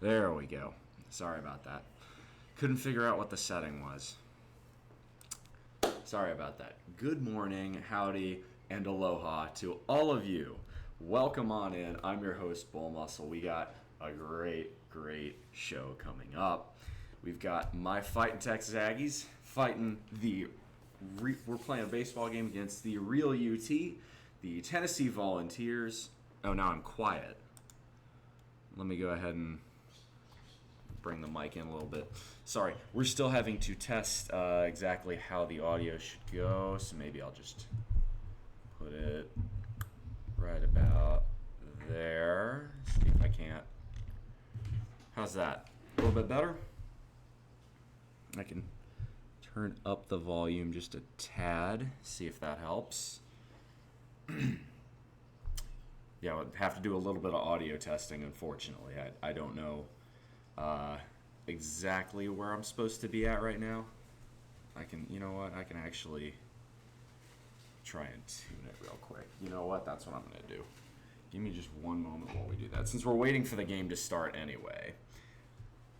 There we go. Sorry about that. Couldn't figure out what the setting was. Sorry about that. Good morning, howdy, and aloha to all of you. Welcome on in. I'm your host, BullMuscle. We got a great show coming up. We've got my fighting Texas Aggies fighting we're playing a baseball game against the real UT, the Tennessee Volunteers. Oh, now I'm quiet. Let me go ahead and bring the mic in a little bit. Sorry, we're still having to test exactly how the audio should go, so maybe I'll just put it right about there. See if I can't. How's that? A little bit better? I can turn up the volume just a tad, see if that helps. Yeah, I'll have to do a little bit of audio testing, unfortunately. I don't know exactly where I'm supposed to be at right now. You know what? I can actually try and tune it real quick. You know what? That's what I'm going to do. Give me just one moment while we do that. Since we're waiting for the game to start anyway,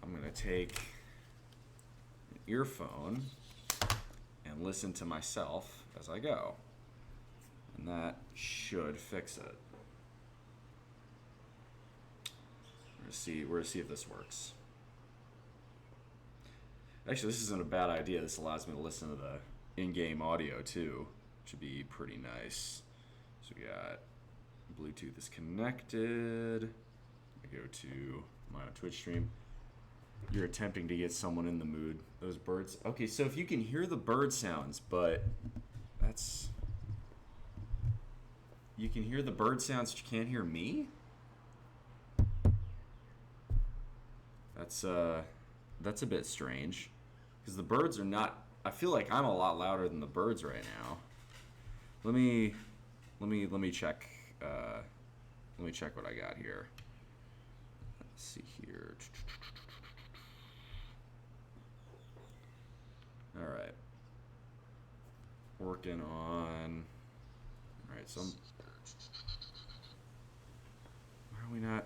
I'm going to take an earphone and listen to myself as I go. And that should fix it. We're gonna see if this works. Actually, this isn't a bad idea. This allows me to listen to the in-game audio too, which would be pretty nice. So we got Bluetooth is connected. I go to my Twitch stream. You're attempting to get someone in the mood. Those birds. Okay, so if you can hear the bird sounds, but you can hear the bird sounds, but you can't hear me? That's a bit strange, because the birds are not. I feel like I'm a lot louder than the birds right now. Let me check. Let me check what I got here. Let's see here. All right. Working on. All right. So why are we not?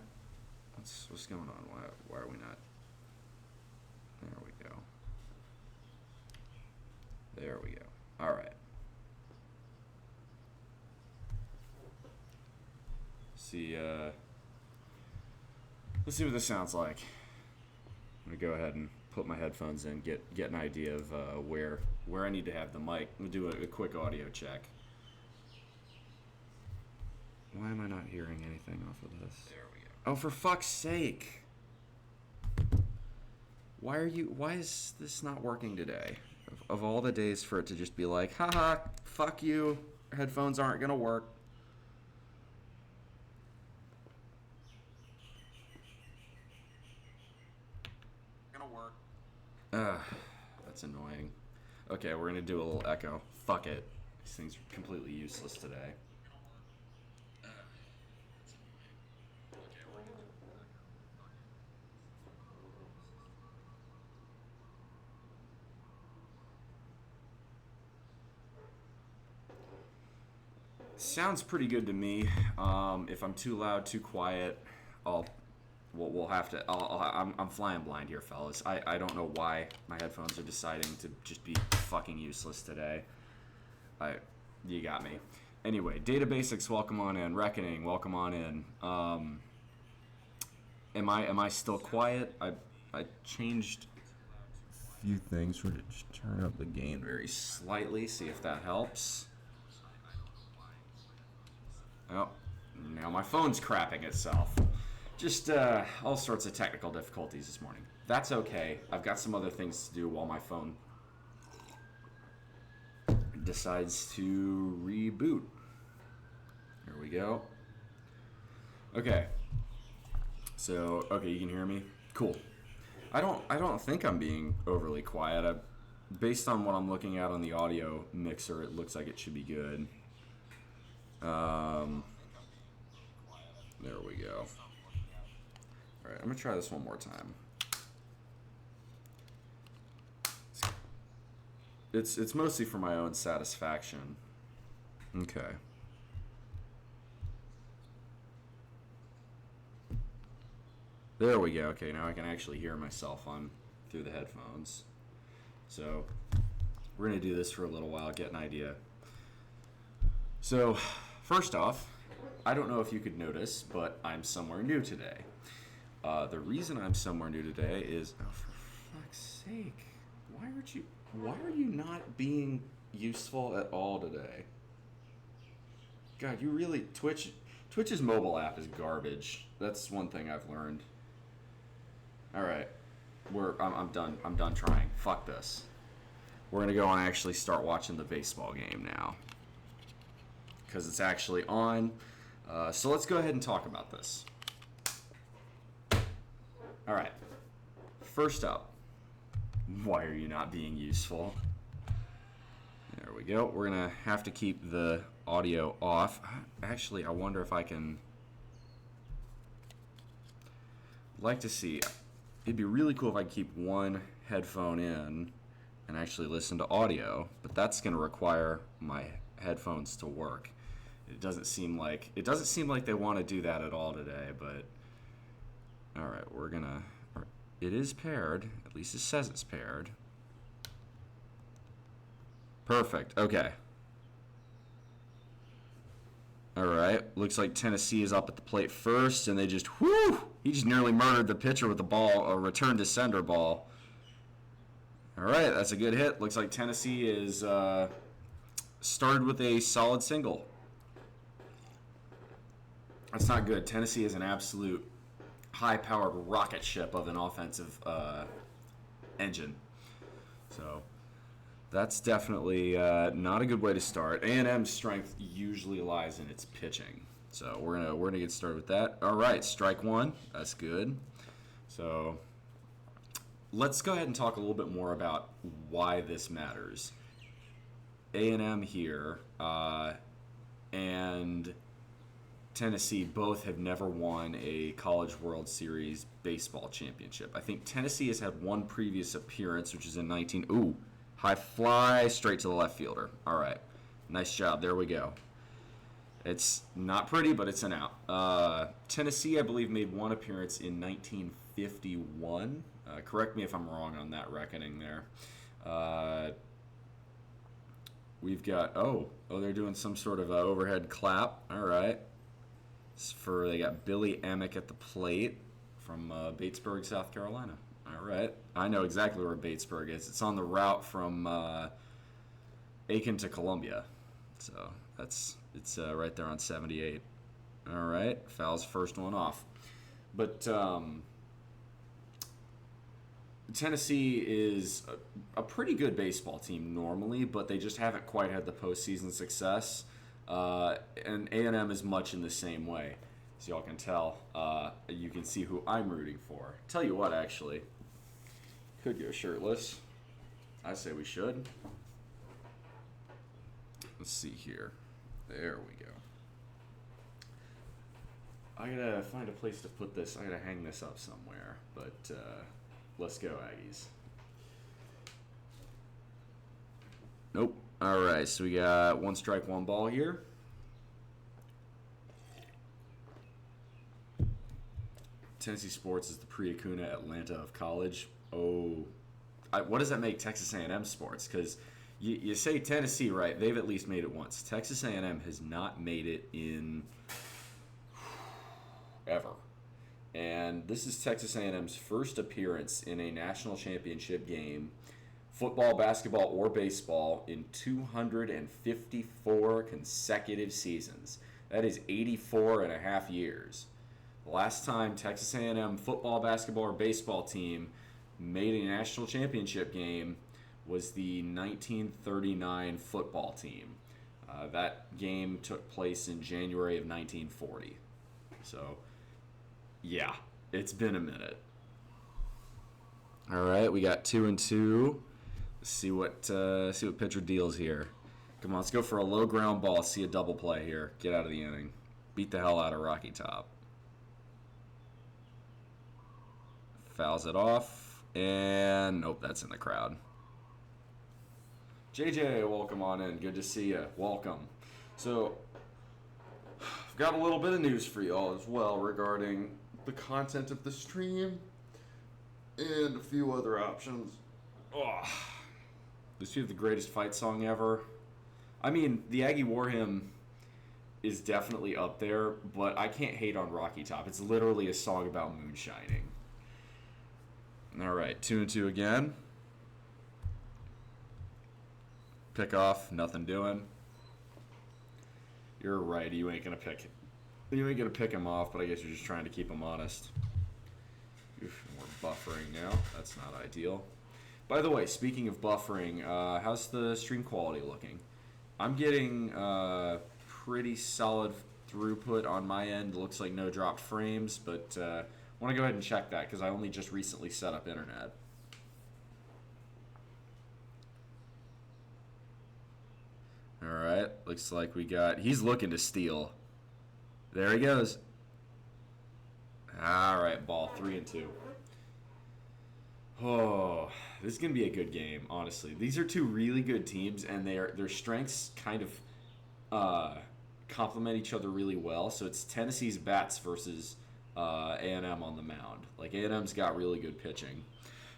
What's going on? Why are we not? There we go. There we go. All right. See, let's see what this sounds like. I'm gonna go ahead and put my headphones in, get an idea of where I need to have the mic. I'm gonna do a quick audio check. Why am I not hearing anything off of this? There we go. Oh, for fuck's sake. Why is this not working today? Of all the days for it to just be like, haha, fuck you, headphones aren't gonna work. That's annoying. Okay, we're gonna do a little echo. Fuck it. These things are completely useless today. Sounds pretty good to me. If I'm too loud, too quiet, we'll have to. I'm flying blind here, fellas. I don't know why my headphones are deciding to just be fucking useless today. You got me. Anyway, Data Basics, welcome on in. Reckoning, welcome on in. Am I still quiet? I changed a few things. We're gonna just turn up the gain very slightly, see if that helps. Oh, now my phone's crapping itself. Just all sorts of technical difficulties this morning. That's okay. I've got some other things to do while my phone decides to reboot. Here we go. Okay. So, okay, you can hear me? Cool. I don't think I'm being overly quiet. Based on what I'm looking at on the audio mixer, it looks like it should be good. There we go. All right, I'm gonna try this one more time. It's mostly for my own satisfaction. Okay. There we go. Okay, now I can actually hear myself through the headphones. So we're going to do this for a little while, get an idea. So first off, I don't know if you could notice, but I'm somewhere new today. The reason I'm somewhere new today is, oh, for fuck's sake, why are you not being useful at all today? God, you really, Twitch's mobile app is garbage. That's one thing I've learned. All right, I'm done trying. Fuck this. We're gonna go and actually start watching the baseball game now, because it's actually on. So let's go ahead and talk about this. All right. First up, why are you not being useful? There we go. We're gonna have to keep the audio off. Actually, I wonder if I can. Like to see. It'd be really cool if I could keep one headphone in and actually listen to audio, but that's going to require my headphones to work. It doesn't seem like they want to do that at all today, but all right, it is paired. At least it says it's paired. Perfect. Okay. All right. Looks like Tennessee is up at the plate first, and they just he just nearly murdered the pitcher with the ball, a return to sender ball. All right, that's a good hit. Looks like Tennessee is started with a solid single. That's not good. Tennessee is an absolute high-powered rocket ship of an offensive engine. So that's definitely not a good way to start. A&M's strength usually lies in its pitching. So we're gonna get started with that. All right, strike one. That's good. So let's go ahead and talk a little bit more about why this matters. A&M here and Tennessee both have never won a College World Series baseball championship. I think Tennessee has had one previous appearance, which is in high fly straight to the left fielder. All right, nice job. There we go. It's not pretty, but it's an out. Tennessee, I believe, made one appearance in 1951. Correct me if I'm wrong on that reckoning there. We've got, they're doing some sort of overhead clap. All right. They got Billy Amick at the plate from Batesburg, South Carolina. All right. I know exactly where Batesburg is. It's on the route from Aiken to Columbia. So it's right there on 78. All right. Fouls first one off. But Tennessee is a pretty good baseball team normally, but they just haven't quite had the postseason success. And A&M is much in the same way. So y'all can tell. You can see who I'm rooting for. Tell you what, actually. Could go shirtless. I say we should. Let's see here. There we go. I gotta find a place to put this. I gotta hang this up somewhere. But let's go, Aggies. Nope. All right, so we got one strike, one ball here. Tennessee sports is the pre-Acuna Atlanta of college. What does that make Texas A&M sports? Because you say Tennessee, right? They've at least made it once. Texas A&M has not made it in ever. And this is Texas A&M's first appearance in a national championship game, football, basketball, or baseball, in 254 consecutive seasons. That is 84 and a half years. The last time Texas A&M football, basketball, or baseball team made a national championship game was the 1939 football team. That game took place in January of 1940. So, yeah, it's been a minute. All right, we got 2-2. Let's see what pitcher deals here. Come on, let's go for a low ground ball. See a double play here. Get out of the inning. Beat the hell out of Rocky Top. Fouls it off, and nope, that's in the crowd. JJ, welcome on in. Good to see you. Welcome. So, I've got a little bit of news for you all as well regarding the content of the stream, and a few other options. Oh, does he have the greatest fight song ever? I mean, the Aggie War Hymn is definitely up there, but I can't hate on Rocky Top. It's literally a song about moonshining. All right, 2-2 again. Pick off, nothing doing. You're right. You ain't gonna pick him off, but I guess you're just trying to keep him honest. Oof, we're buffering now. That's not ideal. By the way, speaking of buffering, how's the stream quality looking? I'm getting pretty solid throughput on my end. Looks like no dropped frames, but I want to go ahead and check that because I only just recently set up internet. All right, looks like he's looking to steal. There he goes. All right, ball 3-2. Oh, this is going to be a good game, honestly. These are two really good teams, and their strengths kind of complement each other really well. So it's Tennessee's bats versus A&M on the mound. Like, A&M's got really good pitching.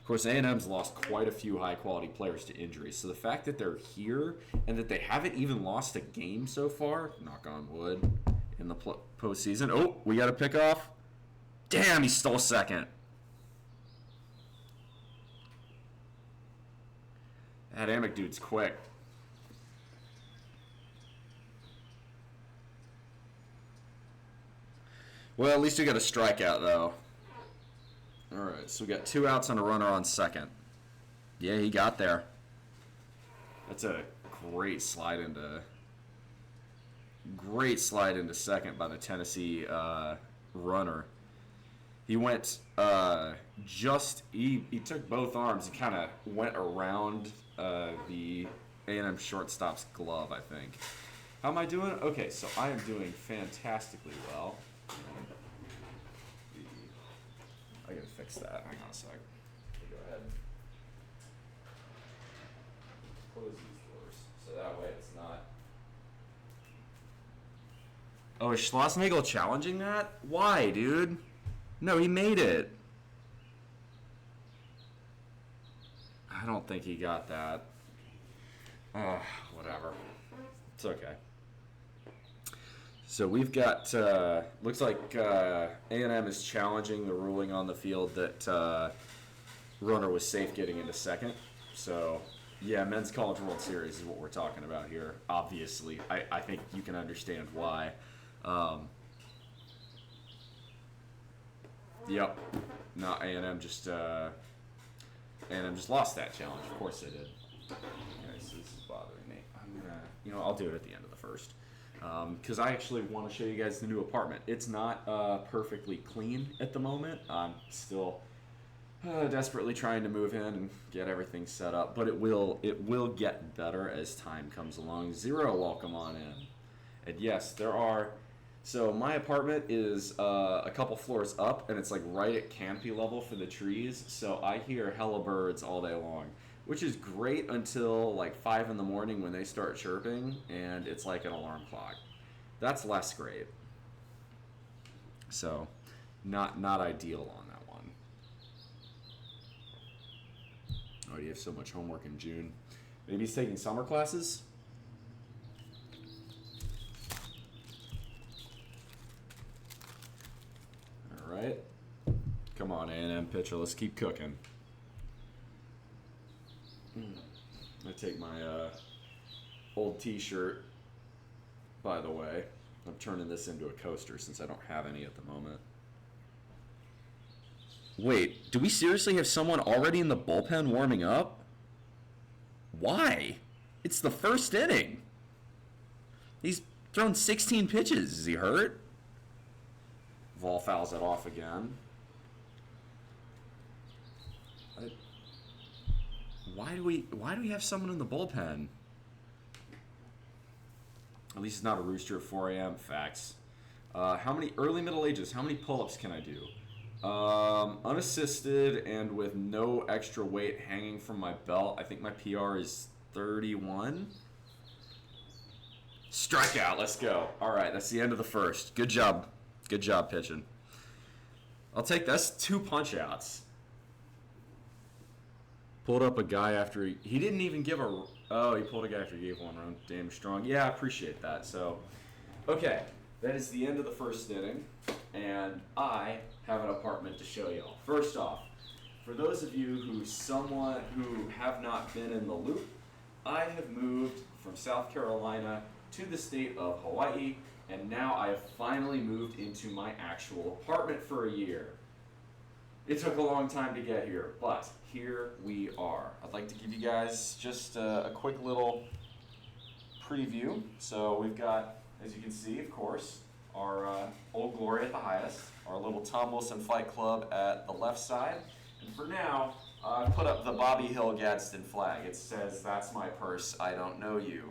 Of course, A&M's lost quite a few high-quality players to injuries. So the fact that they're here and that they haven't even lost a game so far, knock on wood, in the postseason. Oh, we got a pickoff. Damn, he stole second. That Amick dude's quick. Well, at least we got a strikeout, though. All right, so we got 2 outs and a runner on second. Yeah, he got there. That's a great slide into second by the Tennessee runner. He went he took both arms and kind of went around the A&M shortstop's glove, I think. How am I doing? Okay, so I am doing fantastically well. I gotta fix that. Hang on a sec. Go ahead. Close these doors so that way it's not. Oh, is Schlossnagel challenging that? Why, dude? No, he made it. I don't think he got that. Whatever. It's okay. So we've got, looks like A&M is challenging the ruling on the field that runner was safe getting into second. So, yeah, Men's College World Series is what we're talking about here, obviously. I think you can understand why. Yep. No, A&M just lost that challenge. Of course they did. Okay, so this is bothering me. I'm gonna, I'll do it at the end of the first. Because I actually want to show you guys the new apartment. It's not perfectly clean at the moment. I'm still desperately trying to move in and get everything set up, but it will get better as time comes along. Zero, welcome on in. And yes, there are. So my apartment is a couple floors up, and it's like right at canopy level for the trees. So I hear hella birds all day long, which is great until like 5 in the morning when they start chirping, and it's like an alarm clock. That's less great. So, not ideal on that one. Oh, you have so much homework in June. Maybe he's taking summer classes? All right. Come on, A&M pitcher. Let's keep cooking. I take my old t-shirt, by the way. I'm turning this into a coaster since I don't have any at the moment. Wait, do we seriously have someone already in the bullpen warming up? Why? It's the first inning. He's thrown 16 pitches. Is he hurt? Vol fouls it off again. Why do we have someone in the bullpen? At least it's not a rooster at 4 a.m. Facts. How many early Middle Ages? How many pull-ups can I do? Unassisted and with no extra weight hanging from my belt. I think my PR is 31. Strikeout. Let's go. All right, that's the end of the first. Good job. Good job pitching. I'll take that's 2 punch outs. Pulled up a guy after he didn't even give a. Oh, he pulled a guy after he gave 1 run. Damn strong. Yeah, I appreciate that. So, okay, that is the end of the first inning, and I have an apartment to show y'all. First off, for those of you who have not been in the loop, I have moved from South Carolina to the state of Hawaii, and now I have finally moved into my actual apartment for a year. It took a long time to get here, but here we are. I'd like to give you guys just a quick little preview. So we've got, as you can see, of course, our Old Glory at the highest, our little Tom Wilson Fight Club at the left side. And for now, I put up the Bobby Hill Gadsden flag. It says, "That's my purse, I don't know you."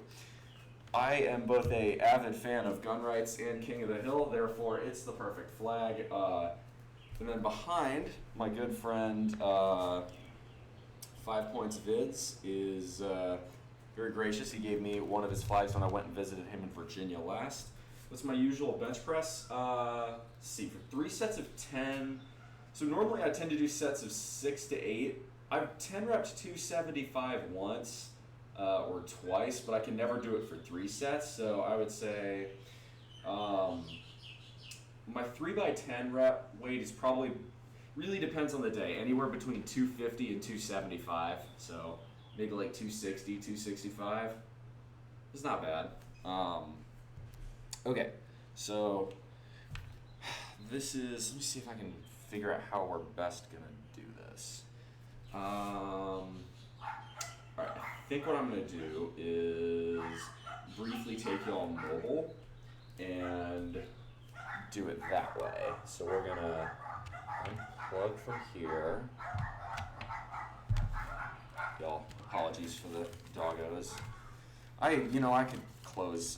I am both a avid fan of gun rights and King of the Hill, therefore it's the perfect flag. And then behind, my good friend 5 Points Vids is very gracious. He gave me one of his flags when I went and visited him in Virginia last. That's my usual bench press. Let's see, for 3 sets of 10. So normally I tend to do sets of 6 to 8. I've 10 repped 275 once or twice, but I can never do it for 3 sets. So I would say my 3x10 rep weight is probably, really depends on the day, anywhere between 250 and 275. So maybe like 260, 265. It's not bad. Okay, so this is, let me see if I can figure out how we're best gonna do this. Alright, I think what I'm gonna do is briefly take y'all mobile and do it that way. So we're gonna unplug from here. Y'all, apologies for the doggos. I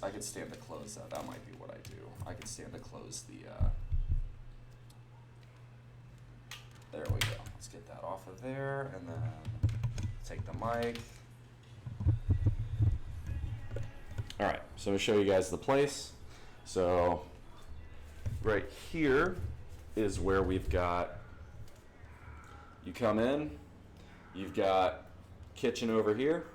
could stand to close that. That might be what I do. I could stand to close the, there we go. Let's get that off of there, and then take the mic. All right, so I'm gonna show you guys the place. So right here is where we've got, you come in, you've got kitchen over here.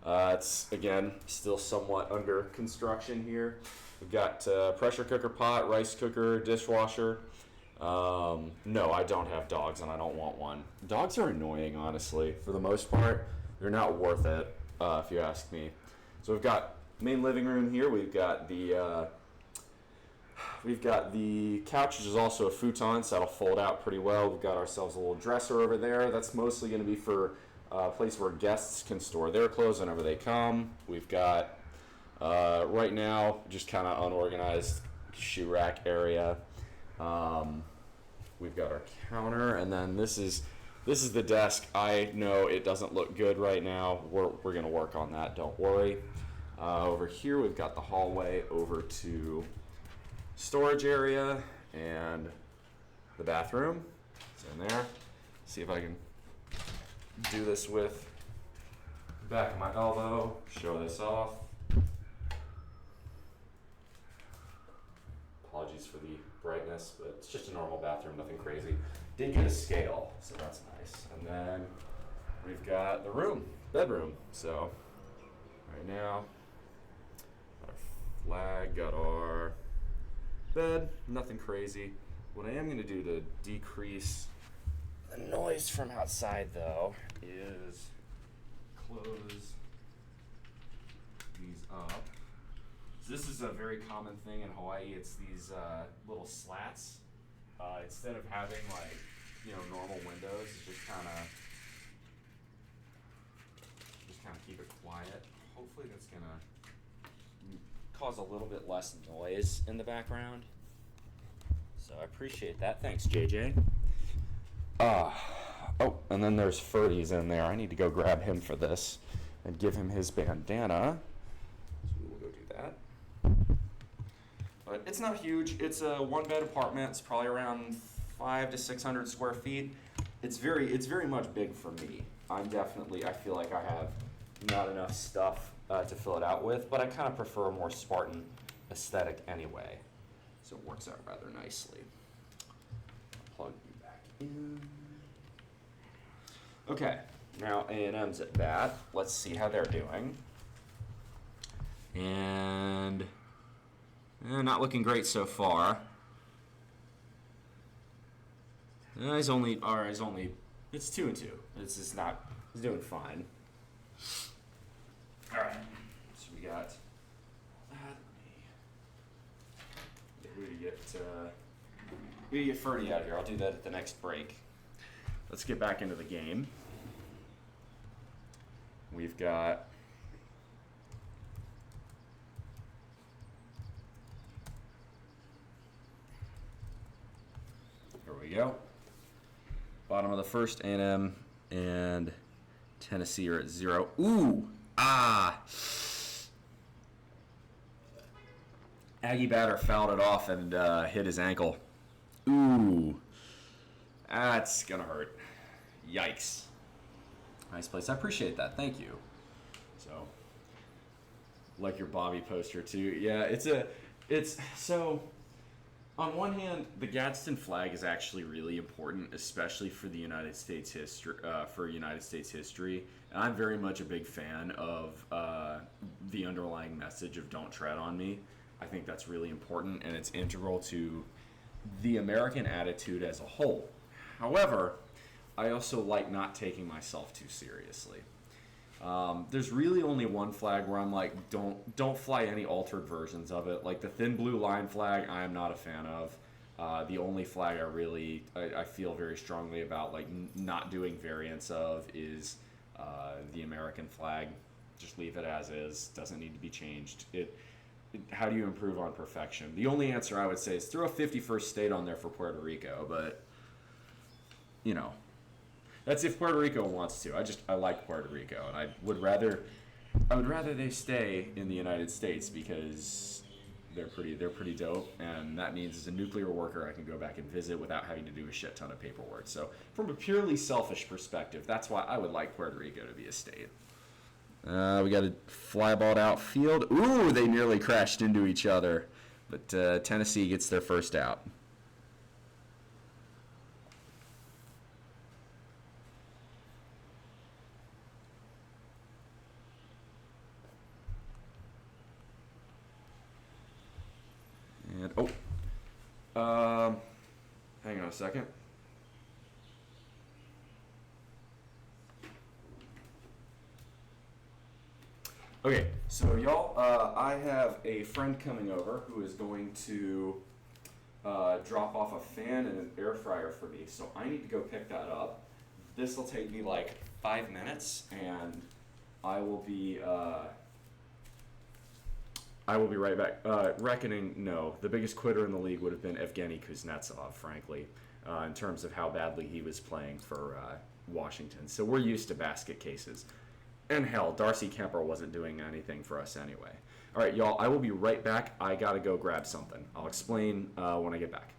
It's, again, still somewhat under construction here. We've got pressure cooker pot, rice cooker, dishwasher. No, I don't have dogs and I don't want one. Dogs are annoying, honestly. For the most part, they're not worth it, if you ask me. So we've got main living room here. We've got the couch, which is also a futon, so that'll fold out pretty well. We've got ourselves a little dresser over there. That's mostly going to be for a place where guests can store their clothes whenever they come. We've got, right now, just kind of unorganized shoe rack area. We've got our counter, and then this is the desk. I know it doesn't look good right now. We're going to work on that, don't worry. Over here, we've got the hallway over to storage area and the bathroom. It's in there. See if I can do this with the back of my elbow, show this off. Apologies for the brightness, but it's just a normal bathroom, nothing crazy. Did get a scale, so that's nice. And then we've got the bedroom. So right now, our flag, got our bed, nothing crazy. What I am going to do to decrease the noise from outside, though, is close these up. So this is a very common thing in Hawaii. It's these little slats. Instead of having normal windows, just kind of keep it quiet. Hopefully that's gonna cause a little bit less noise in the background. So I appreciate that. Thanks, JJ. Oh, and then there's Ferdy's in there. I need to go grab him for this and give him his bandana. So we will go do that. But it's not huge. It's a 1-bed apartment. It's probably around 500 to 600 square feet. It's very much big for me. I feel like I have not enough stuff to fill it out with, but I kind of prefer a more Spartan aesthetic anyway. So it works out rather nicely. I'll plug you Okay, now A&M's at bat. Let's see how they're doing. And not looking great so far. He's only, it's 2-2. It's just not, he's doing fine. All right, so we got, we get Ferdy out here. I'll do that at the next break. Let's get back into the game. We've got here we go. Bottom of the first, A&M and Tennessee are at 0. Ooh, Aggie batter fouled it off and hit his ankle. Ooh, that's gonna hurt. Yikes. Nice place. I appreciate that. Thank you. So, like your Bobby poster too. Yeah, it's so. On one hand, the Gadsden flag is actually really important, especially for the United States history. And I'm very much a big fan of the underlying message of "Don't tread on me." I think that's really important, and it's integral to the American attitude as a whole. However, I also like not taking myself too seriously. There's really only one flag where I'm like, don't fly any altered versions of it. Like the thin blue line flag, I am not a fan of. The only flag I feel very strongly about, like not doing variants of, is the American flag. Just leave it as is. Doesn't need to be changed. How do you improve on perfection? The only answer I would say is throw a 51st state on there for Puerto Rico, but you know. That's if Puerto Rico wants to. I like Puerto Rico, and I would rather they stay in the United States because they're pretty dope, and that means as a nuclear worker I can go back and visit without having to do a shit ton of paperwork. So from a purely selfish perspective, that's why I would like Puerto Rico to be a state. We got a fly ball outfield. Ooh, they nearly crashed into each other, but Tennessee gets their first out. And hang on a second. Okay, so y'all, I have a friend coming over who is going to drop off a fan and an air fryer for me, so I need to go pick that up. This will take me like 5 minutes, and I will be right back. Reckoning, no. The biggest quitter in the league would have been Evgeny Kuznetsov, frankly, in terms of how badly he was playing for Washington. So we're used to basket cases. And hell, Darcy Kemper wasn't doing anything for us anyway. All right, y'all, I will be right back. I got to go grab something. I'll explain when I get back.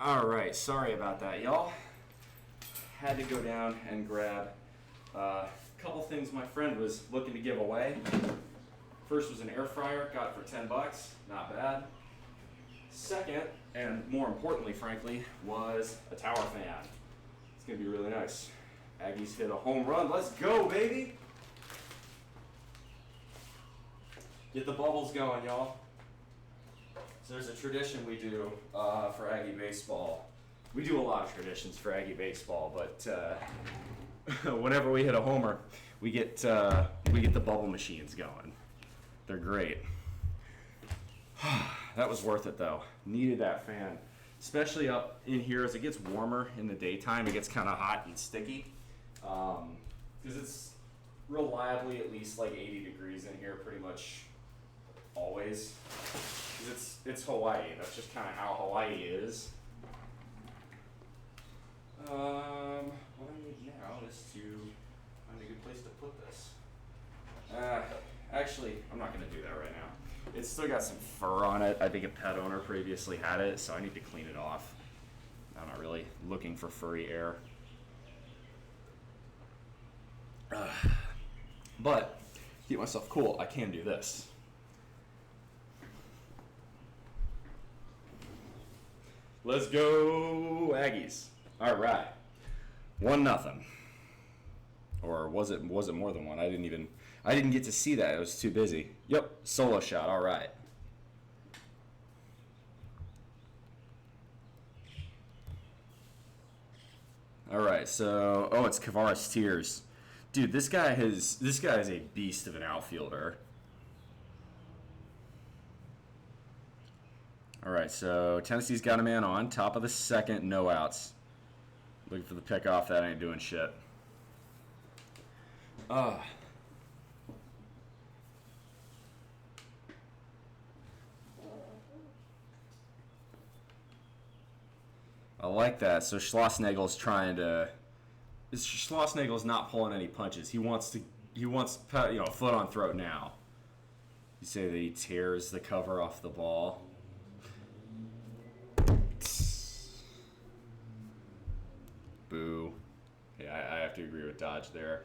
All right, sorry about that, y'all. Had to go down and grab a couple things my friend was looking to give away. First was an air fryer, got it for 10 bucks, not bad. Second, and more importantly, frankly, was a tower fan. It's gonna be really nice. Aggies hit a home run. Let's go, baby! Get the bubbles going, y'all. So there's a tradition we do for Aggie baseball. We do a lot of traditions for Aggie baseball, but whenever we hit a homer, we get the bubble machines going. They're great. That was worth it though. Needed that fan, especially up in here as it gets warmer in the daytime. It gets kind of hot and sticky because it's reliably at least like 80 degrees in here pretty much always. Because it's Hawaii. That's just kind of how Hawaii is. What I need now is to find a good place to put this. Actually, I'm not going to do that right now. It's still got some fur on it. I think a pet owner previously had it, so I need to clean it off. I'm not really looking for furry air. But, to keep myself cool, I can do this. Let's go, Aggies. All right. 1-0. Or was it more than one? I didn't get to see that. I was too busy. Yep, solo shot. All right. All right. So, it's Kavaris Tears. Dude, this guy is a beast of an outfielder. All right, so Tennessee's got a man on. Top of the second, no outs. Looking for the pickoff. That ain't doing shit. I like that. So Schlossnagel's Schlossnagel's not pulling any punches. He wants foot on throat now. You say that he tears the cover off the ball. Boo. Yeah, I have to agree with Dodge there.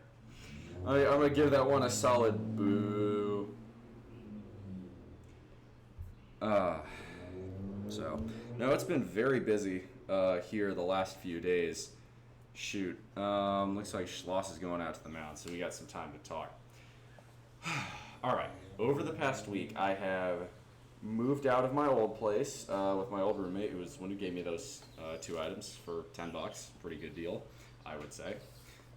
I'm going to give that one a solid boo. No, it's been very busy here the last few days. Shoot. Looks like Schloss is going out to the mound, so we got some time to talk. All right. Over the past week, I have moved out of my old place with my old roommate, who was the one who gave me those 2 items for 10 bucks. Pretty good deal, I would say.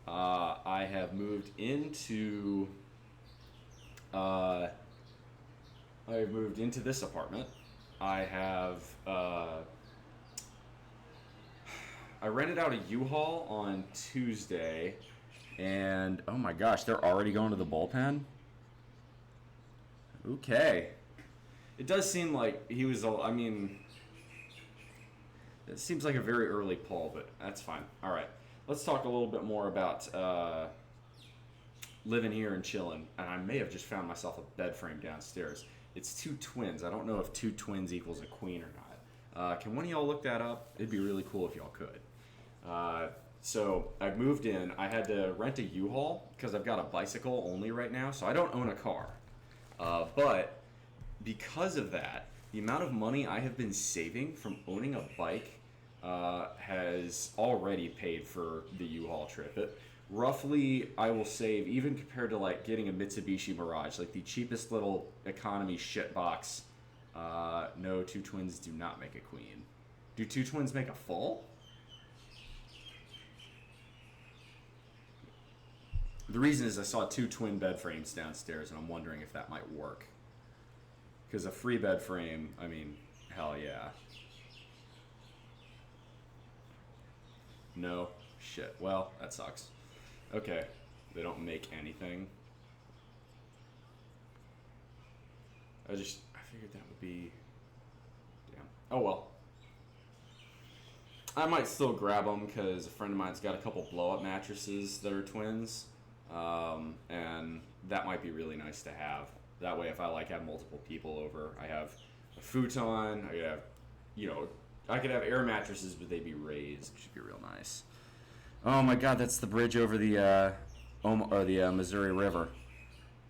I have moved into this apartment. I rented out a U-Haul on Tuesday, and oh my gosh, they're already going to the bullpen? Okay. It does seem like he was, it seems like a very early pull, but that's fine. All right. Let's talk a little bit more about living here and chilling. And I may have just found myself a bed frame downstairs. It's 2 twins. I don't know if 2 twins equals a queen or not. Can one of y'all look that up? It'd be really cool if y'all could. So I moved in. I had to rent a U-Haul because I've got a bicycle only right now, so I don't own a car. But because of that, the amount of money I have been saving from owning a bike has already paid for the U-Haul trip. Roughly, I will save, even compared to like getting a Mitsubishi Mirage, like the cheapest little economy shit box. No, 2 twins do not make a queen. Do 2 twins make a full? The reason is I saw 2 twin bed frames downstairs, and I'm wondering if that might work. Because a free bed frame, I mean, hell yeah. No? Shit. Well, that sucks. Okay. They don't make anything. I figured that would be... Damn. Oh well. I might still grab them because a friend of mine's got a couple blow-up mattresses that are twins. And that might be really nice to have. That way, if I have multiple people over, I have a futon, I have, I could have air mattresses, but they'd be raised. Should be real nice. Oh my God, that's the bridge over the Missouri River.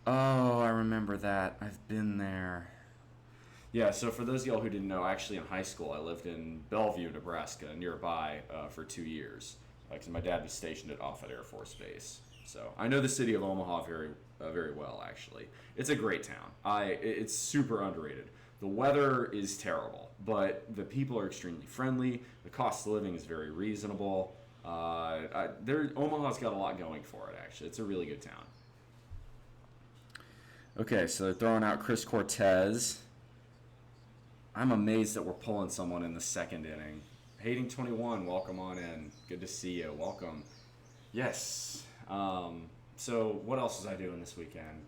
Oh, I remember that. I've been there. Yeah, so for those of y'all who didn't know, actually in high school I lived in Bellevue, Nebraska, nearby for 2 years, because my dad was stationed at Offutt Air Force Base. So I know the city of Omaha very well, actually. It's a great town. It's super underrated. The weather is terrible, but the people are extremely friendly. The cost of living is very reasonable. Omaha's got a lot going for it, actually. It's a really good town. Okay, so they're throwing out Chris Cortez. I'm amazed that we're pulling someone in the second inning. Hating 21, welcome on in. Good to see you. Welcome. Yes. So what else was I doing this weekend?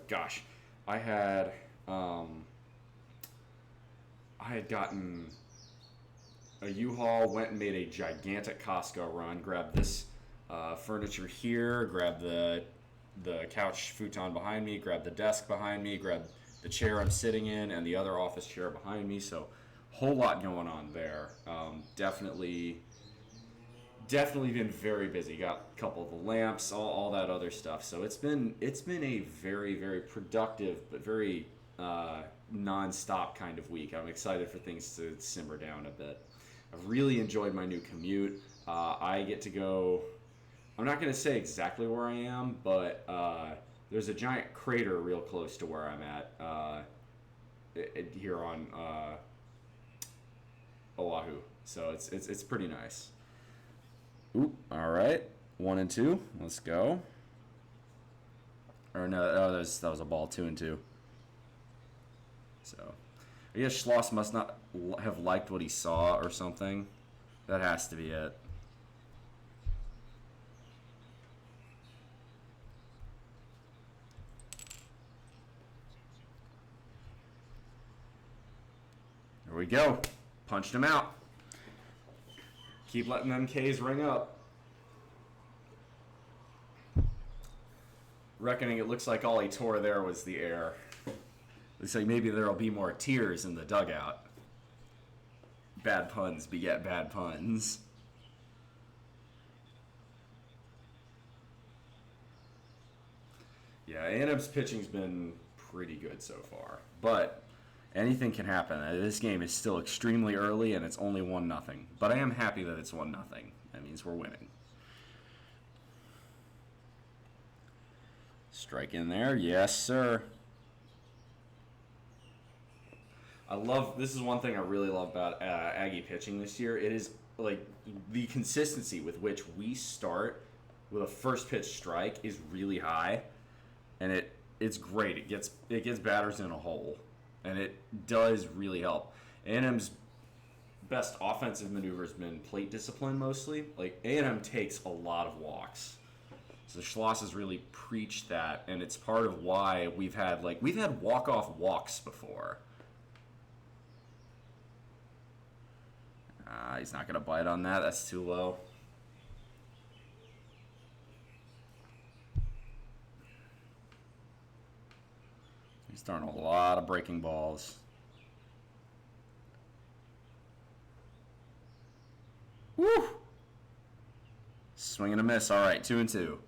Gosh, I had gotten a U-Haul, went and made a gigantic Costco run, grabbed this furniture here, grabbed the couch futon behind me, grabbed the desk behind me, grabbed the chair I'm sitting in, and the other office chair behind me. So whole lot going on there. Definitely been very busy. Got a couple of the lamps, all that other stuff. So it's been a very, very productive but very non-stop kind of week. I'm excited for things to simmer down a bit. I've really enjoyed my new commute. I get to go, I'm not going to say exactly where I am, but there's a giant crater real close to where I'm at here on Oahu. So it's pretty nice. Oop, all right. 1 and 2. Let's go. Or no, that was a ball. 2 and 2. So I guess Schloss must not have liked what he saw or something. That has to be it. There we go. Punched him out. Keep letting them Ks ring up. Reckoning it looks like all he tore there was the air. Looks like maybe there'll be more tears in the dugout. Bad puns beget bad puns. Yeah, A&M's pitching's been pretty good so far. But anything can happen. This game is still extremely early, and it's only 1-0. But I am happy that it's 1-0. That means we're winning. Strike in there. Yes, sir. This is one thing I really love about Aggie pitching this year. It is like the consistency with which we start with a first pitch strike is really high, and it's great. It gets batters in a hole, and it does really help. A&M's best offensive maneuver has been plate discipline mostly. Like A&M takes a lot of walks. So Schloss has really preached that, and it's part of why we've had walk-off walks before. He's not going to bite on that. That's too low. He's throwing a lot of breaking balls. Woo! Swing and a miss. All right, 2 and 2.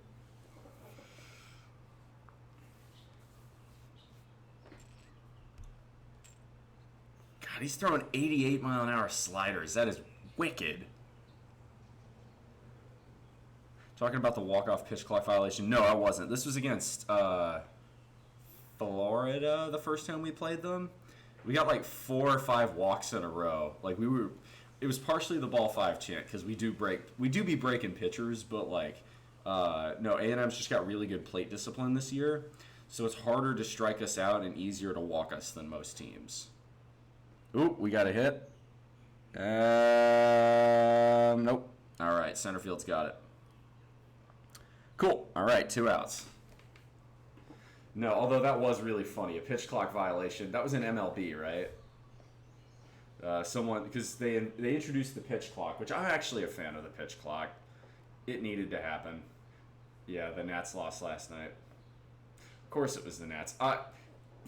God, he's throwing 88-mile-an-hour sliders. That is wicked. Talking about the walk-off pitch clock violation. No, I wasn't. This was against Florida the first time we played them. We got like 4 or 5 walks in a row. It was partially the ball 5 chant because we do be breaking pitchers, but no, A&M's just got really good plate discipline this year, so it's harder to strike us out and easier to walk us than most teams. Ooh, we got a hit. Nope. All right, center field's got it. Cool. All right, 2 outs. No, although that was really funny. A pitch clock violation. That was in MLB, right? Because they introduced the pitch clock, which I'm actually a fan of the pitch clock. It needed to happen. Yeah, the Nats lost last night. Of course it was the Nats.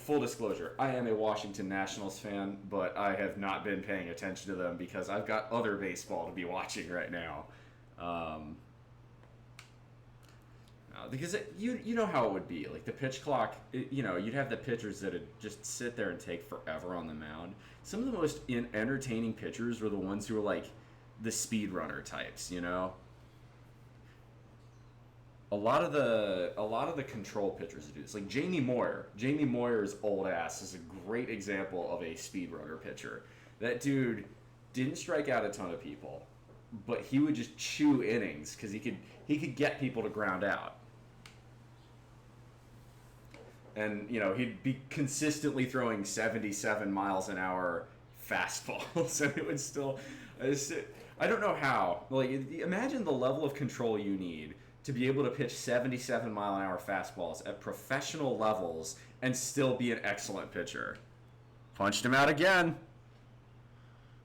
full disclosure, I am a Washington Nationals fan, but I have not been paying attention to them because I've got other baseball to be watching right now. Because you know how it would be. Like the pitch clock, you'd have the pitchers that would just sit there and take forever on the mound. Some of the most entertaining pitchers were the ones who were like the speedrunner types, A lot of the control pitchers do this. Like Jamie Moyer. Jamie Moyer's old ass is a great example of a speedrunner pitcher. That dude didn't strike out a ton of people, but he would just chew innings because he could get people to ground out. And he'd be consistently throwing 77 miles an hour fastballs, and it would still. I don't know how. Like, imagine the level of control you need to be able to pitch 77 mile an hour fastballs at professional levels and still be an excellent pitcher. Punched him out again.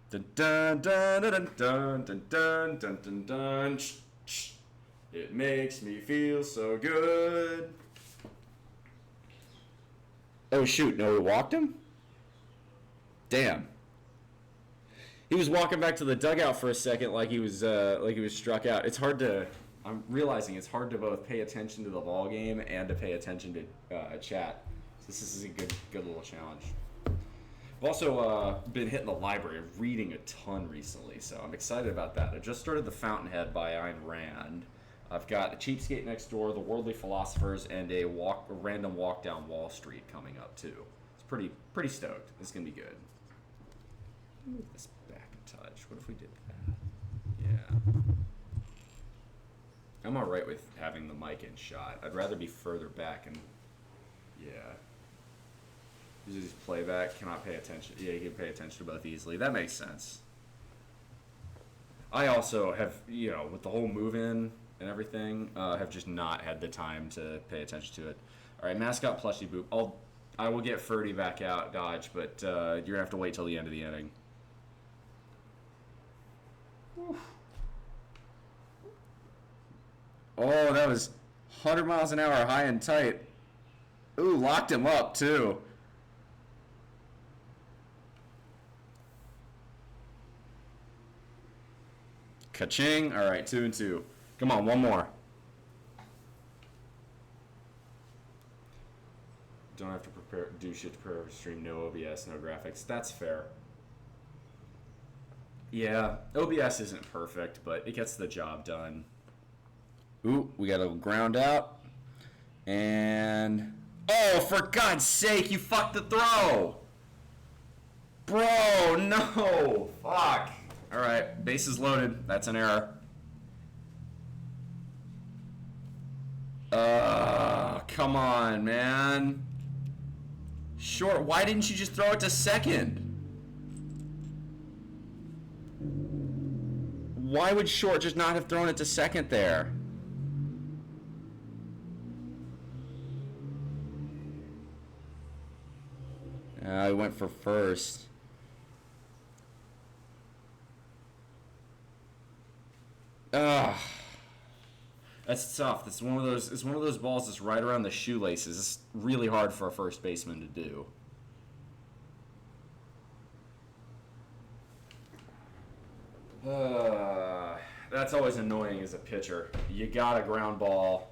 Dun dun dun dun dun dun dun dun dun dun. It makes me feel so good. Oh shoot! No, we walked him. Damn. He was walking back to the dugout for a second, like he was struck out. It's hard to. I'm realizing it's hard to both pay attention to the ball game and to pay attention to chat. So this is a good little challenge. I've also been hitting the library, reading a ton recently, so I'm excited about that. I just started The Fountainhead by Ayn Rand. I've got A Cheapskate Next Door, The Worldly Philosophers, and a random walk down Wall Street coming up too. It's pretty stoked. It's gonna be good. Move this back a touch. What if we did that? Yeah. I'm alright with having the mic in shot. I'd rather be further back and yeah. This is playback, cannot pay attention. Yeah, you can pay attention to both easily. That makes sense. I also have, with the whole move-in and everything, have just not had the time to pay attention to it. All right, mascot plushie boop. I will get Ferdy back out, Dodge, but you're gonna have to wait till the end of the inning. Whew. Oh, that was 100 miles an hour, high and tight. Ooh, locked him up too. Ka-ching. All right, 2-2. Come on, one more. Don't have to do shit to prepare for stream. No OBS, no graphics. That's fair. Yeah, OBS isn't perfect, but it gets the job done. Ooh, we got a ground out. And... oh, for God's sake, you fucked the throw! Bro, no! Fuck. All right, bases loaded. That's an error. Come on, man. Short, why didn't you just throw it to second? Why would Short just not have thrown it to second there? I went for first. That's tough. It's one of those balls that's right around the shoelaces. It's really hard for a first baseman to do. That's always annoying as a pitcher. You got a ground ball.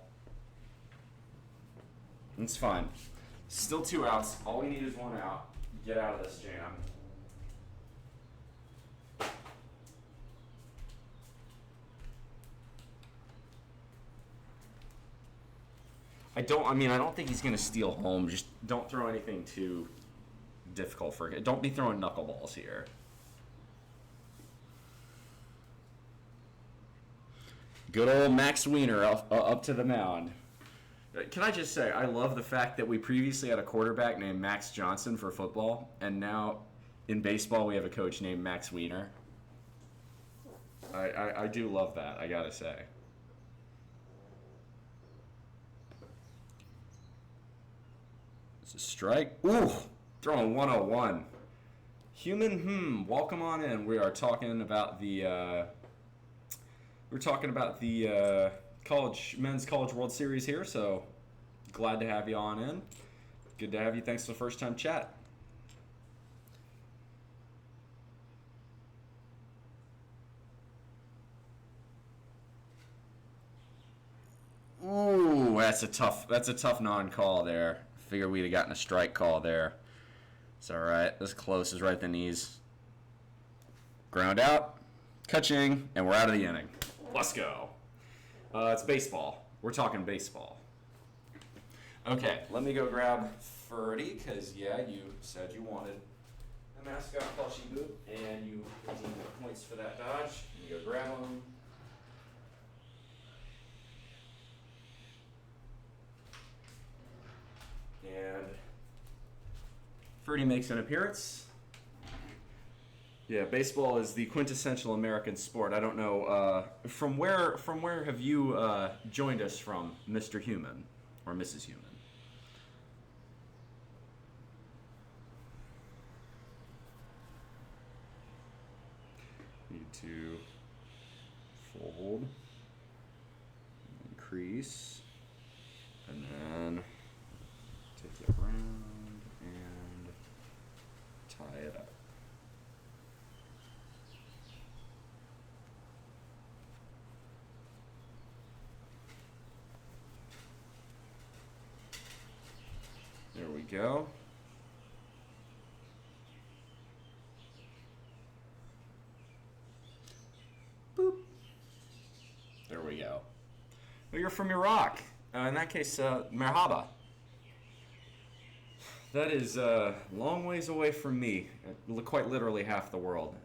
It's fine. Still 2 outs. All we need is 1 out. Get out of this jam. I don't think he's going to steal home. Just don't throw anything too difficult for it. Don't be throwing knuckleballs here. Good old Max Wiener up to the mound. Can I just say, I love the fact that we previously had a quarterback named Max Johnson for football, and now in baseball we have a coach named Max Wiener. I do love that, I gotta say. It's a strike. Ooh, throwing 101. Welcome on in. We are talking about the men's college World Series here, so glad to have you on in. Good to have you. Thanks for the first time chat. Ooh, that's a tough non-call there. Figure we'd have gotten a strike call there. It's all right. This close is right at the knees. Ground out, ka-ching, and we're out of the inning. Let's go. It's baseball. We're talking baseball. Okay, let me go grab Ferdy, because, yeah, you said you wanted a mascot plushie boot, and you redeemed the points for that dodge. You go grab them. And Ferdy makes an appearance. Yeah, baseball is the quintessential American sport. I don't know, from where have you joined us from, Mr. Human or Mrs. Human? Need to fold, increase, and then take it around and tie it up. There we go. Boop. There we go. Well, you're from Iraq. In that case, merhaba. That is a long ways away from me, quite literally half the world.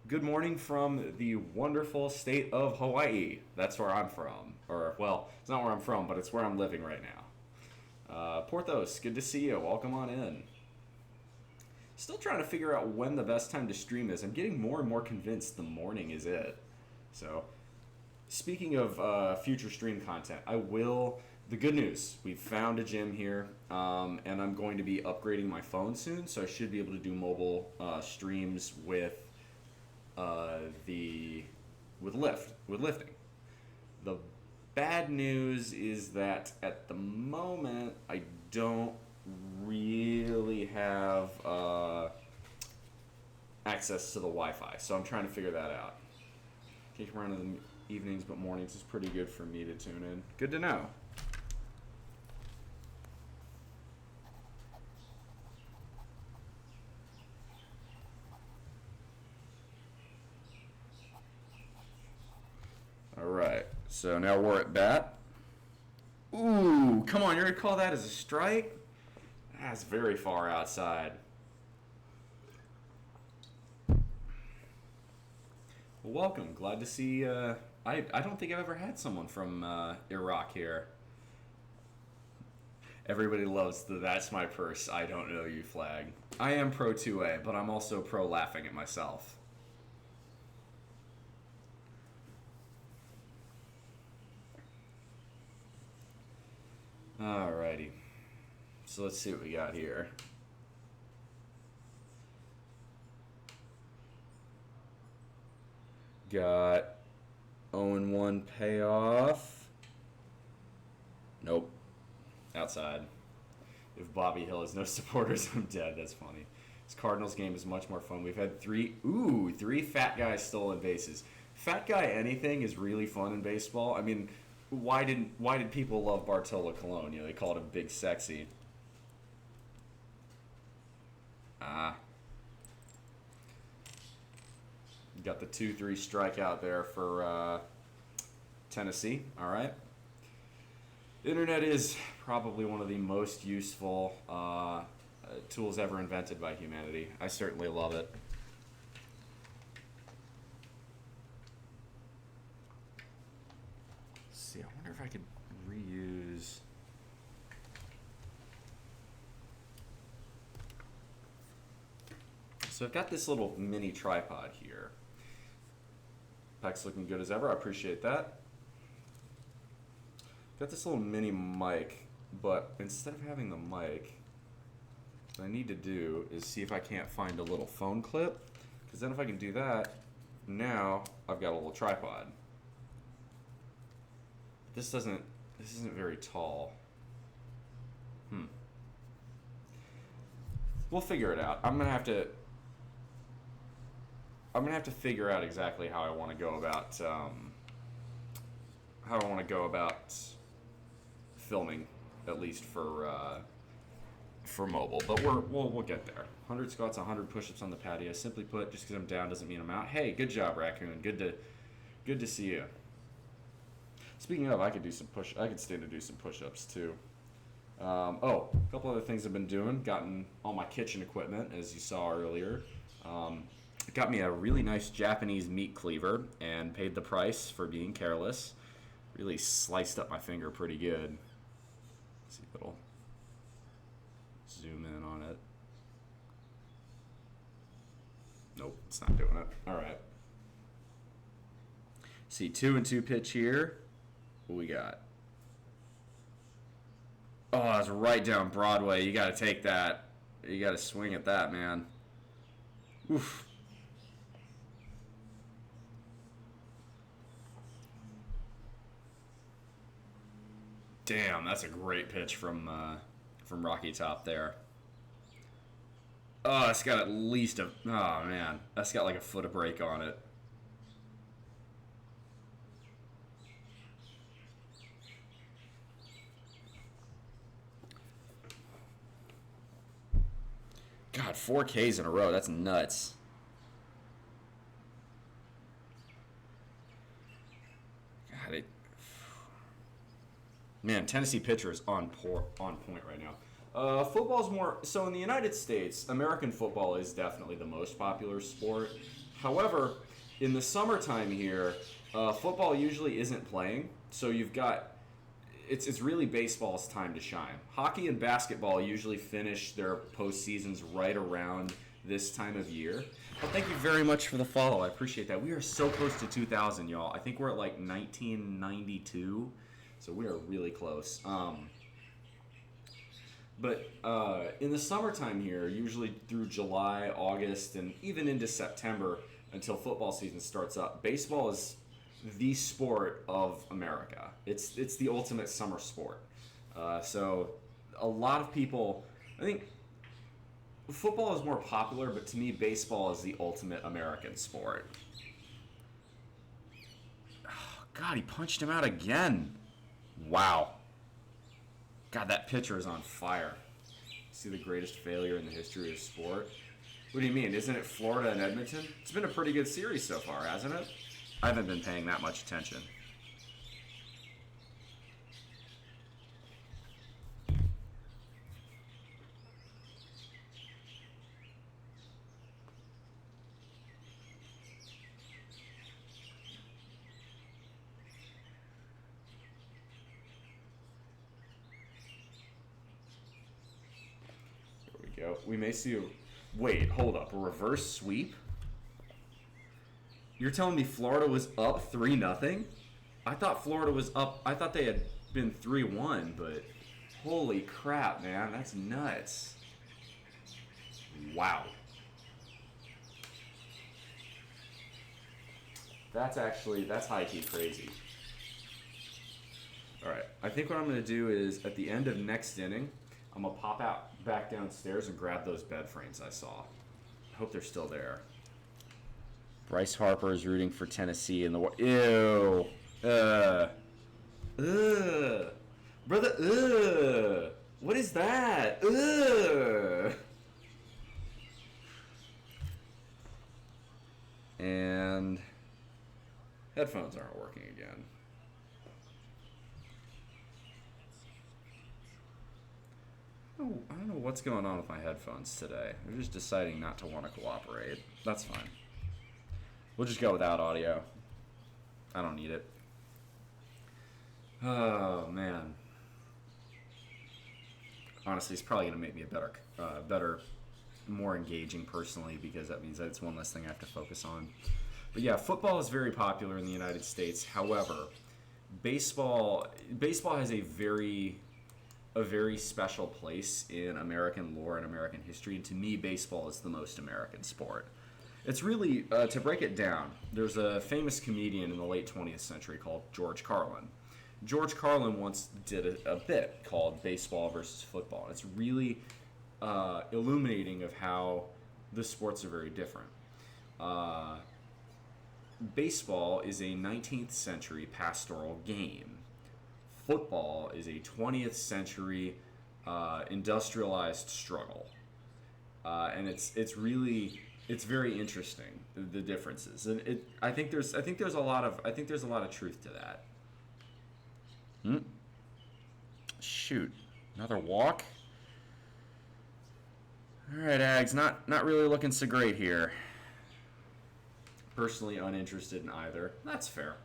Good morning from the wonderful state of Hawaii. That's where I'm from. Or, well, it's not where I'm from, but it's where I'm living right now. Porthos, good to see you. Welcome on in. Still trying to figure out when the best time to stream is. I'm getting more and more convinced the morning is it. So, speaking of future stream content, the good news, we've found a gym here, and I'm going to be upgrading my phone soon, so I should be able to do mobile streams with lifting. The bad news is that at the moment I don't really have access to the Wi-Fi, so I'm trying to figure that out. Kick around in the evenings, but mornings is pretty good for me to tune in. Good to know. All right, so now we're at bat. Ooh, come on, you're gonna call that as a strike? That's very far outside. Well, welcome, glad to see, I don't think I've ever had someone from Iraq here. Everybody loves the "that's my purse, I don't know you" flag. I am pro 2A, but I'm also pro laughing at myself. Alrighty. So let's see what we got here. Got 0-1 payoff. Nope. Outside. If Bobby Hill has no supporters, I'm dead. That's funny. This Cardinals game is much more fun. We've had three fat guys stolen bases. Fat guy anything is really fun in baseball. I mean, why did people love Bartolo Colon? You know, they called him Big Sexy. Got the 2-3 strikeout there for Tennessee. All right. The internet is probably one of the most useful tools ever invented by humanity. I certainly love it. Let's see, I wonder if I could reuse. So I've got this little mini tripod here. Pack's looking good as ever. I appreciate that. Got this little mini mic, but instead of having the mic, what I need to do is see if I can't find a little phone clip, because then if I can do that, now I've got a little tripod. This isn't very tall. we'll figure it out. I'm gonna have to figure out exactly how I want to go about filming, at least for mobile. But we'll get there. 100 squats, 100 push-ups on the patio. Simply put, just because I'm down doesn't mean I'm out. Hey, good job, Raccoon. Good to see you. Speaking of, I could stand to do some push-ups too. A couple other things I've been doing. Gotten all my kitchen equipment, as you saw earlier. Got me a really nice Japanese meat cleaver and paid the price for being careless. Really sliced up my finger pretty good. Let's see if it'll zoom in on it. Nope, it's not doing it. All right. See, 2-2 pitch here. What we got? Oh, that's right down Broadway. You got to take that. You got to swing at that, man. Oof. Damn, that's a great pitch from Rocky Top there. Oh, it's got at least a... Oh, man. That's got like a foot of break on it. God, 4 Ks in a row. That's nuts. God, man, Tennessee pitcher is on point right now. Football's more... So in the United States, American football is definitely the most popular sport. However, in the summertime here, football usually isn't playing. So you've got... It's really baseball's time to shine. Hockey and basketball usually finish their postseasons right around this time of year. Well, thank you very much for the follow. I appreciate that. We are so close to 2,000, y'all. I think we're at like 1992, so we are really close. But in the summertime here, usually through July, August, and even into September until football season starts up, baseball is the sport of America. It's the ultimate summer sport. So a lot of people, I think football is more popular, but to me baseball is the ultimate American sport. Oh, God, he punched him out again. Wow. God, that pitcher is on fire. See the greatest failure in the history of sport? What do you mean? Isn't it Florida and Edmonton? It's been a pretty good series so far, hasn't it? I haven't been paying that much attention. There we go. We may see a... Wait, hold up. A reverse sweep? You're telling me Florida was up 3-0? I thought Florida was up. I thought they had been 3-1, but holy crap, man, that's nuts. Wow. That's high-key crazy. All right, I think what I'm going to do is at the end of next inning, I'm going to pop out back downstairs and grab those bed frames I saw. I hope they're still there. Bryce Harper is rooting for Tennessee in the... Ew. Brother, what is that? And headphones aren't working again. I don't know what's going on with my headphones today. They're just deciding not to want to cooperate. That's fine. We'll just go without audio. I don't need it. Oh, man. Honestly, it's probably going to make me a better, more engaging personally, because that means that it's one less thing I have to focus on. But yeah, football is very popular in the United States. However, baseball has a very special place in American lore and American history. And to me, baseball is the most American sport. It's really, to break it down, there's a famous comedian in the late 20th century called George Carlin. George Carlin once did a bit called Baseball versus Football. And it's really illuminating of how the sports are very different. Uh, Baseball is a 19th century pastoral game. Football is a 20th century industrialized struggle, and it's very interesting the differences, and I think there's a lot of truth to that. Hmm. Shoot, another walk. All right, Ags, not really looking so great here. Personally uninterested in either. That's fair.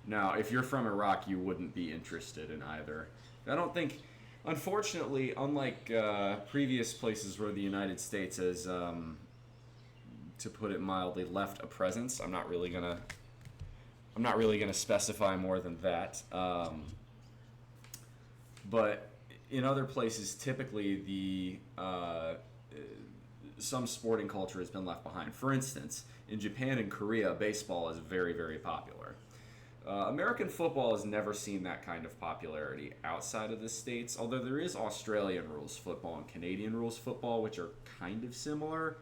Now, if you're from Iraq, you wouldn't be interested in either. I don't think, unfortunately, unlike previous places where the United States has, to put it mildly, left a presence. I'm not really gonna specify more than that. But in other places, typically some sporting culture has been left behind. For instance, in Japan and Korea, baseball is very, very popular. American football has never seen that kind of popularity outside of the States, although there is Australian rules football and Canadian rules football, which are kind of similar.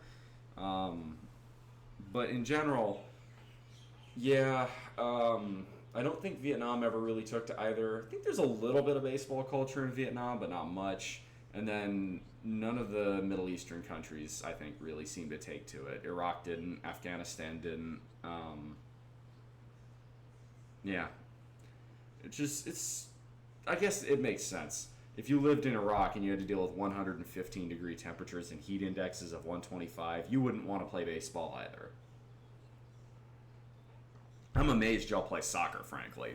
But in general, yeah, I don't think Vietnam ever really took to either. I think there's a little bit of baseball culture in Vietnam, but not much. And then none of the Middle Eastern countries, I think, really seemed to take to it. Iraq didn't. Afghanistan didn't. Yeah. I guess it makes sense. If you lived in Iraq and you had to deal with 115 degree temperatures and heat indexes of 125, you wouldn't want to play baseball either. I'm amazed y'all play soccer, frankly,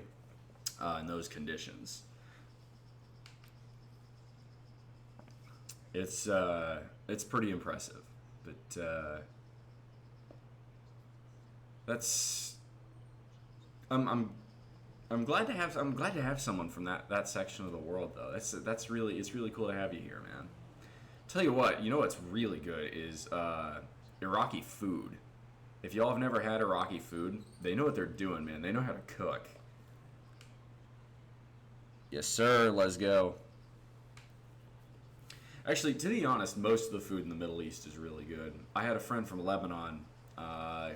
in those conditions. It's pretty impressive, but that's I'm glad to have someone from that section of the world though. It's really cool to have you here, man. Tell you what, what's really good is Iraqi food. If y'all have never had Iraqi food, they know what they're doing, man. They know how to cook. Yes, sir. Let's go. Actually, to be honest, most of the food in the Middle East is really good. I had a friend from Lebanon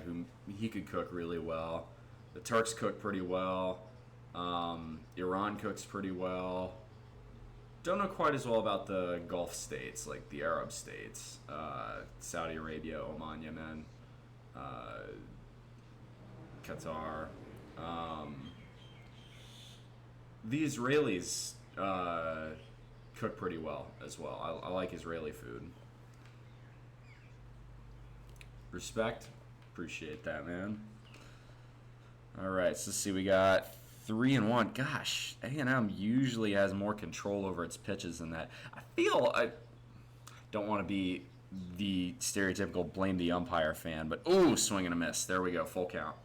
who he could cook really well. The Turks cook pretty well. Iran cooks pretty well. Don't know quite as well about the Gulf states, like the Arab states. Saudi Arabia, Oman, Yemen, Qatar. The Israelis cook pretty well as well. I like Israeli food. Respect. Appreciate that, man. All right, so let's see. We got 3-1. Gosh, A&M usually has more control over its pitches than that. I don't want to be the stereotypical blame the umpire fan, but ooh, swing and a miss. There we go, full count.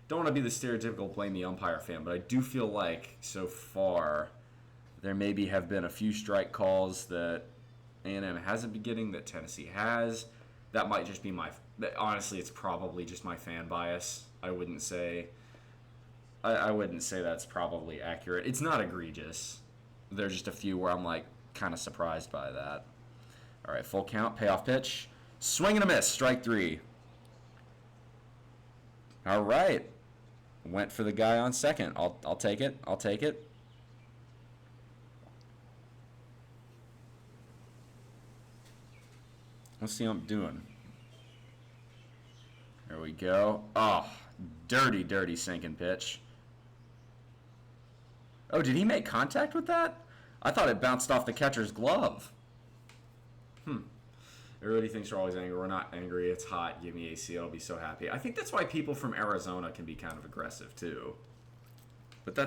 Don't want to be the stereotypical blame the umpire fan, but I do feel like so far there maybe have been a few strike calls that A&M hasn't been getting that Tennessee has. That might just be honestly, it's probably just my fan bias. I wouldn't say that's probably accurate. It's not egregious. There's just a few where I'm like kind of surprised by that. All right, full count, payoff pitch. Swing and a miss, strike 3. All right. Went for the guy on second. I'll take it. Let's see how I'm doing. There we go. Oh, dirty sinking pitch. Oh, did he make contact with that? I thought it bounced off the catcher's glove. Everybody thinks we're always angry. We're not angry. It's hot. Give me AC. I'll be so happy. I think that's why people from Arizona can be kind of aggressive too. But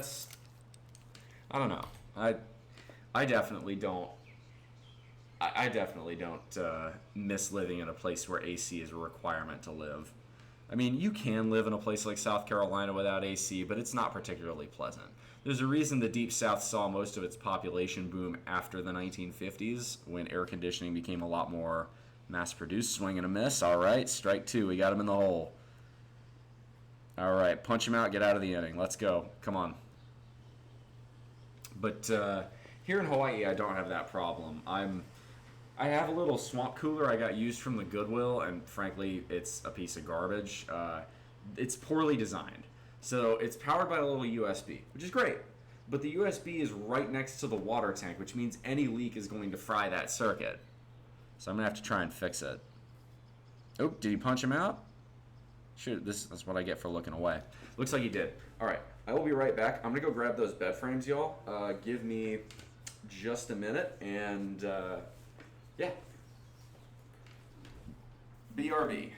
I don't know. I definitely don't. I definitely don't miss living in a place where AC is a requirement to live. I mean, you can live in a place like South Carolina without AC, but it's not particularly pleasant. There's a reason the Deep South saw most of its population boom after the 1950s, when air conditioning became a lot more mass-produced. Swing and a miss. All right, strike 2. We got him in the hole. All right, punch him out, get out of the inning. Let's go. Come on. But here in Hawaii, I don't have that problem. I have a little swamp cooler I got used from the Goodwill, and frankly, it's a piece of garbage. It's poorly designed. So it's powered by a little USB, which is great. But the USB is right next to the water tank, which means any leak is going to fry that circuit. So I'm going to have to try and fix it. Oh, did he punch him out? Shoot, that's what I get for looking away. Looks like he did. All right, I will be right back. I'm going to go grab those bed frames, y'all. Give me just a minute, and yeah. BRB.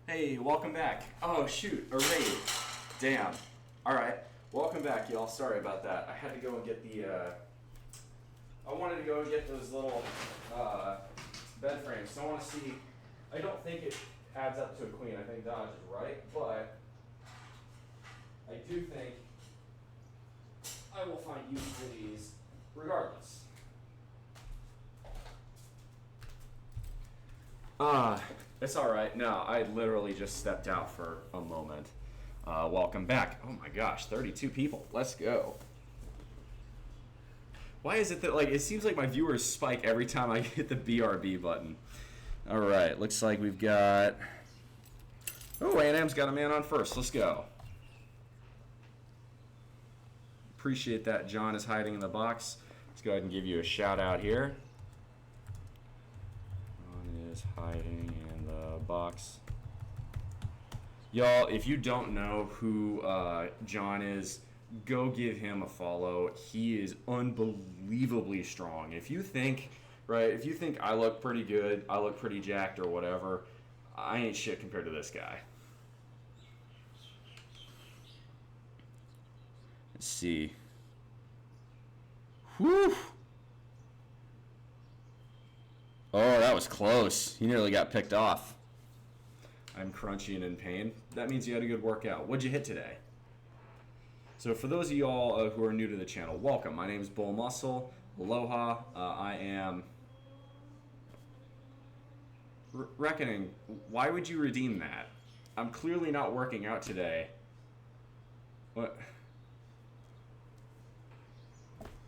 Hey, welcome back. Oh, shoot, a raid. Damn. Alright, welcome back, y'all. Sorry about that. I had to go and get the, I wanted to go and get those little, bed frames. So I want to see, I don't think it adds up to a queen. I think Dodge is right, but I do think I will find use for these regardless. It's alright. No, I literally just stepped out for a moment. Welcome back. Oh my gosh, 32 people. Let's go. Why is it that, like, it seems like my viewers spike every time I hit the BRB button? Alright, looks like we've got... Oh, A&M's got a man on first. Let's go. Appreciate that. John is hiding in the box. Let's go ahead and give you a shout out here. John is hiding in the box. Y'all, if you don't know who John is, go give him a follow. He is unbelievably strong. If you think, right, if you think I look pretty good, I look pretty jacked or whatever, I ain't shit compared to this guy. Let's see. Whew. Oh, that was close. He nearly got picked off. I'm crunchy and in pain. That means you had a good workout. What'd you hit today? So for those of y'all who are new to the channel, welcome. My name is BullMuscle. Aloha. I am reckoning. Why would you redeem that? I'm clearly not working out today. What?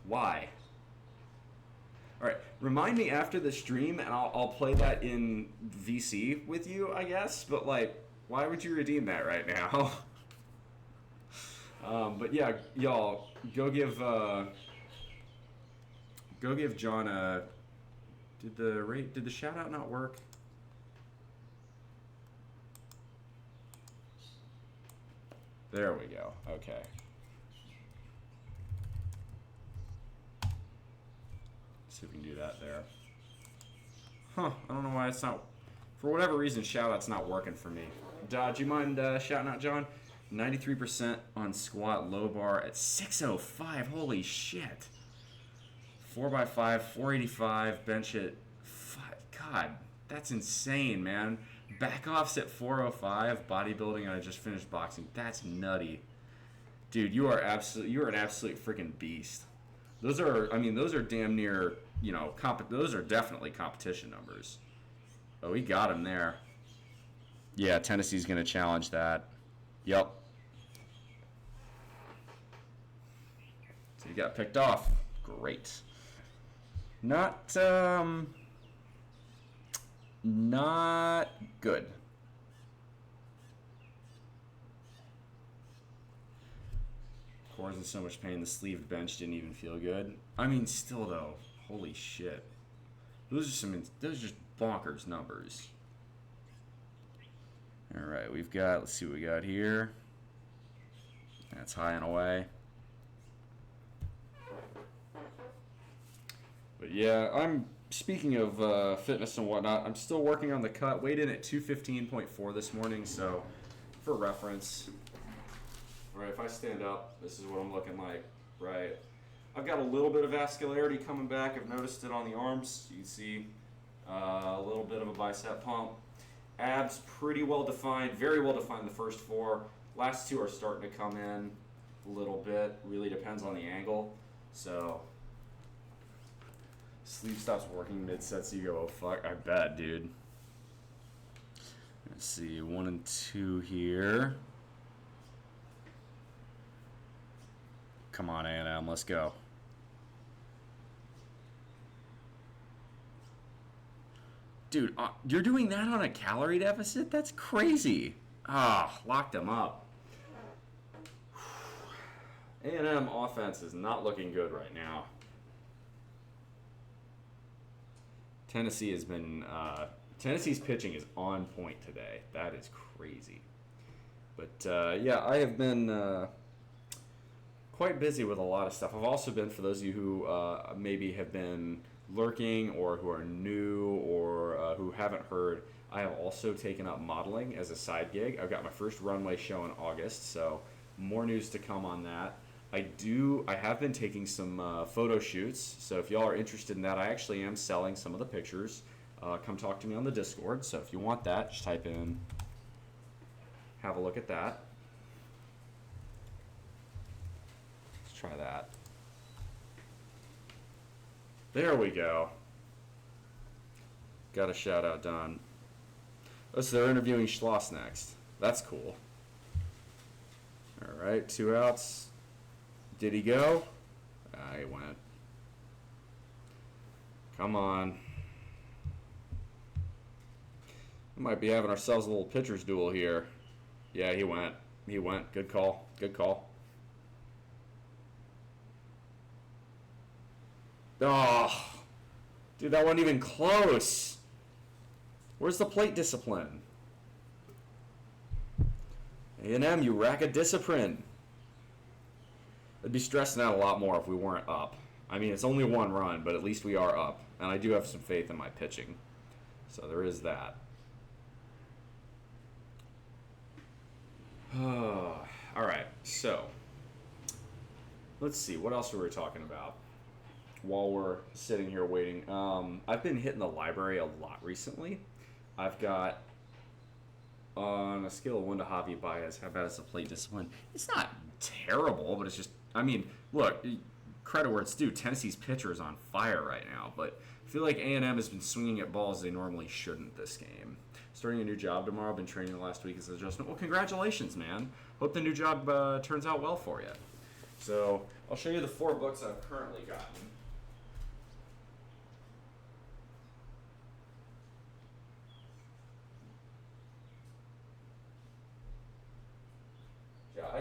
Why? All right, remind me after the stream, and I'll play that in VC with you, I guess. But like, Why would you redeem that right now? But yeah, y'all, go give John a. Did the shout out not work? There we go. Okay. See if we can do that there. Huh, I don't know why it's not, for whatever reason, shout-out's not working for me. Do you mind shouting out, John? 93% on squat low bar at 605, holy shit. 4x5, 485, bench at 5, God, that's insane, man. Back offs at 405, bodybuilding, and I just finished boxing, that's nutty. Dude, you are an absolute freaking beast. Those are damn near, those are definitely competition numbers. Oh, he got him there. Yeah, Tennessee's going to challenge that. Yep. So he got picked off. Great. Not good. Core's in so much pain, the sleeved bench didn't even feel good. I mean, still though, holy shit. Those are just bonkers numbers. All right, let's see what we got here. That's high and away. But yeah, speaking of fitness and whatnot, I'm still working on the cut. Weighed in at 215.4 this morning, so for reference, right, if I stand up, this is what I'm looking like, right? I've got a little bit of vascularity coming back. I've noticed it on the arms. You can see a little bit of a bicep pump. Abs pretty well defined, very well defined the first 4. Last 2 are starting to come in a little bit. Really depends on the angle. So sleeve stops working mid-set, so you go, oh fuck, I bet, dude. Let's see, 1 and 2 here. Come on, A&M, let's go. Dude, you're doing that on a calorie deficit? That's crazy. Locked him up. A&M offense is not looking good right now. Tennessee's pitching is on point today. That is crazy. But yeah, I have been quite busy with a lot of stuff. I've also been, for those of you who maybe have been lurking or who are new or who haven't heard, I have also taken up modeling as a side gig. I've got my first runway show in August, so more news to come on that. I have been taking some photo shoots, so if y'all are interested in that, I actually am selling some of the pictures. Come talk to me on the Discord, so if you want that, just type in, have a look at that. Let's try that. There we go. Got a shout out done. Oh, so they're interviewing Schloss next. That's cool. All right, 2 outs. Did he go? He went. Come on. We might be having ourselves a little pitcher's duel here. Yeah, he went. He went. Good call. Good call. Oh, dude, that wasn't even close. Where's the plate discipline? A&M, you rack of discipline. I'd be stressing out a lot more if we weren't up. I mean, it's only 1 run, but at least we are up. And I do have some faith in my pitching. So there is that. All right, so let's see. What else were we talking about while we're sitting here waiting? I've been hitting the library a lot recently. I've got, on a scale of 1 to Javi Baez, how bad is the plate discipline? It's not terrible, but it's just, I mean, look, credit where it's due. Tennessee's pitcher is on fire right now, but I feel like A&M has been swinging at balls they normally shouldn't this game. Starting a new job tomorrow. I've been training the last week as an adjustment. Well, congratulations, man. Hope the new job turns out well for you. So I'll show you the 4 books I've currently gotten.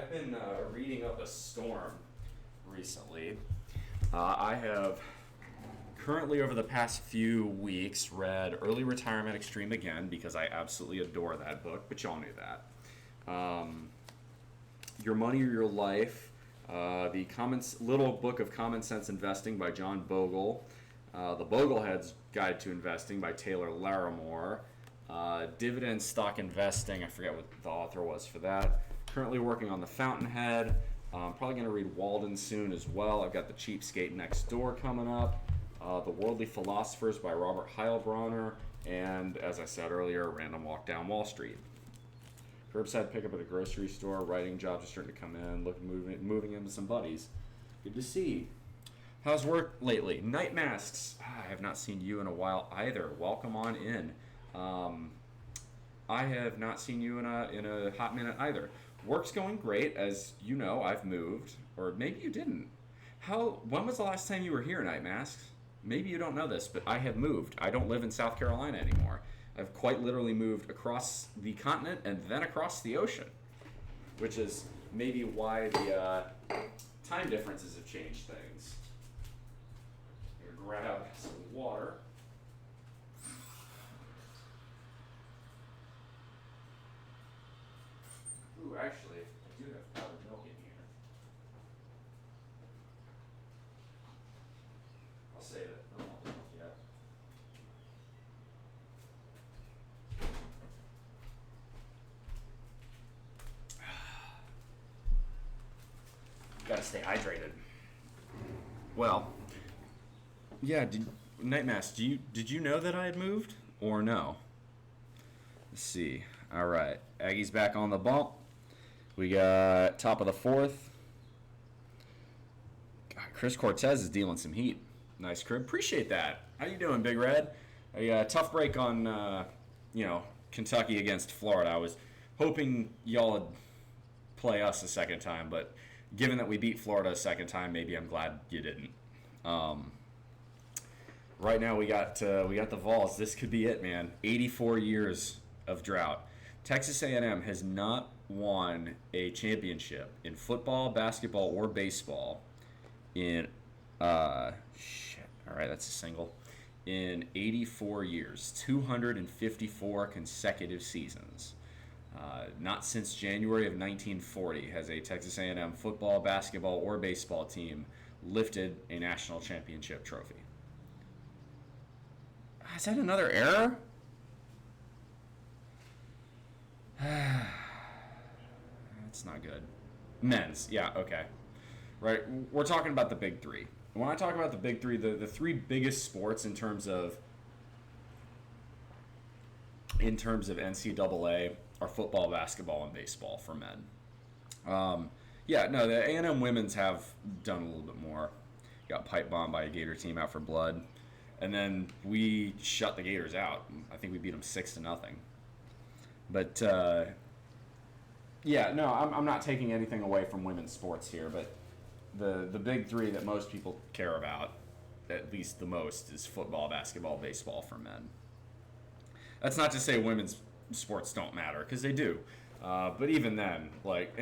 I've been reading up a storm recently. I have currently, over the past few weeks, read Early Retirement Extreme again because I absolutely adore that book, but y'all knew that. Your Money or Your Life, the little book of common sense investing by John Bogle, The Boglehead's Guide to Investing by Taylor Larimore, Dividend Stock Investing, I forget what the author was for that. Currently working on The Fountainhead. Probably going to read Walden soon as well. I've got The Cheapskate Next Door coming up. The Worldly Philosophers by Robert Heilbronner. And, as I said earlier, Random Walk Down Wall Street. Curbside pickup at the grocery store. Writing jobs are starting to come in. Moving into some buddies. Good to see. How's work lately? Night Masks. I have not seen you in a while either. Welcome on in. I have not seen you in a hot minute either. Work's going great. As you know, I've moved. Or maybe you didn't. When was the last time you were here, Night Masks? Maybe you don't know this, but I have moved. I don't live in South Carolina anymore. I've quite literally moved across the continent and then across the ocean, which is maybe why the time differences have changed things. I'm gonna grab some water. Ooh, actually, I do have powdered milk in here. I'll save it. I don't want the milk yet. Gotta stay hydrated. Well, yeah. Night Mask, did you know that I had moved or no? Let's see. All right, Aggies back on the bump. We got top of the fourth. God, Chris Cortez is dealing some heat. Nice crib. Appreciate that. How you doing, Big Red? A tough break on Kentucky against Florida. I was hoping y'all would play us a second time, but given that we beat Florida a second time, maybe I'm glad you didn't. Right now we got the Vols. This could be it, man. 84 years of drought. Texas A&M has not won a championship in football, basketball, or baseball in all right, that's a single. In 84 years, 254 consecutive seasons. Not since January of 1940 has a Texas A&M football, basketball, or baseball team lifted a national championship trophy. Is that another error? That's not good. Men's, yeah, okay. Right, we're talking about the big three. When I talk about the big three, the three biggest sports in terms of NCAA are football, basketball, and baseball for men. The A&M women's have done a little bit more. Got pipe bombed by a Gator team out for blood. And then we shut the Gators out. I think we beat them 6-0. But, I'm not taking anything away from women's sports here, but the big three that most people care about, at least the most, is football, basketball, baseball for men. That's not to say women's sports don't matter, because they do. But even then, like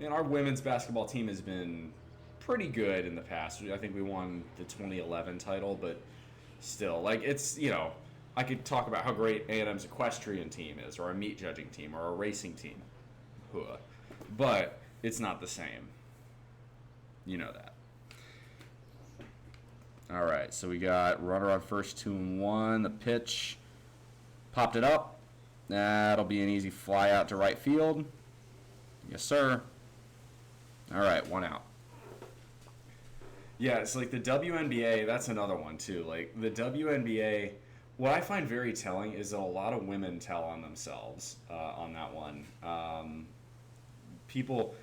our women's basketball team has been pretty good in the past. I think we won the 2011 title, but still, I could talk about how great A&M's equestrian team is, or a meat judging team, or a racing team. But it's not the same. You know that. All right, so we got runner on first, 2-1. The pitch. Popped it up. That'll be an easy fly out to right field. Yes, sir. All right, 1 out. Yeah, it's like the WNBA, that's another one too. Like the WNBA, what I find very telling is that a lot of women tell on themselves on that one. People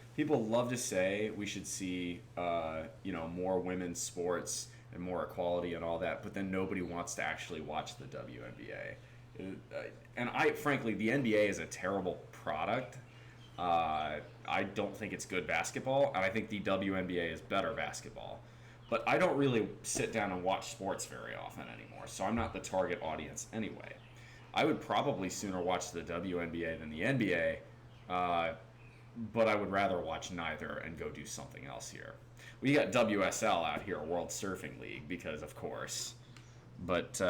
love to say we should see more women's sports and more equality and all that, but then nobody wants to actually watch the WNBA. And frankly, the NBA is a terrible product. I don't think it's good basketball, and I think the WNBA is better basketball. But I don't really sit down and watch sports very often anymore, so I'm not the target audience anyway. I would probably sooner watch the WNBA than the NBA, but I would rather watch neither and go do something else here. We got WSL out here, World Surfing League, because of course. But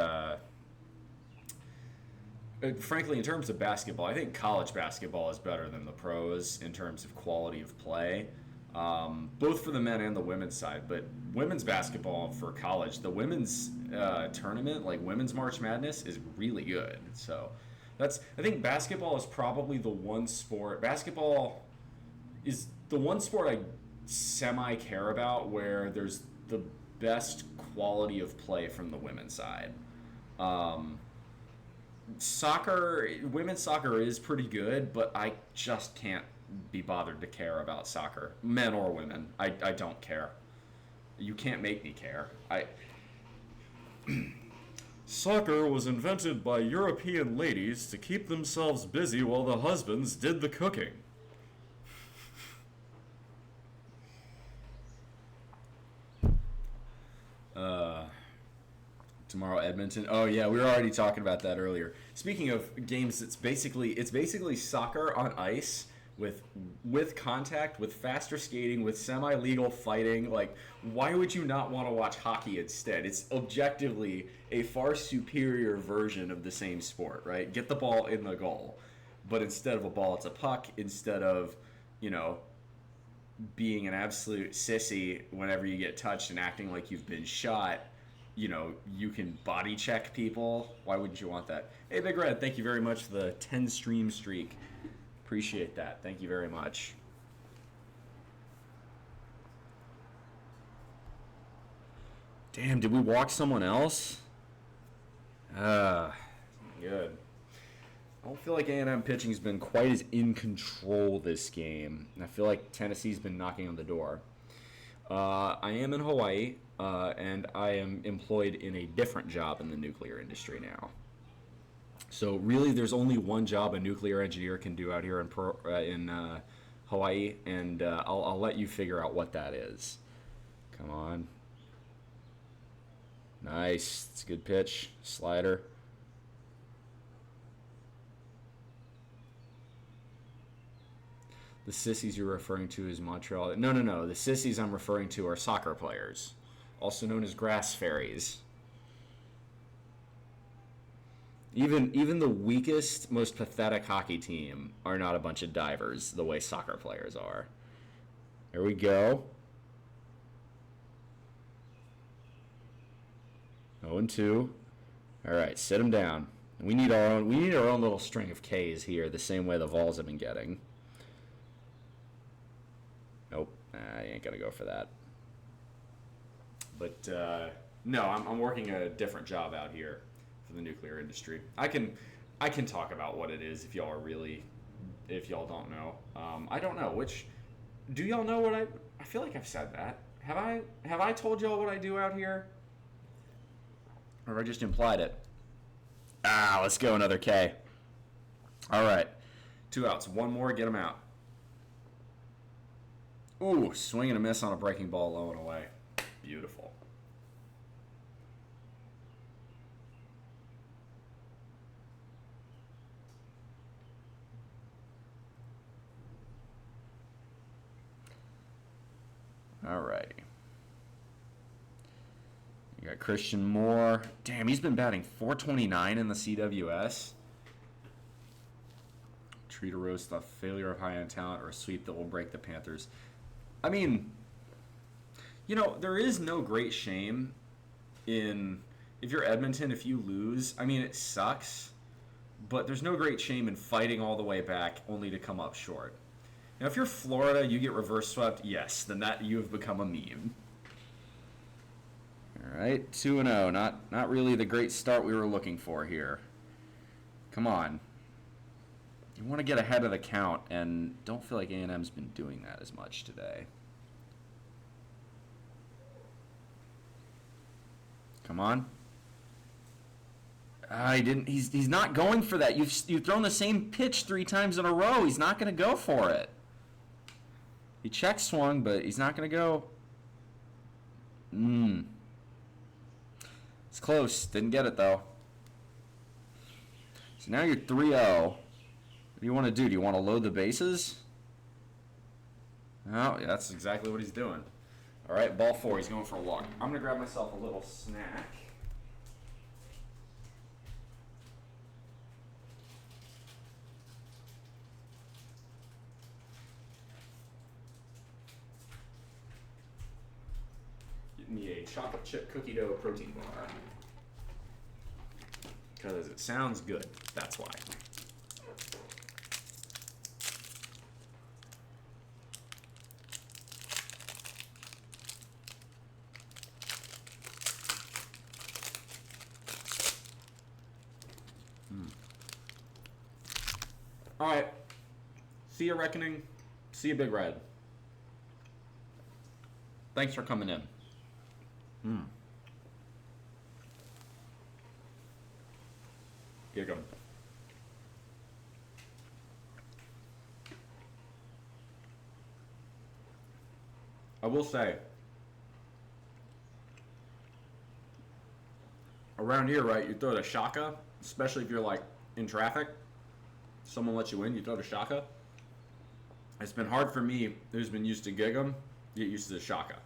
frankly, in terms of basketball, I think college basketball is better than the pros in terms of quality of play, both for the men and the women's side. But women's basketball for college, the women's tournament, like women's March Madness, is really good. So I think basketball is probably the one sport. Basketball is the one sport I semi care about where there's the best quality of play from the women's side. Women's soccer is pretty good, but I just can't be bothered to care about soccer, men or women. I don't care. You can't make me care. Soccer was invented by European ladies to keep themselves busy while the husbands did the cooking. Tomorrow, Edmonton. Oh yeah, we were already talking about that earlier. Speaking of games, it's basically soccer on ice with contact, with faster skating, with semi-legal fighting. Like, why would you not want to watch hockey instead? It's objectively a far superior version of the same sport, right? Get the ball in the goal, but instead of a ball, it's a puck. Instead of, being an absolute sissy whenever you get touched and acting like you've been shot, you can body check people. Why wouldn't you want that? Hey, Big Red, thank you very much for the 10 stream streak. Appreciate that. Thank you very much. Damn, did we walk someone else? Good. I don't feel like A&M pitching's been quite as in control this game. I feel like Tennessee's been knocking on the door. I am in Hawaii, and I am employed in a different job in the nuclear industry now. So really, there's only one job a nuclear engineer can do out here in Hawaii, and I'll let you figure out what that is. Come on. Nice. It's a good pitch. Slider. The sissies you're referring to is Montreal. No. The sissies I'm referring to are soccer players, also known as grass fairies. Even the weakest, most pathetic hockey team are not a bunch of divers the way soccer players are. There we go. 0-2. All right, sit them down. We need our own little string of Ks here, the same way the Vols have been getting. Nope, I ain't gonna go for that. But no, I'm working a different job out here for the nuclear industry. I can talk about what it is if y'all don't know. I don't know do y'all know what I feel like I've said that. Have I told y'all what I do out here? Or have I just implied it? Let's go, another K. All right, 2 outs, one more, get them out. Ooh, swing and a miss on a breaking ball, low and away. Beautiful. All righty. You got Christian Moore. Damn, he's been batting .429 in the CWS. Treat a roast, a failure of high-end talent, or a sweep that will break the Panthers. I mean, there is no great shame in, if you're Edmonton, if you lose, I mean, it sucks, but there's no great shame in fighting all the way back only to come up short. Now, if you're Florida, you get reverse swept, yes, then that you have become a meme. All right, 2-0, not really the great start we were looking for here. Come on. You want to get ahead of the count, and don't feel like A&M's been doing that as much today. Come on. He didn't. He's not going for that. You've thrown the same pitch 3 times in a row. He's not going to go for it. He check swung, but he's not going to go. It's close. Didn't get it, though. So now you're 3-0. What do you want to do? Do you want to load the bases? Oh, yeah, that's exactly what he's doing. All right, ball 4. He's going for a walk. I'm going to grab myself a little snack. Get me a chocolate chip cookie dough protein bar. Because it sounds good. That's why. All right. See you, Reckoning. See you, Big Red. Thanks for coming in. Gig 'em. I will say, around here, right, you throw the shaka, especially if you're like in traffic, someone lets you in, you throw the shaka. It's been hard for me, who's been used to gig 'em, get used to the shaka.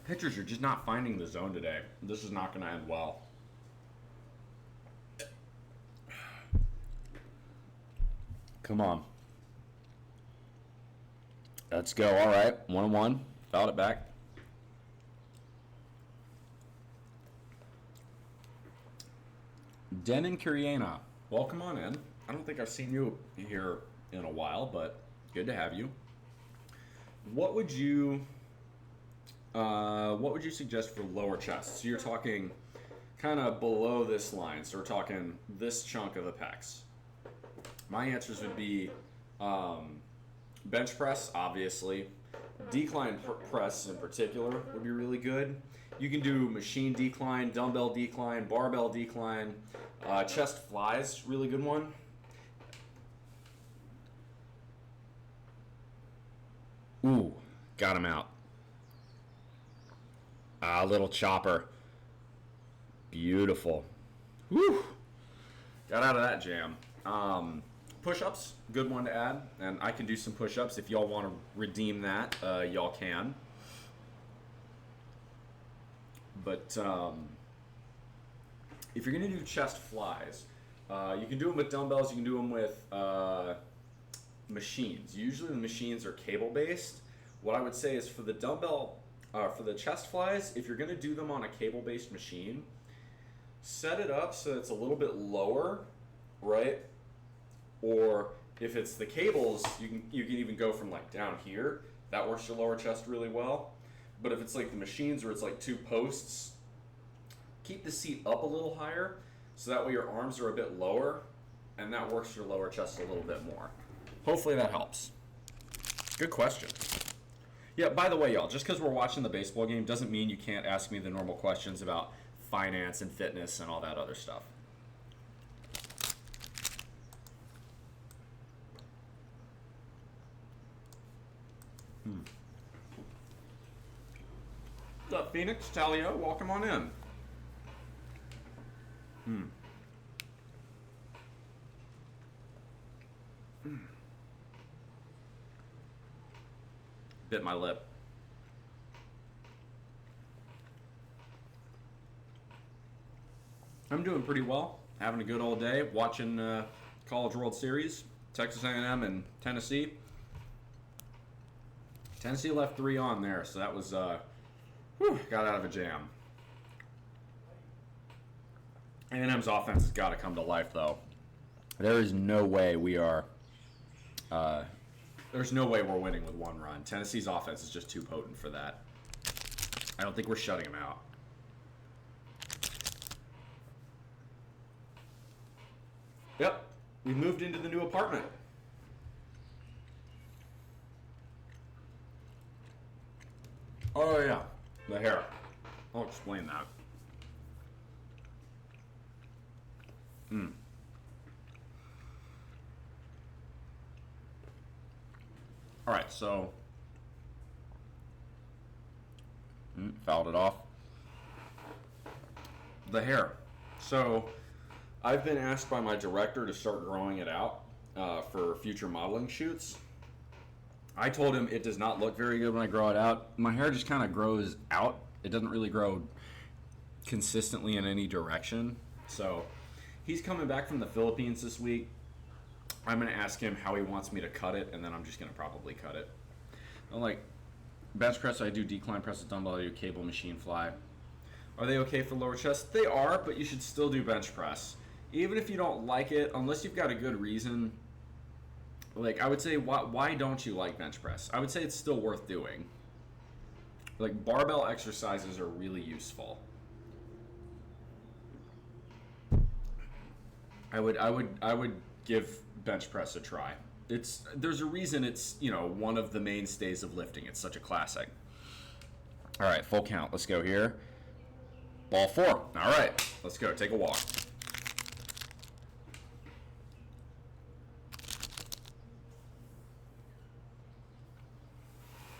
Pitchers are just not finding the zone today. This is not going to end well. Come on. Let's go. All right. 1-1. Fouled it back. Den and Curiena, welcome on in. I don't think I've seen you here in a while, but good to have you. What would you suggest for lower chest? So you're talking kind of below this line. So we're talking this chunk of the pecs. My answers would be bench press, obviously. Decline press in particular would be really good. You can do machine decline, dumbbell decline, barbell decline. Chest flies, really good one. Ooh, got him out. Little chopper. Beautiful. Whew. Got out of that jam. Push-ups, good one to add. And I can do some push-ups. If y'all want to redeem that, y'all can. But if you're going to do chest flies, you can do them with dumbbells. You can do them with machines. Usually the machines are cable-based. What I would say is for the dumbbell, for the chest flies, if you're going to do them on a cable-based machine, set it up so it's a little bit lower, right? Or if it's the cables, you can even go from like down here. That works your lower chest really well. But if it's like the machines where it's like two posts, keep the seat up a little higher so that way your arms are a bit lower, and that works your lower chest a little bit more. Hopefully that helps. Good question. Yeah, by the way, y'all, just because we're watching the baseball game doesn't mean you can't ask me the normal questions about finance and fitness and all that other stuff. What's up, Phoenix? Talio, welcome on in. Bit my lip. I'm doing pretty well. Having a good old day. Watching College World Series. Texas A&M and Tennessee. Tennessee left 3 on there, so that was got out of a jam. A&M's offense has got to come to life, though. There is no way we are. There's no way we're winning with 1 run. Tennessee's offense is just too potent for that. I don't think we're shutting them out. Yep, we moved into the new apartment. Oh yeah, the hair. I'll explain that. All right, so fouled it off. The hair. So I've been asked by my director to start growing it out for future modeling shoots. I told him it does not look very good when I grow it out. My hair just kind of grows out. It doesn't really grow consistently in any direction. So he's coming back from the Philippines this week. I'm going to ask him how he wants me to cut it, and then I'm just going to probably cut it. I'm like, bench press, I do decline press with dumbbell, I do cable machine fly. Are they okay for lower chest? They are, but you should still do bench press. Even if you don't like it, unless you've got a good reason, like I would say, why don't you like bench press? I would say it's still worth doing. Like barbell exercises are really useful. I would give bench press a try. There's a reason it's, one of the mainstays of lifting. It's such a classic. All right, full count. Let's go here. Ball 4. All right, let's go. Take a walk.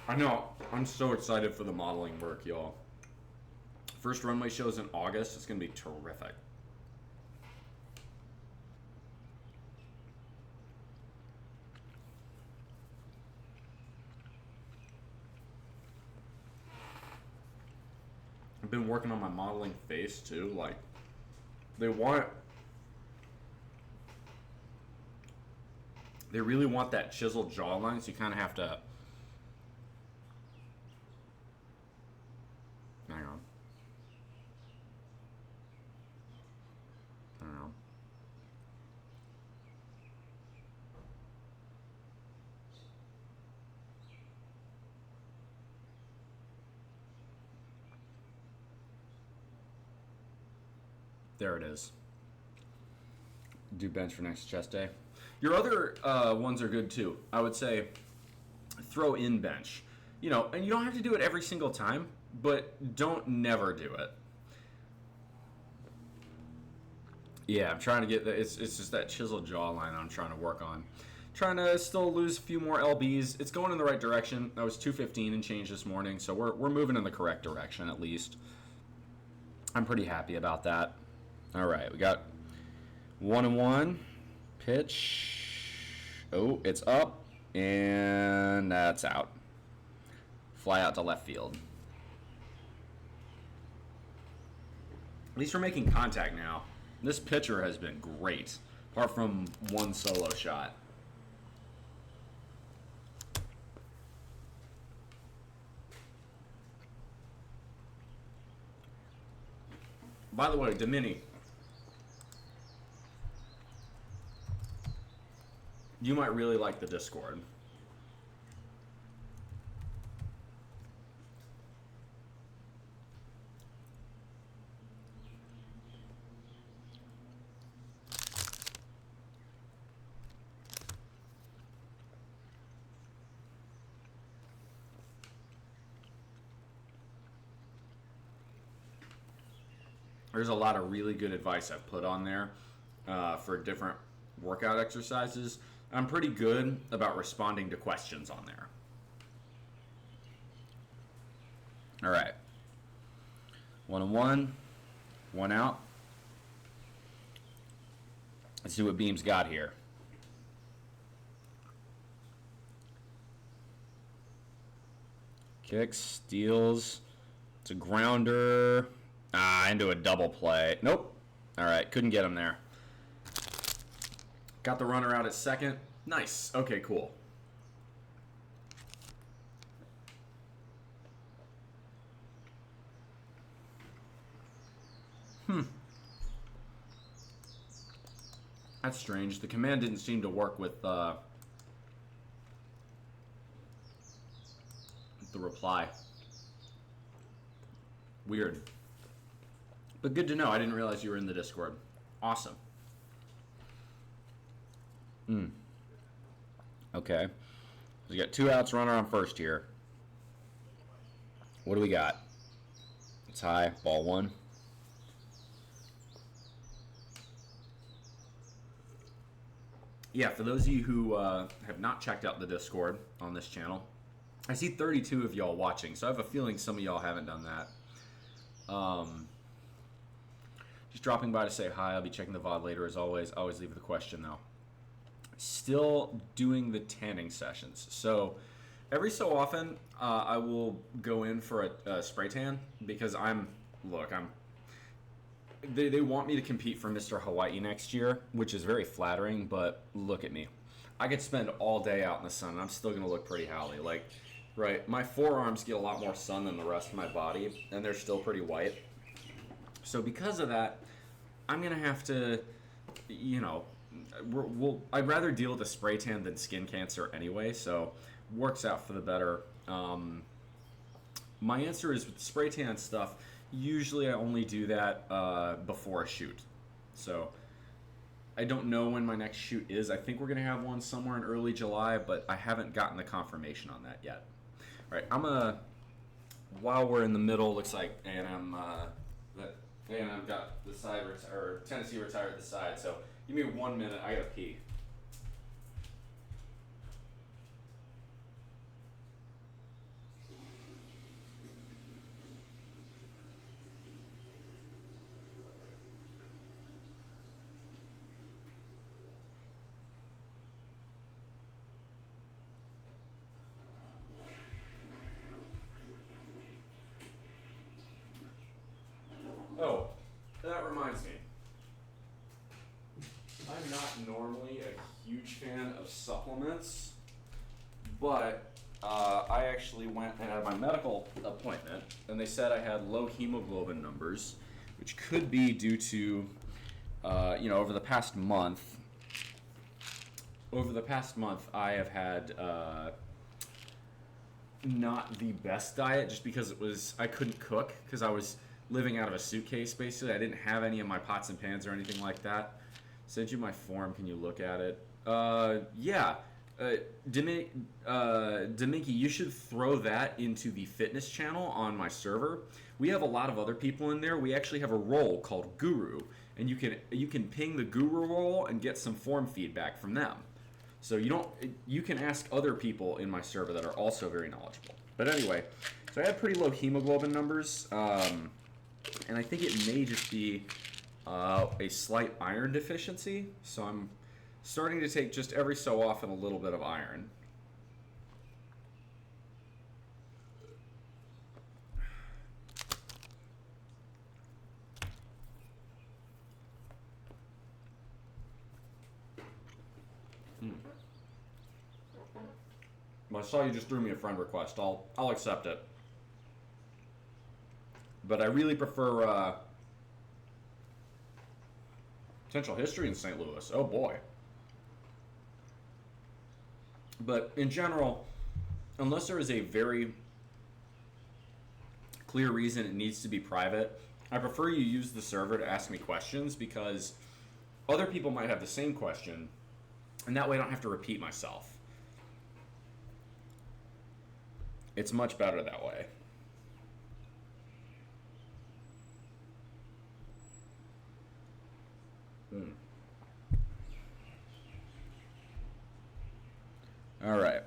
I know. I'm so excited for the modeling work, y'all. First runway shows in August. It's going to be terrific. I've been working on my modeling face too. Like, they really want that chiseled jawline, so you kind of have to. Hang on. Hang on. There it is. Do bench for next chest day. Your other ones are good too. I would say throw in bench. And you don't have to do it every single time, but don't never do it. Yeah, I'm trying to get that. It's just that chiseled jawline I'm trying to work on. Trying to still lose a few more lbs. It's going in the right direction. I was 215 and change this morning, so we're moving in the correct direction at least. I'm pretty happy about that. All right, we got 1-1 pitch. Oh, it's up and that's out. Fly out to left field. At least we're making contact now. This pitcher has been great, apart from one solo shot. By the way, Domini, you might really like the Discord. There's a lot of really good advice I've put on there for different workout exercises. I'm pretty good about responding to questions on there. All right. 1-1, 1 out. Let's see what Beam's got here. Kicks, steals. It's a grounder. Into a double play. Nope. All right, couldn't get him there. Got the runner out at second. Nice. Okay, cool. That's strange. The command didn't seem to work with the reply. Weird. But good to know. I didn't realize you were in the Discord. Awesome. Okay. We got 2 outs, runner on first here. What do we got? It's high, ball 1. yeah, for those of you who have not checked out the Discord on this channel, I see 32 of y'all watching, so I have a feeling some of y'all haven't done that. Just dropping by to say hi. I'll be checking the VOD later as always. I always leave with a question though. Still doing the tanning sessions. So every so often I will go in for a spray tan because they want me to compete for Mr. Hawaii next year, which is very flattering, but look at me. I could spend all day out in the sun and I'm still going to look pretty howly. Like, right, my forearms get a lot more sun than the rest of my body and they're still pretty white. So because of that, I'm going to have to, I'd rather deal with a spray tan than skin cancer anyway, so works out for the better. My answer is with spray tan stuff, usually I only do that before a shoot. So I don't know when my next shoot is. I think we're going to have one somewhere in early July, but I haven't gotten the confirmation on that yet. All right, while we're in the middle, looks like I've got the side or Tennessee retired at the side, so give me 1 minute. I gotta pee. Oh, that reminds me. I'm not normally a huge fan of supplements, but I actually went and had my medical appointment, and they said I had low hemoglobin numbers, which could be due to, over the past month. I have had not the best diet, just because I couldn't cook because I was living out of a suitcase, basically. I didn't have any of my pots and pans or anything like that. Sent you my form. Can you look at it? Yeah. Dominky, you should throw that into the fitness channel on my server. We have a lot of other people in there. We actually have a role called Guru, and you can ping the Guru role and get some form feedback from them. So you can ask other people in my server that are also very knowledgeable. But anyway, so I had pretty low hemoglobin numbers. And I think it may just be a slight iron deficiency. So I'm starting to take just every so often a little bit of iron. Well, I saw you just threw me a friend request. I'll accept it. But I really prefer Central History in St. Louis. Oh boy. But in general, unless there is a very clear reason it needs to be private, I prefer you use the server to ask me questions, because other people might have the same question, and that way I don't have to repeat myself. It's much better that way. All right.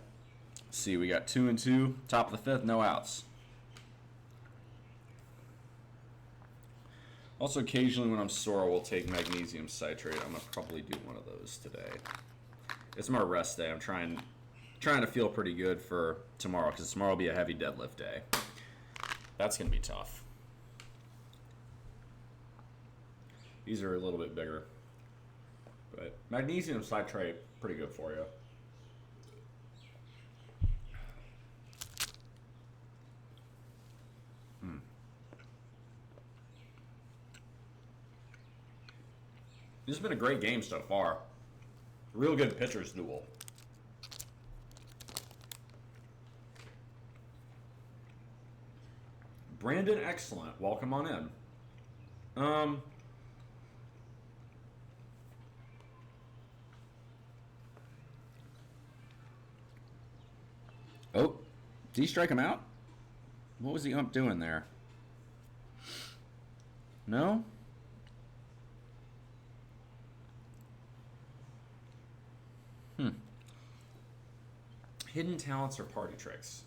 Let's see, we got 2 and 2. Top of the 5th, no outs. Also, occasionally when I'm sore, we'll take magnesium citrate. I'm gonna probably do one of those today. It's my rest day. I'm trying to feel pretty good for tomorrow, because tomorrow will be a heavy deadlift day. That's gonna be tough. These are a little bit bigger. But magnesium citrate, pretty good for you. This has been a great game so far. Real good pitchers duel. Brandon, excellent. Welcome on in. Oh, did he strike him out? What was the ump doing there? No? Hidden talents or party tricks?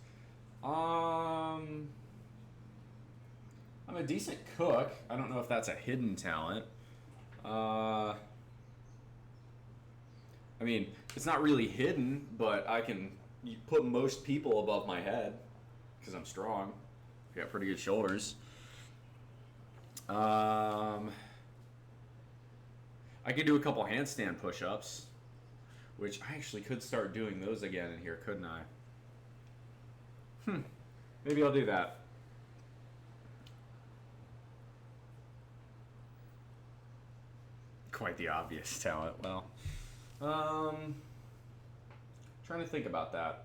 I'm a decent cook. I don't know if that's a hidden talent. I mean, it's not really hidden, but I can put most people above my head because I'm strong. I got pretty good shoulders. I could do a couple handstand push-ups, which I actually could start doing those again in here, couldn't I? Maybe I'll do that. Quite the obvious talent. Well, trying to think about that.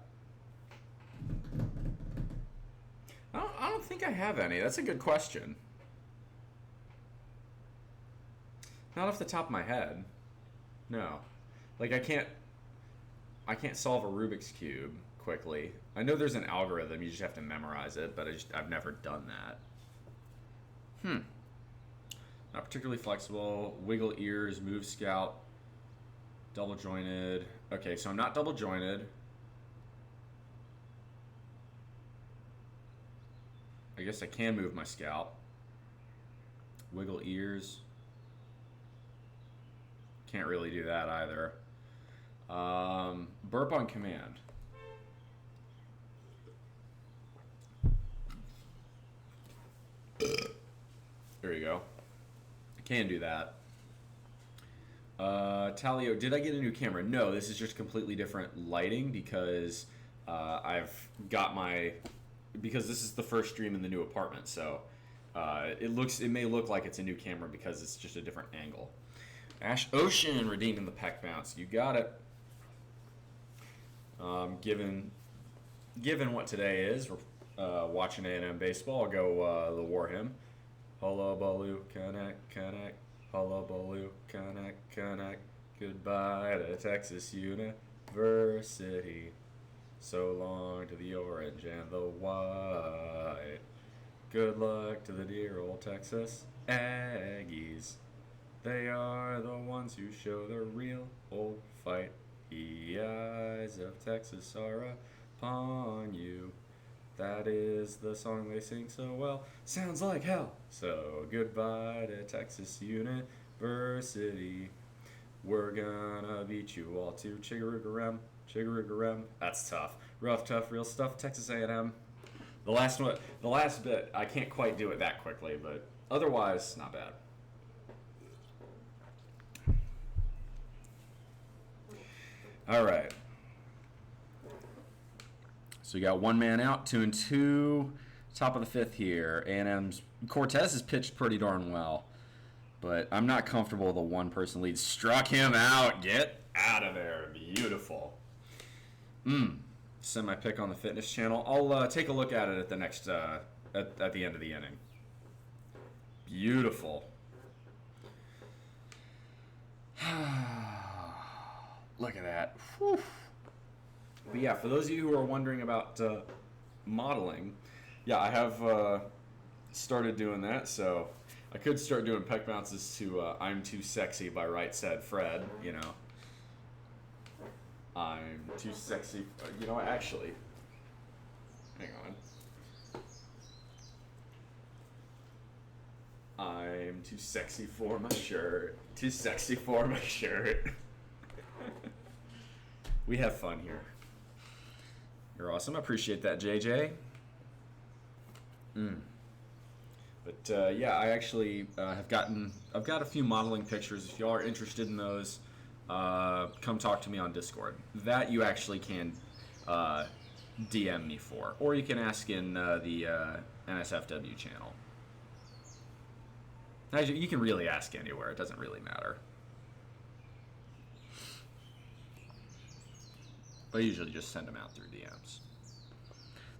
I don't think I have any. That's a good question. Not off the top of my head. No. Like I can't solve a Rubik's Cube quickly. I know there's an algorithm, you just have to memorize it, but I've never done that. Not particularly flexible, wiggle ears, move scout, double jointed. Okay, so I'm not double jointed. I guess I can move my scalp. Wiggle ears. Can't really do that either. Burp on command. There you go. I can do that. Talio, did I get a new camera? No, this is just completely different lighting because because this is the first stream in the new apartment, so it may look like it's a new camera because it's just a different angle. Ash Ocean redeeming the peck bounce. You got it. Given what today is, we're watching A&M baseball. I'll go the war hymn. Hullabaloo, connect. Hullabaloo, connect. Goodbye to Texas University. So long to the orange and the white. Good luck to the dear old Texas Aggies. They are the ones who show the real old fight. The eyes of Texas are upon you. That is the song they sing so well. Sounds like hell. So goodbye to Texas University. We're gonna beat you all to Chigga-rigga-rem, Chigga-rigga-rem. That's tough. Rough, tough, real stuff. Texas A&M. The last bit, I can't quite do it that quickly, but otherwise, not bad. All right. So we got one man out, 2-2, top of the fifth here. A&M's Cortez has pitched pretty darn well, but I'm not comfortable with a one-person lead. Struck him out. Get out of there. Beautiful. Send my pick on the fitness channel. I'll take a look at it at the next at the end of the inning. Beautiful. Look at that. Whew. But yeah, for those of you who are wondering about modeling, yeah, I have started doing that. So I could start doing peck bounces to I'm Too Sexy by Right Said Fred, you know. I'm too sexy. You know what, actually, hang on. I'm too sexy for my shirt. Too sexy for my shirt. We have fun here. You're awesome. I appreciate that, JJ. But yeah, I actually I've got a few modeling pictures. If y'all are interested in those, come talk to me on Discord. That you actually can DM me for, or you can ask in the NSFW channel. Actually, you can really ask anywhere. It doesn't really matter. I usually just send them out through DMs.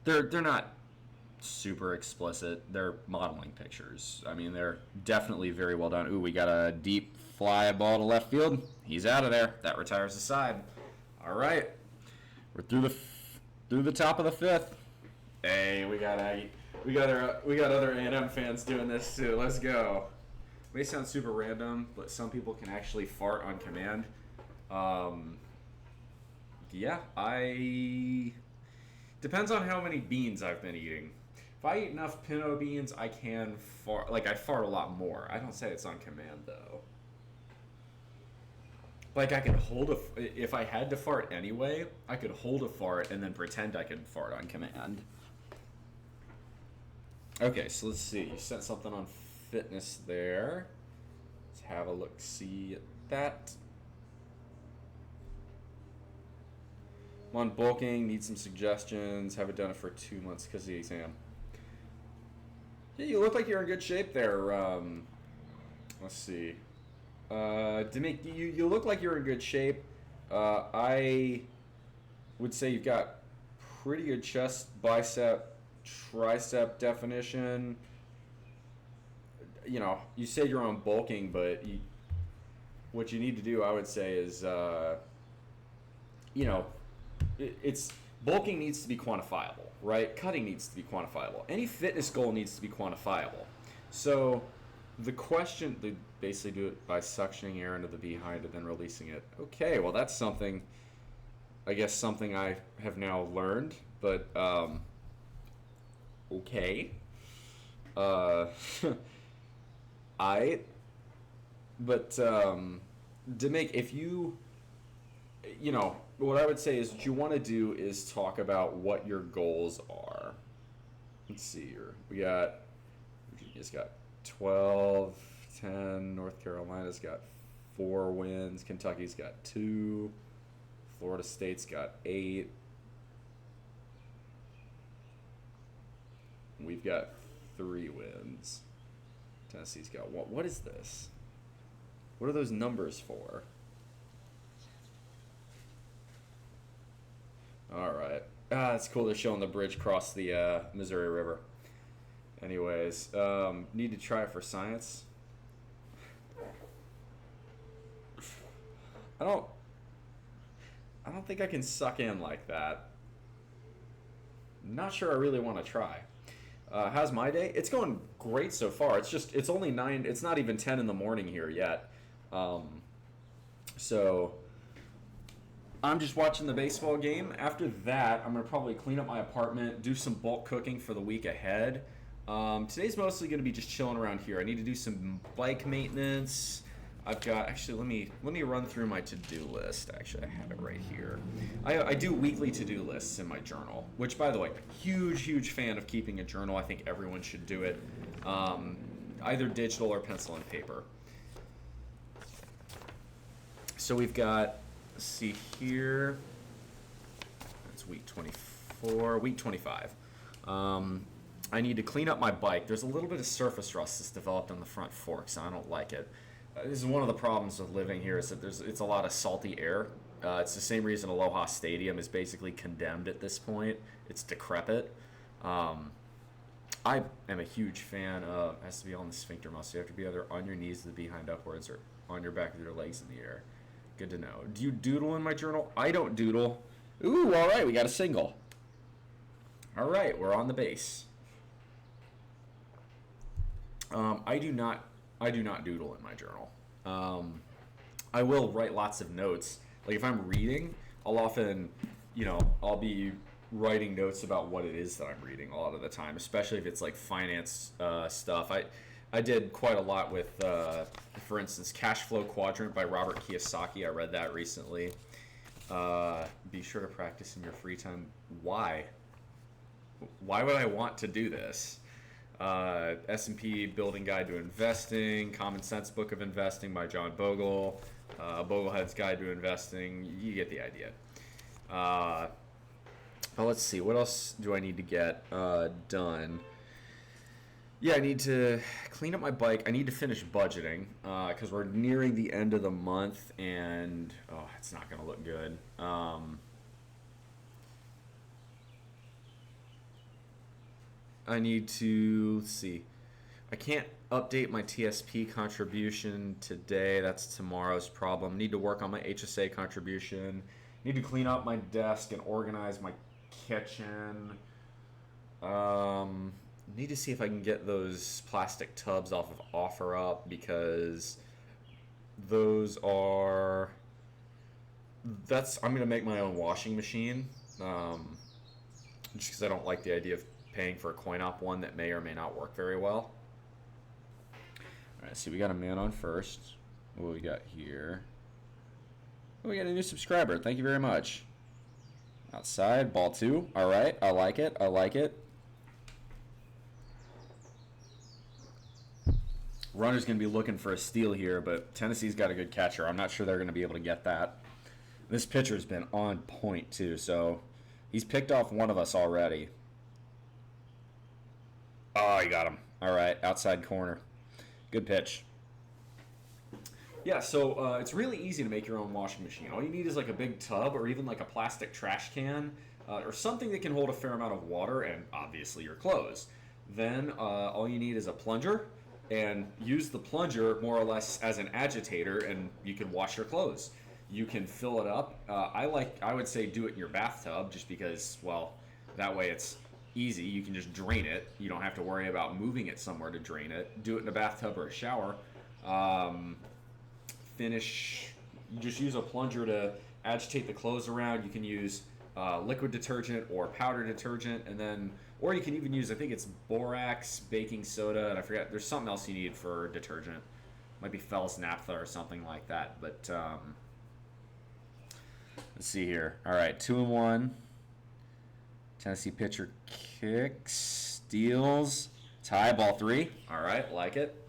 They're not super explicit. They're modeling pictures. I mean, they're definitely very well done. Ooh, we got a deep fly ball to left field. He's out of there. That retires the side. All right, we're through the top of the fifth. Hey, we got Aggie. We got other A&M fans doing this too. Let's go. May sound super random, but some people can actually fart on command. Yeah, I depends on how many beans I've been eating. If I eat enough pinto beans, I can fart. Like I fart a lot more. I don't say it's on command though. Like I could hold if I had to fart anyway, I could hold a fart and then pretend I could fart on command. Okay, so let's see. You sent something on fitness there. Let's have a look. See at that. I'm on bulking. Need some suggestions. Haven't done it for 2 months because of the exam. Yeah, you look like you're in good shape there. Let's see. Dimik, you look like you're in good shape. I would say you've got pretty good chest, bicep, tricep definition. You know, you say you're on bulking, but what you need to do, I would say, is, you know, it's bulking needs to be quantifiable, right? Cutting needs to be quantifiable. Any fitness goal needs to be quantifiable. So the question, they basically do it by suctioning air into the behind and then releasing it. Okay, well that's something, I guess something I have now learned, but okay. Uh, I, but to make, if you know, what I would say is what you want to do is talk about what your goals are. Let's see here. Virginia's got 12, 10. North Carolina's got 4 wins. Kentucky's got 2. Florida State's got 8. We've got 3 wins. Tennessee's got 1. What is this? What are those numbers for? All right. It's cool. They're showing the bridge across the Missouri River. Anyways, need to try it for science. I don't think I can suck in like that. Not sure I really want to try. How's my day? It's going great so far. It's only 9. It's not even 10 in the morning here yet. So I'm just watching the baseball game. After that, I'm going to probably clean up my apartment, do some bulk cooking for the week ahead. Today's mostly going to be just chilling around here. I need to do some bike maintenance. I've got, actually, let me run through my to-do list. Actually, I have it right here. I do weekly to-do lists in my journal, which, by the way, huge fan of keeping a journal. I think everyone should do it, either digital or pencil and paper. So we've got, let's see here, it's week 24, week 25. I need to clean up my bike. There's a little bit of surface rust that's developed on the front fork, so I don't like it. This is one of the problems with living here is that it's a lot of salty air. It's the same reason Aloha Stadium is basically condemned at this point. It's decrepit. I am a huge fan of, it has to be on the sphincter muscle. You have to be either on your knees with the behind upwards or on your back with your legs in the air. Good to know. Do you doodle in my journal? I don't doodle. Ooh, all right, we got a single. All right, we're on the base. I do not doodle in my journal. I will write lots of notes. Like if I'm reading, I'll often, I'll be writing notes about what it is that I'm reading a lot of the time, especially if it's like finance stuff. I did quite a lot with, for instance, Cash Flow Quadrant by Robert Kiyosaki. I read that recently. Be sure to practice in your free time. Why? Why would I want to do this? S&P Building Guide to Investing, Common Sense Book of Investing by John Bogle, Boglehead's Guide to Investing. You get the idea. Let's see. What else do I need to get done? Yeah, I need to clean up my bike. I need to finish budgeting because we're nearing the end of the month, and it's not going to look good. I need to, let's see. I can't update my TSP contribution today. That's tomorrow's problem. Need to work on my HSA contribution. Need to clean up my desk and organize my kitchen. Need to see if I can get those plastic tubs off of OfferUp because those are I'm gonna make my own washing machine, just because I don't like the idea of paying for a coin op one that may or may not work very well. All right, so we got a man on first. What we got here? Oh, we got a new subscriber. Thank you very much. Outside, ball 2. All right, I like it. I like it. Runner's going to be looking for a steal here, but Tennessee's got a good catcher. I'm not sure they're going to be able to get that. This pitcher's been on point, too, so he's picked off one of us already. Oh, he got him. All right, outside corner. Good pitch. Yeah, so it's really easy to make your own washing machine. All you need is like a big tub or even like a plastic trash can or something that can hold a fair amount of water and obviously your clothes. Then all you need is a plunger, and use the plunger more or less as an agitator, and you can wash your clothes. You can fill it up. I would say do it in your bathtub, just because, well, that way it's easy. You can just drain it. You don't have to worry about moving it somewhere to drain it. Do it in a bathtub or a shower. You just use a plunger to agitate the clothes around. You can use liquid detergent or powder detergent, or you can even use, I think it's borax, baking soda, and I forget, there's something else you need for detergent. Might be Fel's naphtha or something like that, but let's see here. All right, 2-1. Tennessee pitcher kicks, steals, tie, ball 3. All right, like it.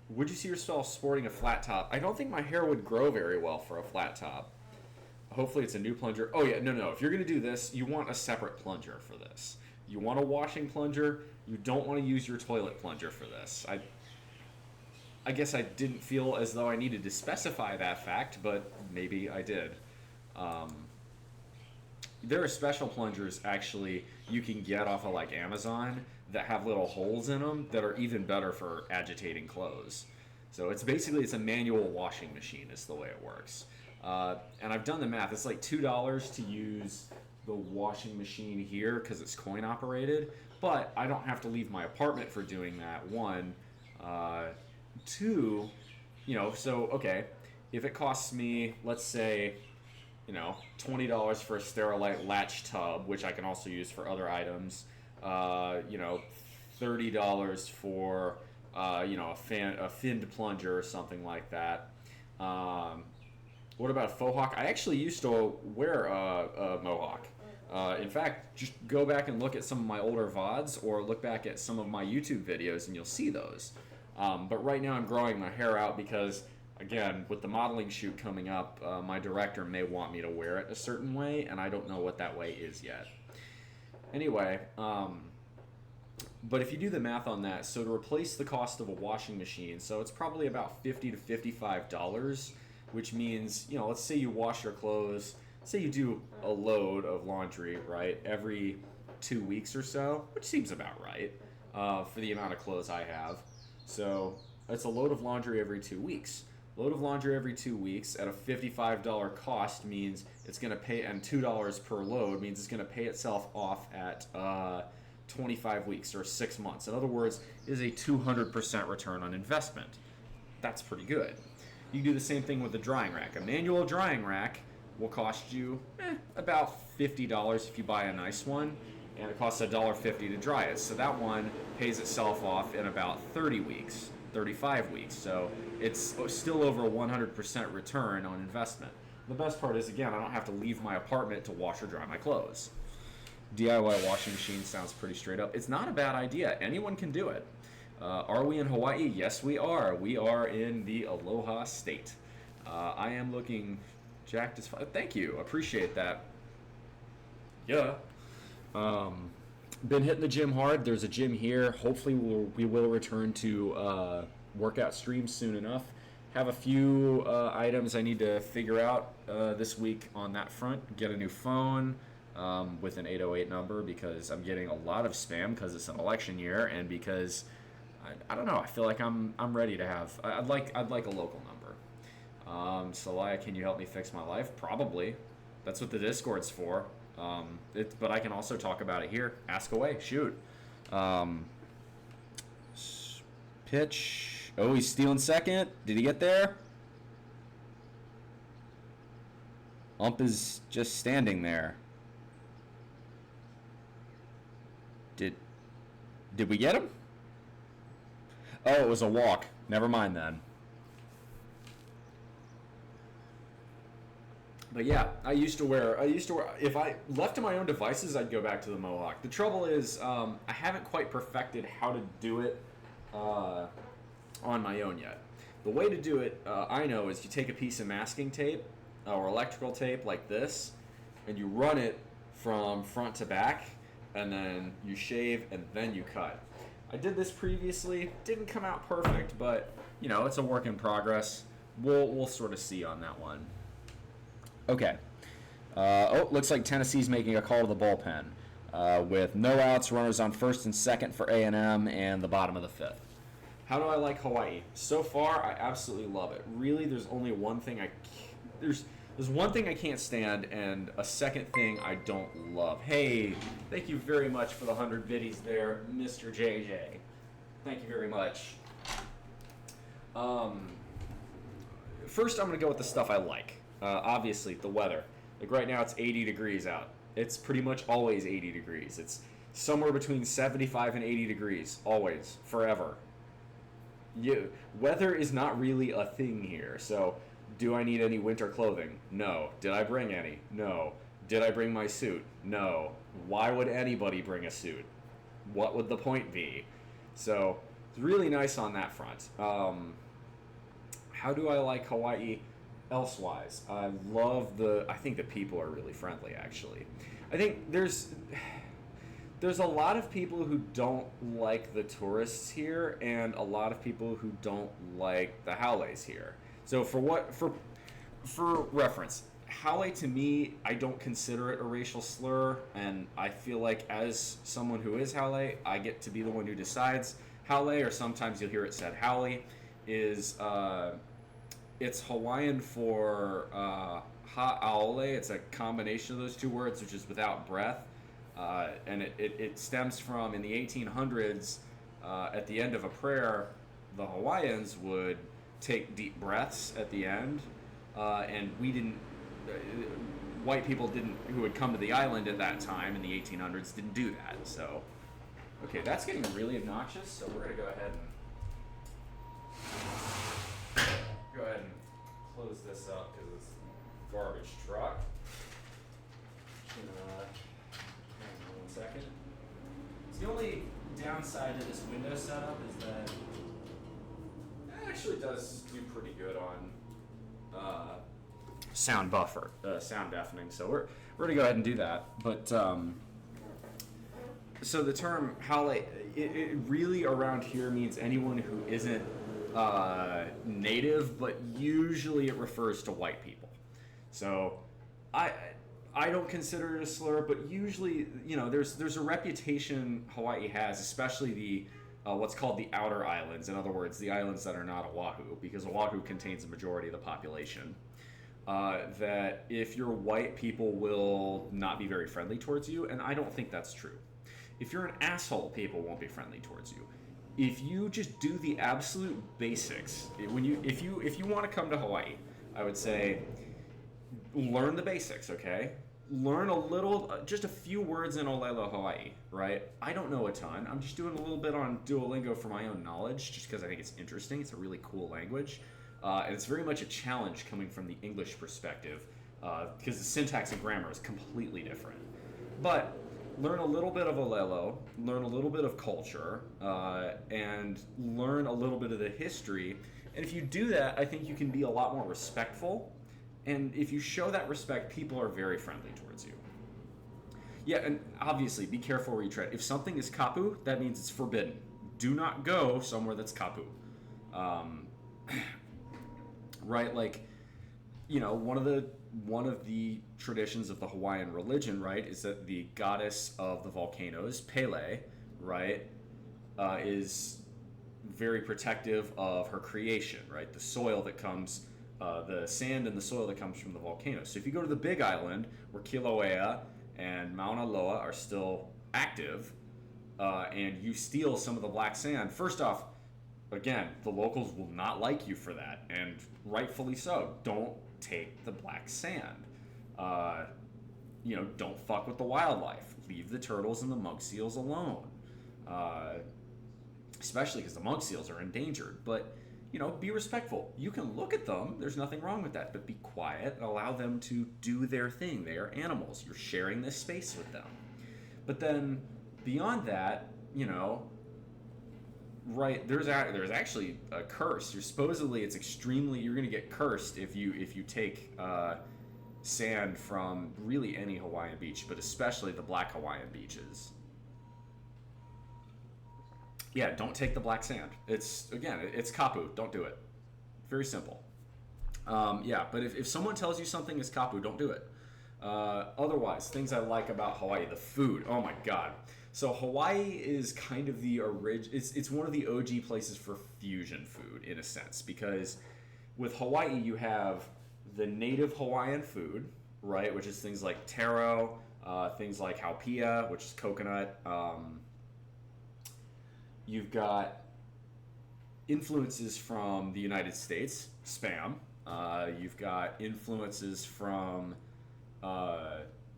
Would you see yourself sporting a flat top? I don't think my hair would grow very well for a flat top. Hopefully it's a new plunger. Oh yeah, no. If you're going to do this, you want a separate plunger for this. You want a washing plunger. You don't want to use your toilet plunger for this. I guess I didn't feel as though I needed to specify that fact, but maybe I did. There are special plungers, actually, you can get off of like Amazon that have little holes in them that are even better for agitating clothes. So it's a manual washing machine is the way it works. And I've done the math. It's like $2 to use the washing machine here because it's coin operated, but I don't have to leave my apartment for doing that. 1, 2, so okay, if it costs me, let's say, $20 for a Sterilite latch tub, which I can also use for other items, $30 for a finned plunger or something like that. What about a faux hawk? I actually used to wear a mohawk. In fact, just go back and look at some of my older VODs or look back at some of my YouTube videos and you'll see those. But right now I'm growing my hair out because, again, with the modeling shoot coming up, my director may want me to wear it a certain way, and I don't know what that way is yet. Anyway, but if you do the math on that, so to replace the cost of a washing machine, so it's probably about $50 to $55, which means, let's say you wash your clothes, say you do a load of laundry, right, every 2 weeks or so, which seems about right for the amount of clothes I have. So it's a load of laundry every 2 weeks. Load of laundry every 2 weeks at a $55 cost means it's going to pay, and $2 per load means it's going to pay itself off at 25 weeks or 6 months. In other words, is a 200% return on investment. That's pretty good. You do the same thing with the drying rack. A manual drying rack will cost you about $50 if you buy a nice one, and it costs $1.50 to dry it. So that one pays itself off in about 30 weeks, 35 weeks. So it's still over a 100% return on investment. The best part is, again, I don't have to leave my apartment to wash or dry my clothes. DIY washing machine sounds pretty straight up. It's not a bad idea. Anyone can do it. Are we in Hawaii? Yes, we are. We are in the Aloha State. I am looking jacked as fuck. Thank you. Appreciate that. Yeah. Been hitting the gym hard. There's a gym here. Hopefully we will return to workout streams soon enough. Have a few items I need to figure out this week on that front. Get a new phone with an 808 number because I'm getting a lot of spam because it's an election year and because I don't know. I feel like I'm ready to have. I'd like a local number. Salaya, can you help me fix my life? Probably. That's what the Discord's for. But I can also talk about it here. Ask away. Shoot. Pitch. Oh, he's stealing second. Did he get there? Ump is just standing there. Did we get him? Oh, it was a walk. Never mind then. But yeah, I used to wear, if I left to my own devices, I'd go back to the mohawk. The trouble is, I haven't quite perfected how to do it on my own yet. The way to do it, I know, is you take a piece of masking tape or electrical tape like this, and you run it from front to back, and then you shave, and then you cut. I did this previously, didn't come out perfect, but, you know, it's a work in progress. We'll sort of see on that one. Okay. Looks like Tennessee's making a call to the bullpen with no outs, runners on first and second for A&M, and the bottom of the fifth. How do I like Hawaii? So far, I absolutely love it. Really, there's only one thing there's one thing I can't stand, and a second thing I don't love. Hey, thank you very much for the 100 biddies there, Mr. JJ. Thank you very much. First, I'm going to go with the stuff I like. Obviously, the weather. Like right now, it's 80 degrees out. It's pretty much always 80 degrees. It's somewhere between 75 and 80 degrees, always, forever. Weather is not really a thing here, so do I need any winter clothing? No. Did I bring any? No. Did I bring my suit? No. Why would anybody bring a suit? What would the point be? So, it's really nice on that front. How do I like Hawaii elsewise? I think the people are really friendly, actually. I think there's a lot of people who don't like the tourists here, and a lot of people who don't like the haoles here. So for reference, haole to me, I don't consider it a racial slur, and I feel like as someone who is haole, I get to be the one who decides. Haole, or sometimes you'll hear it said haole, is it's Hawaiian for ha'aole. It's a combination of those two words, which is without breath. And it stems from, in the 1800s, at the end of a prayer, the Hawaiians would take deep breaths at the end, and white people who had come to the island at that time in the 1800s didn't do that. So, okay, that's getting really obnoxious, so we're going to go ahead and close this up because it's a garbage truck. Hang on 1 second. So the only downside to this window setup is that it actually does do pretty good on sound deafening. So we're gonna go ahead and do that. But so the term haole, it really around here means anyone who isn't native, but usually it refers to white people. So I don't consider it a slur, but usually, you know, there's a reputation Hawaii has, especially the what's called the outer islands. In other words, the islands that are not Oahu, because Oahu contains the majority of the population. That if you're white, people will not be very friendly towards you, and I don't think that's true. If you're an asshole, people won't be friendly towards you. If you just do the absolute basics, if you want to come to Hawaii, I would say learn the basics, okay? Learn a little, just a few words in Olelo Hawaii, right? I don't know a ton. I'm just doing a little bit on Duolingo for my own knowledge, just because I think it's interesting. It's a really cool language. And it's very much a challenge coming from the English perspective, because the syntax and grammar is completely different. But learn a little bit of Olelo, learn a little bit of culture, and learn a little bit of the history. And if you do that, I think you can be a lot more respectful. And if you show that respect, people are very friendly towards you. Yeah, and obviously, be careful where you tread. If something is kapu, that means it's forbidden. Do not go somewhere that's kapu. Right, like, you know, one of the traditions of the Hawaiian religion, right, is that the goddess of the volcanoes, Pele, right, is very protective of her creation, right, the soil that comes, the sand and the soil that comes from the volcanoes. So if you go to the Big Island, where Kilauea and Mauna Loa are still active, and you steal some of the black sand, first off, again, the locals will not like you for that, and rightfully so. Don't take the black sand. Uh, don't fuck with the wildlife. Leave the turtles and the monk seals alone. Uh, Especially because the monk seals are endangered. But, be respectful. You can look at them. There's nothing wrong with that. But be quiet and allow them to do their thing. They are animals. You're sharing this space with them. But then beyond that, right, there's actually a curse. You're going to get cursed if you take sand from really any Hawaiian beach, but especially the black Hawaiian beaches. Yeah, don't take the black sand. It's kapu. Don't do it. Very simple. Yeah, but if someone tells you something is kapu, don't do it. Otherwise, things I like about Hawaii, the food. Oh my god. So Hawaii is kind of the it's one of the OG places for fusion food in a sense, because with Hawaii you have the native Hawaiian food, right, which is things like taro, things like haupia, which is coconut. You've got influences from the United States, Spam. You've got influences from,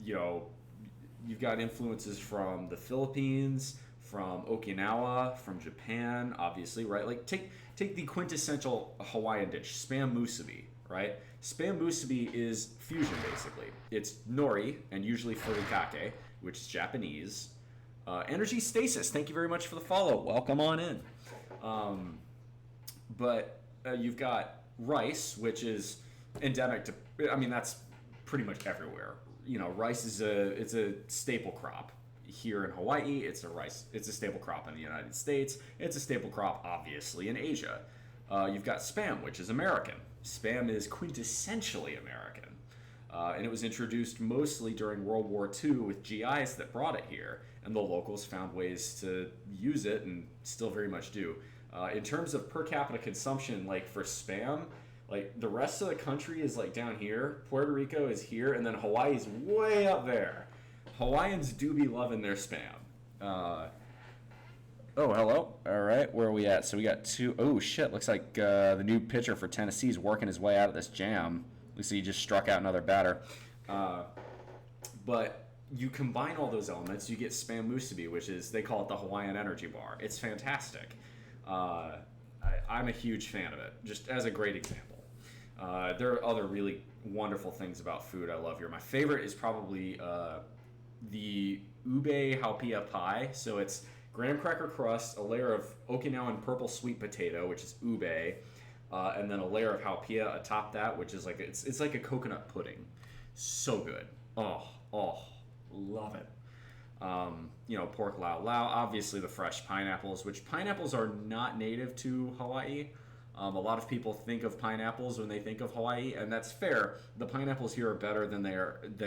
you've got influences from the Philippines, from Okinawa, from Japan, obviously, right? Like take the quintessential Hawaiian dish, Spam musubi, right? Spam musubi is fusion, basically. It's nori and usually furikake, which is Japanese. Energy Stasis, thank you very much for the follow. Welcome on in. But you've got rice, which is endemic to, that's pretty much everywhere. Rice is a staple crop here in Hawaii. It's a staple crop in the United States. It's a staple crop, obviously, in Asia. You've got Spam, which is American. Spam is quintessentially American. And it was introduced mostly during World War II with GIs that brought it here. And the locals found ways to use it and still very much do. In terms of per capita consumption, like for Spam, like the rest of the country is like down here, Puerto Rico is here, and then Hawaii's way up there. Hawaiians do be loving their Spam. Oh, hello. All right, where are we at? So we got two. Oh, shit. Looks like the new pitcher for Tennessee is working his way out of this jam. Looks like he just struck out another batter. But you combine all those elements, you get Spam musubi, which is, they call it the Hawaiian energy bar. It's fantastic. I'm a huge fan of it, just as a great example. There are other really wonderful things about food I love here. My favorite is probably the ube haupia pie. So it's graham cracker crust, a layer of Okinawan purple sweet potato, which is ube, and then a layer of haupia atop that, which is like it's like a coconut pudding. So good. Oh, love it. Pork lau lau, obviously the fresh pineapples, which pineapples are not native to Hawaii. A lot of people think of pineapples when they think of Hawaii, and that's fair. The pineapples here are better than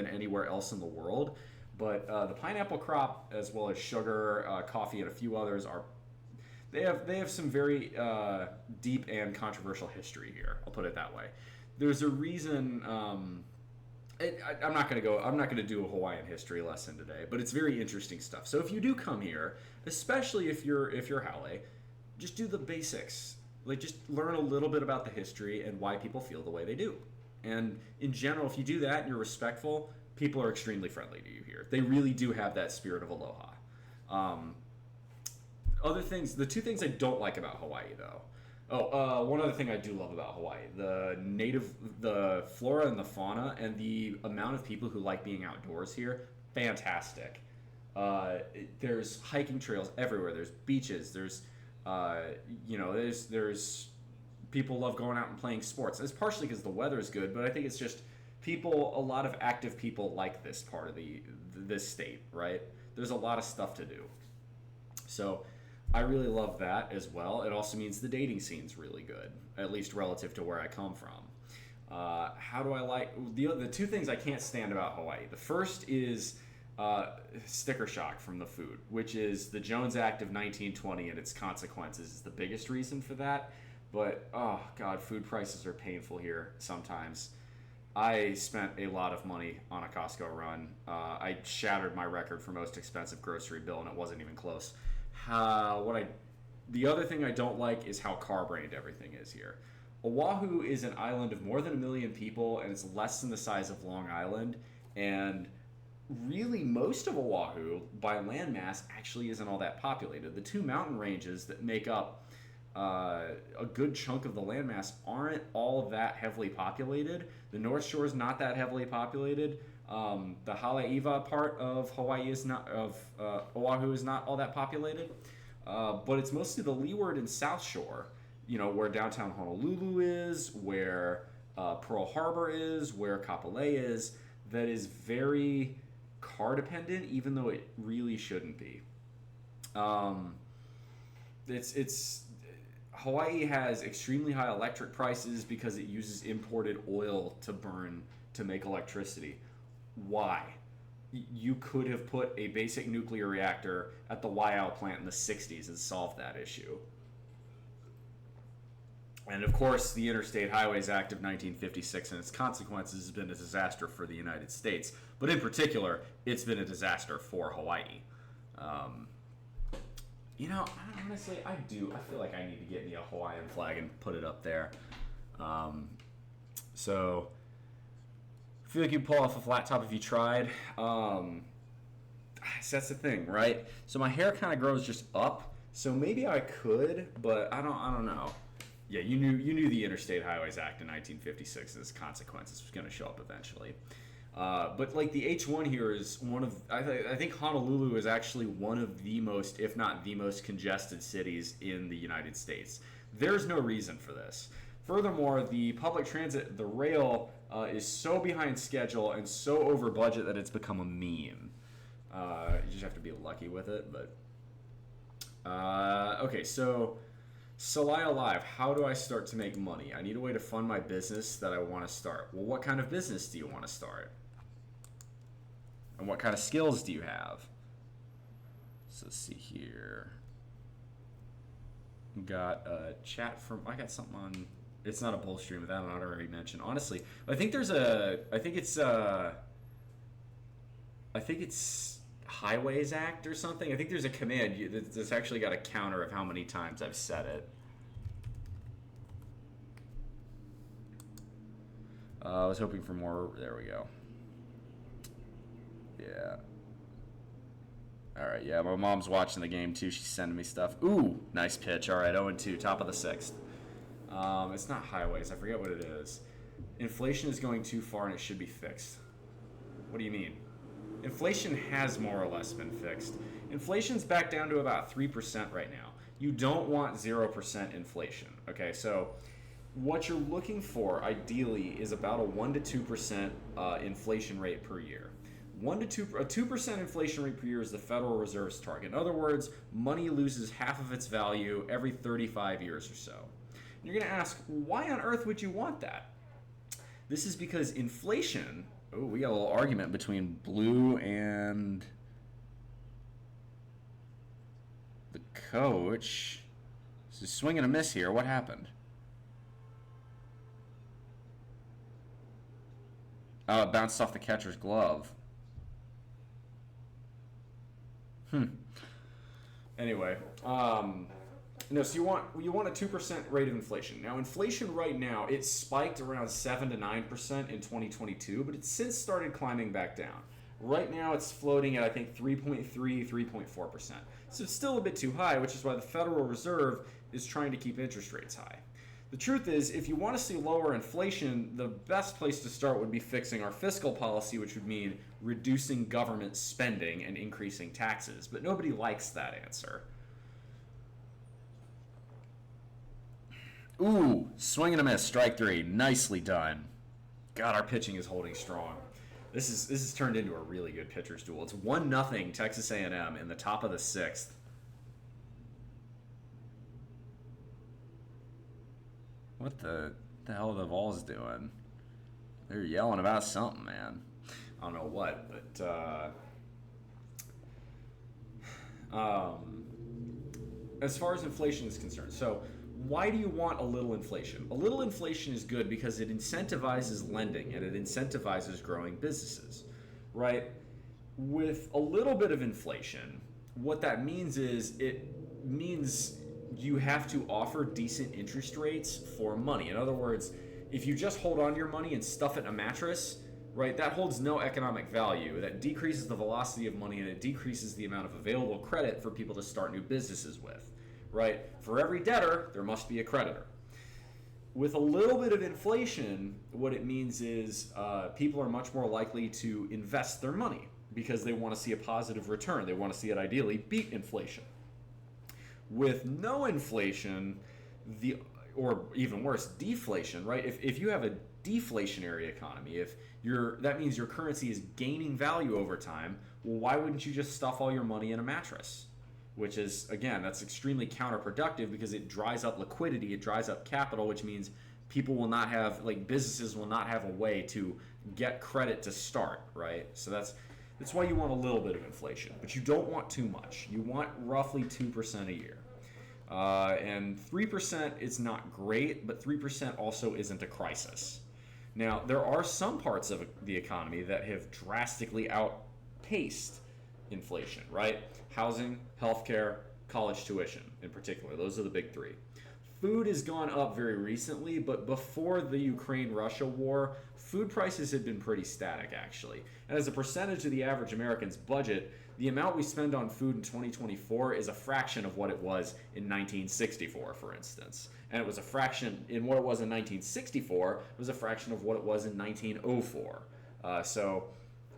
anywhere else in the world. But the pineapple crop, as well as sugar, coffee, and a few others, they have some very deep and controversial history here. I'll put it that way. There's a reason. I'm not gonna do a Hawaiian history lesson today, but it's very interesting stuff. So if you do come here, especially if you're Haole, just do the basics. Like, just learn a little bit about the history and why people feel the way they do. And in general, if you do that and you're respectful, people are extremely friendly to you here. They really do have that spirit of aloha. Other things, the two things I don't like about Hawaii, though. One other thing I do love about Hawaii, the flora and the fauna, and the amount of people who like being outdoors here, fantastic. There's hiking trails everywhere. There's beaches. There's people love going out and playing sports. It's partially because the weather is good, but I think it's just a lot of active people like this part of this state, right? There's a lot of stuff to do. So I really love that as well. It also means the dating scene's really good, at least relative to where I come from. How do I like the two things I can't stand about Hawaii? The first is sticker shock from the food, which is the Jones Act of 1920 and its consequences is the biggest reason for that. But oh god, food prices are painful here sometimes. I spent a lot of money on a Costco run. I shattered my record for most expensive grocery bill, and it wasn't even close. The other thing I don't like is how car-brained everything is here. Oahu is an island of more than 1 million people, and it's less than the size of Long Island. And really, most of Oahu, by landmass, actually isn't all that populated. The two mountain ranges that make up a good chunk of the landmass aren't all that heavily populated. The North Shore is not that heavily populated. The Haleiwa part of Hawaii is not Oahu is not all that populated, but it's mostly the Leeward and South Shore. You know, where downtown Honolulu is, where Pearl Harbor is, where Kapolei is. That is very car dependent, even though it really shouldn't be. It's Hawaii has extremely high electric prices because it uses imported oil to burn to make electricity. Why? You could have put a basic nuclear reactor at the Waiau plant in the 60s and solved that issue. And of course, the Interstate Highways Act of 1956 and its consequences has been a disaster for the United States. But in particular, it's been a disaster for Hawaii. You know, honestly, I feel like I need to get me a Hawaiian flag and put it up there. So, I feel like you pull off a flat top if you tried. So that's the thing, right? So my hair kind of grows just up. So maybe I could, but I don't know. Yeah, you knew the Interstate Highways Act in 1956 and its consequences was going to show up eventually. But like the H1 here is one of, I think Honolulu is actually one of the most, if not the most congested cities in the United States. There's no reason for this. Furthermore, the public transit, the rail, is so behind schedule and so over budget that it's become a meme. You just have to be lucky with it. But okay, so Celaya Live, how do I start to make money? I need a way to fund my business that I want to start. Well, what kind of business do you want to start? And what kind of skills do you have? So let's see here. Got a chat from, I got something on, it's not a bull stream, but that I already mentioned. Honestly, I think it's Highways Act or something. I think there's a command that's actually got a counter of how many times I've said it. I was hoping for more. There we go. Yeah. All right. Yeah, my mom's watching the game too. She's sending me stuff. Ooh, nice pitch. All right, 0-2, top of the 6th. It's not Highways. I forget what it is. Inflation is going too far and it should be fixed. What do you mean? Inflation has more or less been fixed. Inflation's back down to about 3% right now. You don't want 0% inflation. Okay, so what you're looking for ideally is about a 1 to 2% inflation rate per year. 2% inflation rate per year is the Federal Reserve's target. In other words, money loses half of its value every 35 years or so. And you're going to ask, why on earth would you want that? This is because inflation. Oh, we got a little argument between Blue and the coach. This is swing and a miss here. What happened? Oh, it bounced off the catcher's glove. Anyway, no. So you want a 2% rate of inflation. Now, inflation right now, it spiked around 7 to 9% in 2022, but it's since started climbing back down. Right now, it's floating at I think 3.3, 3.4%. So it's still a bit too high, which is why the Federal Reserve is trying to keep interest rates high. The truth is, if you want to see lower inflation, the best place to start would be fixing our fiscal policy, which would mean reducing government spending and increasing taxes. But nobody likes that answer. Ooh, swing and a miss, strike 3. Nicely done. God, our pitching is holding strong. This is turned into a really good pitcher's duel. It's 1-0 Texas A&M in the top of the 6th. What the hell are the Vols doing? They're yelling about something, man. I don't know what, but as far as inflation is concerned, so why do you want a little inflation? A little inflation is good because it incentivizes lending and it incentivizes growing businesses, right? With a little bit of inflation, what that means is it means you have to offer decent interest rates for money. In other words, if you just hold on to your money and stuff it in a mattress, right, that holds no economic value. That decreases the velocity of money and it decreases the amount of available credit for people to start new businesses with, right? For every debtor, there must be a creditor. With a little bit of inflation, what it means is people are much more likely to invest their money because they want to see a positive return. They want to see it ideally beat inflation. With no inflation, or even worse, deflation, right? If you have a deflationary economy, that means your currency is gaining value over time, well, why wouldn't you just stuff all your money in a mattress? Which is, again, that's extremely counterproductive because it dries up liquidity, it dries up capital, which means people will not have, businesses will not have a way to get credit to start, right? So that's why you want a little bit of inflation, but you don't want too much. You want roughly 2% a year. And 3% is not great, but 3% also isn't a crisis. Now, there are some parts of the economy that have drastically outpaced inflation, right? Housing, healthcare, college tuition in particular. Those are the big three. Food has gone up very recently, but before the Ukraine-Russia war, food prices had been pretty static, actually. And as a percentage of the average American's budget, the amount we spend on food in 2024 is a fraction of what it was in 1964, for instance. And it was a fraction in what it was in 1964, it was a fraction of what it was in 1904. So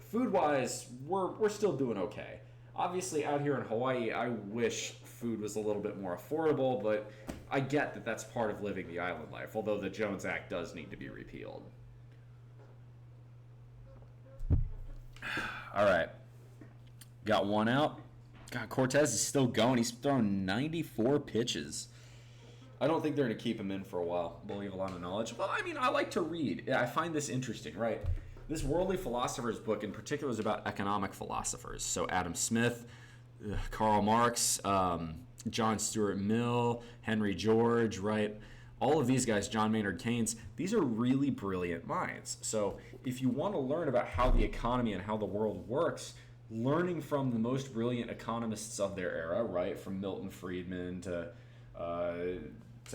food-wise, we're still doing okay. Obviously, out here in Hawaii, I wish food was a little bit more affordable, but I get that that's part of living the island life, although the Jones Act does need to be repealed. All right. Got one out. God, Cortez is still going. He's thrown 94 pitches. I don't think they're going to keep him in for a while. Believe a lot of knowledge. Well, I mean, I like to read. Yeah, I find this interesting, right? This Worldly Philosophers book in particular is about economic philosophers. So Adam Smith, Karl Marx, John Stuart Mill, Henry George, right? All of these guys, John Maynard Keynes, these are really brilliant minds. So if you want to learn about how the economy and how the world works, learning from the most brilliant economists of their era, right, from Milton Friedman to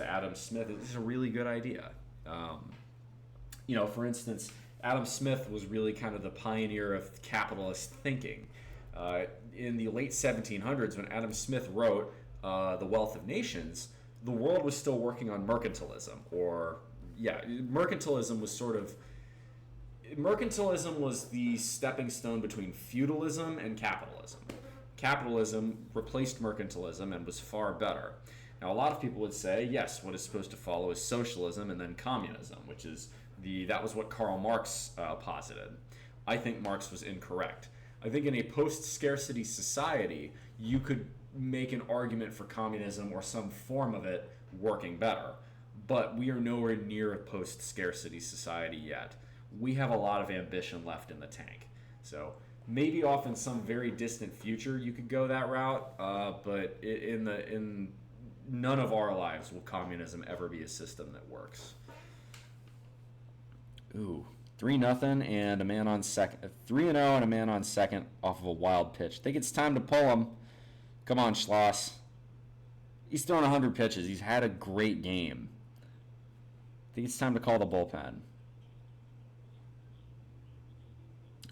Adam Smith, is a really good idea. For instance, Adam Smith was really kind of the pioneer of capitalist thinking. In the late 1700s, when Adam Smith wrote The Wealth of Nations, the world was still working on mercantilism. Mercantilism was the stepping stone between feudalism and capitalism. Capitalism replaced mercantilism and was far better. Now, a lot of people would say, yes, what is supposed to follow is socialism and then communism, which is that was what Karl Marx posited. I think Marx was incorrect. I think in a post-scarcity society, you could make an argument for communism or some form of it working better. But we are nowhere near a post-scarcity society yet. We have a lot of ambition left in the tank. So maybe off in some very distant future you could go that route, but in none of our lives will communism ever be a system that works. Ooh, 3-0 and a man on second. 3-0 and a man on second off of a wild pitch. I think it's time to pull him. Come on, Schloss. He's thrown 100 pitches. He's had a great game. I think it's time to call the bullpen.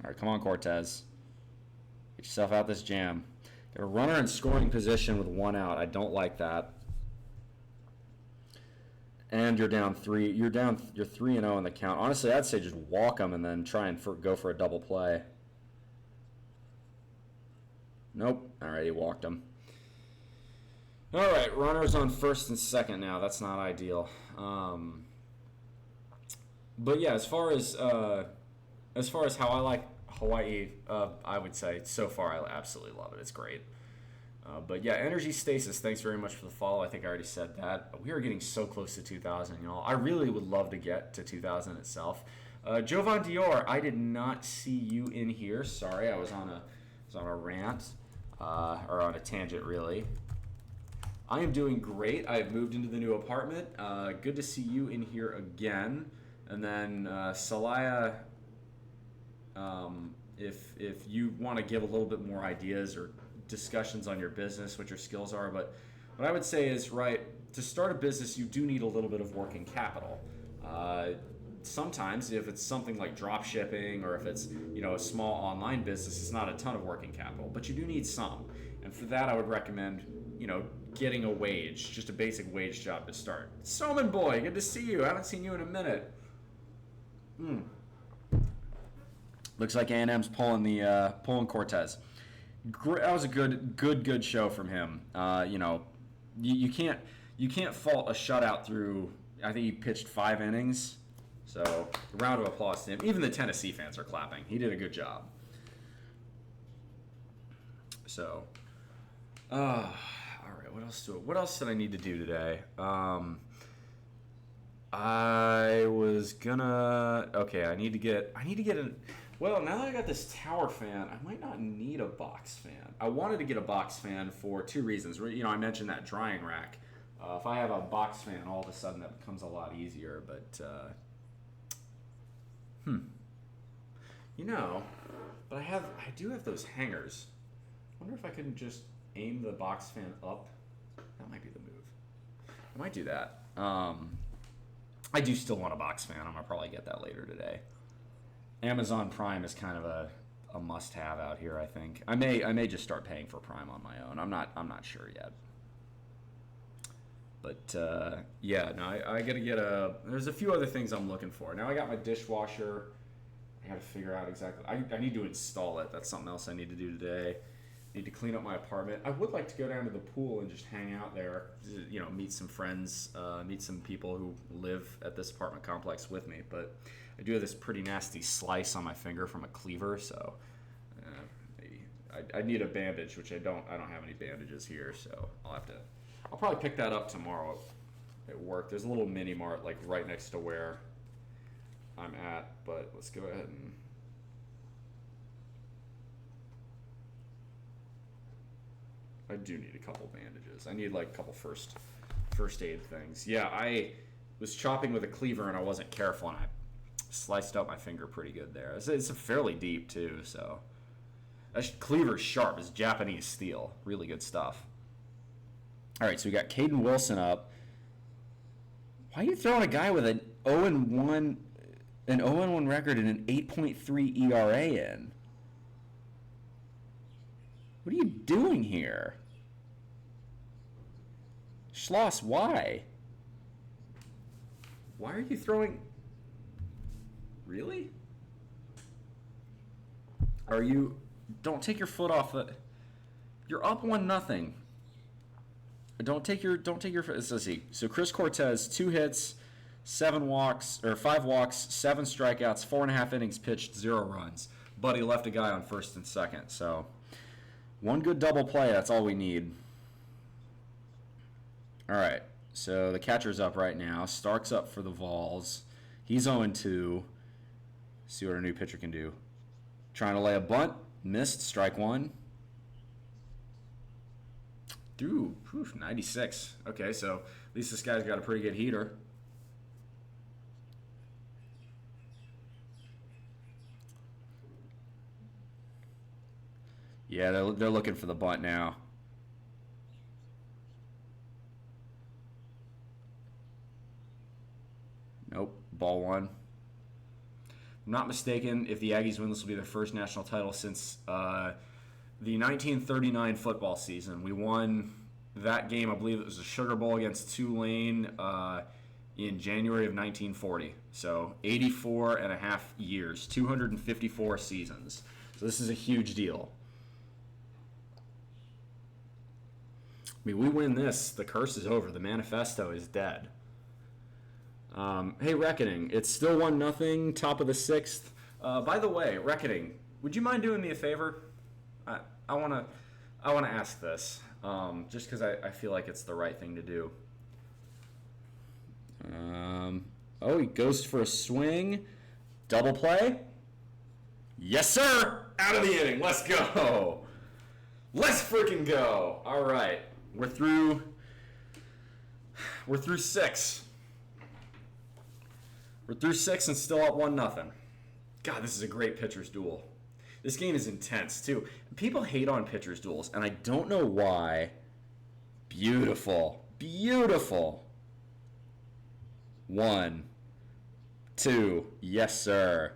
All right, come on, Cortez. Get yourself out this jam. Got a runner in scoring position with one out. I don't like that. And you're down 3. You're 3-0 in the count. Honestly, I'd say just walk them and then try and go for a double play. Nope. All right, he walked him. All right, runners on first and second now. That's not ideal. But yeah, as far as how I like Hawaii, I would say so far I absolutely love it. It's great. But yeah, Energy Stasis, thanks very much for the follow. I think I already said that. We are getting so close to 2,000, y'all. I really would love to get to 2,000 itself. Jovan Dior, I did not see you in here. Sorry, I was on a rant, or on a tangent, really. I am doing great. I've moved into the new apartment. Good to see you in here again. And then Salaya, if you want to give a little bit more ideas or discussions on your business, what your skills are, but what I would say is, right, to start a business, you do need a little bit of working capital. Sometimes if it's something like drop shipping or if it's a small online business, it's not a ton of working capital, but you do need some. And for that, I would recommend getting a wage, just a basic wage job to start. Soman boy, good to see you. I haven't seen you in a minute. Looks like A&M's pulling Cortez. That was a good show from him. You can't fault a shutout through. I think he pitched 5 innings. So, a round of applause to him. Even the Tennessee fans are clapping. He did a good job. So, all right. What else did I need to do today? I was gonna. Okay, I need to get an. Well, now that I got this tower fan, I might not need a box fan. I wanted to get a box fan for 2 reasons. I mentioned that drying rack. If I have a box fan, all of a sudden that becomes a lot easier. But but I do have those hangers. I wonder if I can just aim the box fan up. That might be the move. I might do that. I do still want a box fan. I'm gonna probably get that later today. Amazon Prime is kind of a must-have out here, I think. I may just start paying for Prime on my own. I'm not sure yet. But I gotta get there's a few other things I'm looking for. Now I got my dishwasher. I gotta figure out exactly. I need to install it. That's something else I need to do today. Need to clean up my apartment. I would like to go down to the pool and just hang out there. Meet some friends, meet some people who live at this apartment complex with me. But I do have this pretty nasty slice on my finger from a cleaver, so maybe I need a bandage, which I don't have any bandages here, so I'll probably pick that up tomorrow at work. There's a little mini mart like right next to where I'm at, but let's go ahead and I do need a couple bandages. I need like a couple first aid things. Yeah, I was chopping with a cleaver and I wasn't careful and I sliced up my finger pretty good there. It's fairly deep too, so that cleaver's sharp. It's Japanese steel. Really good stuff. All right, so we got Caden Wilson up. Why are you throwing a guy with an 0-1 record and an 8.3 ERA in? What are you doing here? Schloss, why? Why are you throwing... Really? Don't take your foot off it. You're up 1-0. Don't take your let's see. So Chris Cortez, 2 hits, 5 walks, 7 strikeouts, 4.5 innings pitched, 0 runs. But he left a guy on first and second. So 1 good double play, that's all we need. All right. So the catcher's up right now. Stark's up for the Vols. He's 0-2. See what our new pitcher can do. Trying to lay a bunt. Missed. Strike 1. Dude, 96. Okay, so at least this guy's got a pretty good heater. Yeah, they're looking for the bunt now. Nope, ball 1. If I'm not mistaken, if the Aggies win, this will be their first national title since the 1939 football season. We won that game, I believe it was the Sugar Bowl against Tulane in January of 1940. So 84 and a half years, 254 seasons. So this is a huge deal. I mean, we win this, the curse is over. The manifesto is dead. Hey, Reckoning, it's still 1-0, top of the 6th. By the way, Reckoning, would you mind doing me a favor? I want to ask this, just because I feel like it's the right thing to do. He goes for a swing. Double play. Yes, sir! Out of the inning. Let's go. Let's freaking go. All right. We're through 6. We're through 6 and still up 1-0. God, this is a great pitcher's duel. This game is intense, too. People hate on pitcher's duels, and I don't know why Beautiful. Beautiful. 1, 2. Yes, sir.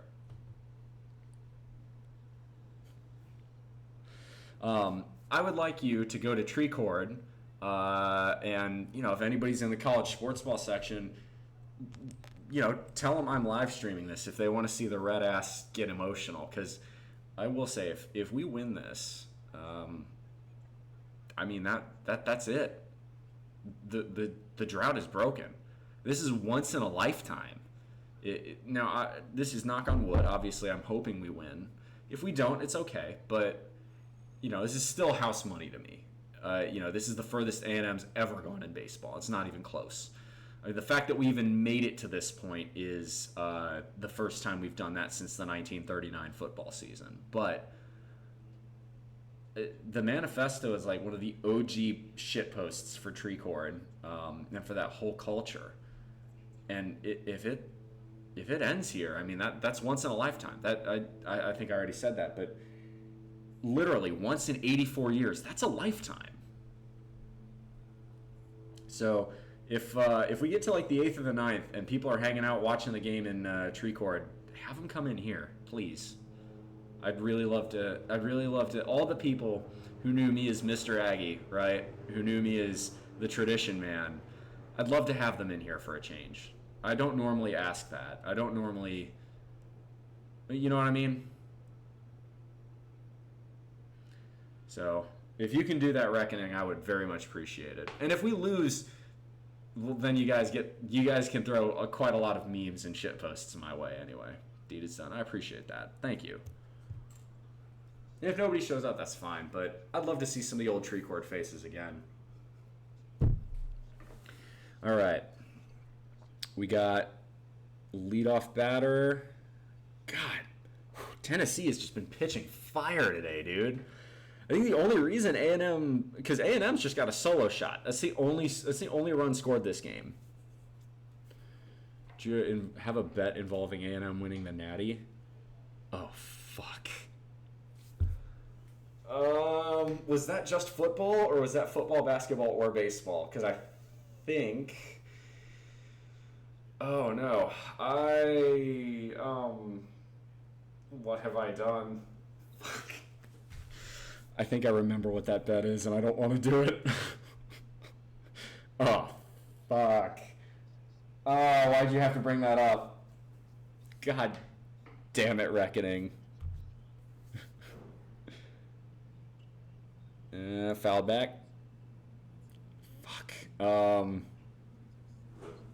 I would like you to go to TreeCord, and if anybody's in the college sports ball section, tell them I'm live streaming this if they want to see the red ass get emotional. Because I will say, if we win this, that's it. The drought is broken. This is once in a lifetime. This is knock on wood. Obviously, I'm hoping we win. If we don't, it's okay. But this is still house money to me. This is the furthest A&M's ever gone in baseball. It's not even close. The fact that we even made it to this point is the first time we've done that since the 1939 football season. But the manifesto is like one of the OG shitposts for TreeCord and for that whole culture. And if it ends here, that's once in a lifetime. I think I already said that, but literally once in 84 years, that's a lifetime. So if we get to like the 8th or the 9th and people are hanging out watching the game in TreeCord, have them come in here, please. I'd really love to. All the people who knew me as Mr. Aggie, right? Who knew me as the tradition man, I'd love to have them in here for a change. I don't normally ask that. I don't normally, you know what I mean? So if you can do that reckoning, I would very much appreciate it. And if we lose, well, then you guys can throw quite a lot of memes and shit posts my way anyway. Deed is done. I appreciate that. Thank you. If nobody shows up, that's fine. But I'd love to see some of the old TreeCord faces again. All right. We got leadoff batter. God, Tennessee has just been pitching fire today, dude. I think the only reason A&M, because A&M's just got a solo shot. That's the only run scored this game. Do you have a bet involving A&M winning the Natty? Oh fuck. Was that just football, or was that football, basketball, or baseball? Because I think. Oh no, what have I done? Fuck. I think I remember what that bet is, and I don't want to do it. Oh, fuck. Oh, why'd you have to bring that up? God damn it, Reckoning. Foul back. Fuck.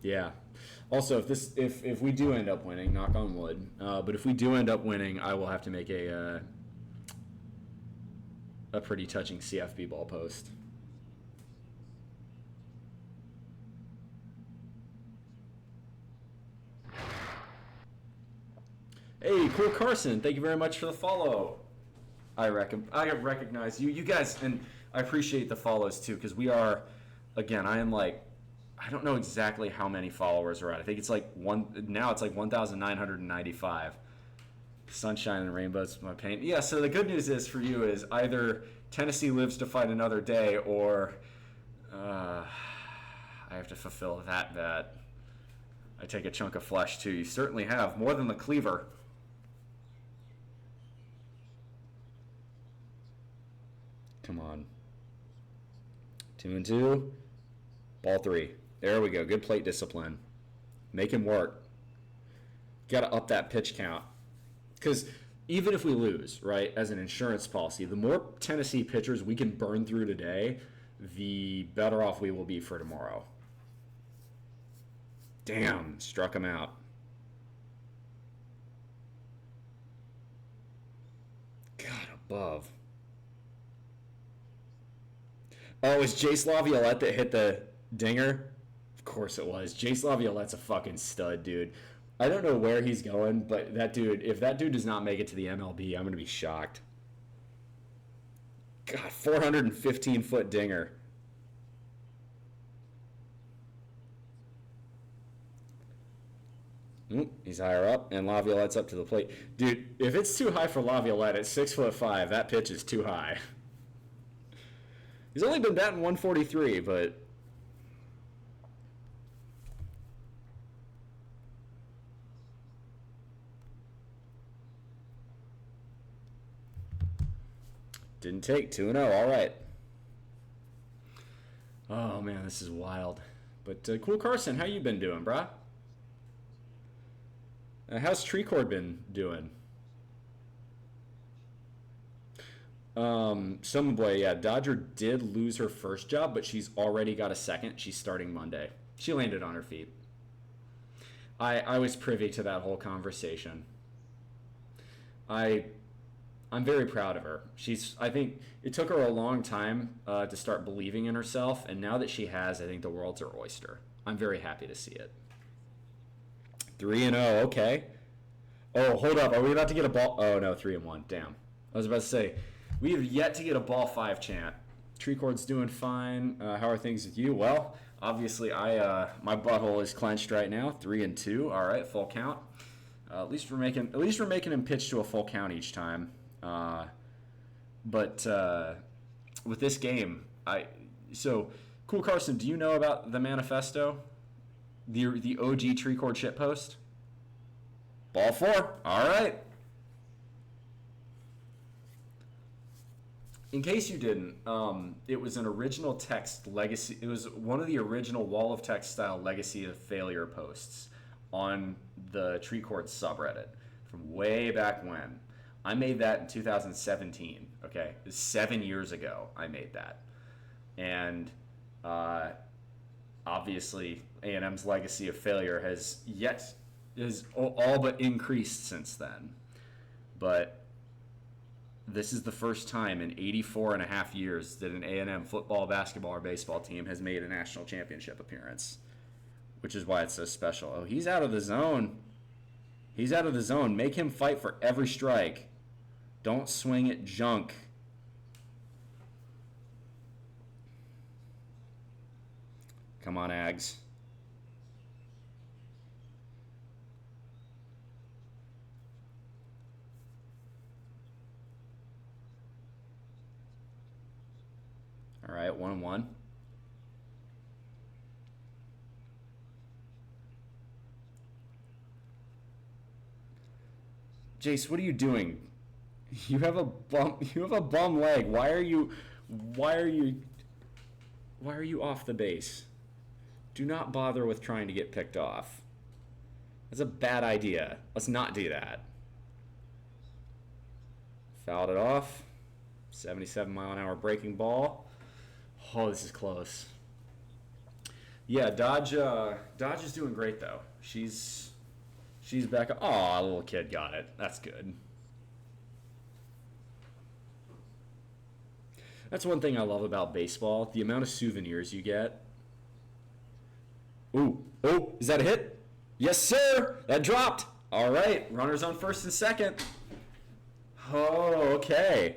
Yeah. Also, if we do end up winning, knock on wood, but if we do end up winning, I will have to make a pretty touching CFB ball post. Hey, Cool Carson, thank you very much for the follow. I recognize you. You guys, and I appreciate the follows too, because we are, again, I don't know exactly how many followers are at. I think it's like 1,995. Sunshine and rainbows, my pain. Yeah, so the good news is for you is either Tennessee lives to fight another day, or I have to fulfill that bet. I take a chunk of flesh too. You certainly have, more than the cleaver. Come on. 2-2. Ball 3. There we go. Good plate discipline. Make him work. Got to up that pitch count. Because even if we lose, right, as an insurance policy, the more Tennessee pitchers we can burn through today, the better off we will be for tomorrow. Damn, struck him out. God above. Oh, it was Jace Laviolette that hit the dinger? Of course it was. Jace Laviolette's a fucking stud, dude. I don't know where he's going, but that dude, if that dude does not make it to the MLB, I'm going to be shocked. God, 415-foot dinger. He's higher up, and Laviolette's up to the plate. Dude, if it's too high for Laviolette at 6'5", that pitch is too high. He's only been batting 143, but didn't take 2-0. All right. Oh man, this is wild. But Cool Carson, how you been doing, brah? How's Treecord been doing? Some boy, yeah, Dodger did lose her first job, but she's already got a second. She's starting Monday. She landed on her feet. I was privy to that whole conversation. I'm very proud of her. I think it took her a long time to start believing in herself, and now that she has, I think the world's her oyster. I'm very happy to see it. 3-0, okay. Oh, hold up. Are we about to get a ball? Oh, no, 3-1. Damn. I was about to say, we have yet to get a ball 5 chant. Treecord's doing fine. How are things with you? Well, obviously, my butthole is clenched right now. 3-2. All right, full count. At least we're making him pitch to a full count each time. But with this game, Cool Carson, do you know about the manifesto? The OG Treecord shitpost? Ball 4. All right. In case you didn't, it was an original text legacy. It was one of the original wall of text style legacy of failure posts on the Treecord subreddit from way back when. I made that in 2017. Okay, it was 7 years ago. I made that, and obviously A&M's legacy of failure has all but increased since then. But this is the first time in 84 and a half years that an A&M football, basketball, or baseball team has made a national championship appearance, which is why it's so special. Oh, he's out of the zone. He's out of the zone. Make him fight for every strike. Don't swing at junk. Come on, Aggs. All right, 1-1. Jace, what are you doing? You have a bum leg. Why are you off the base? Do not bother with trying to get picked off. That's a bad idea. Let's not do that. Fouled it off. 77-mile-an-hour breaking ball. Oh, this is close. Yeah, Dodge is doing great though. She's back. Oh, a little kid got it. That's good. That's one thing I love about baseball. The amount of souvenirs you get. Ooh, oh, is that a hit? Yes, sir. That dropped. All right, runners on first and second. Oh, okay.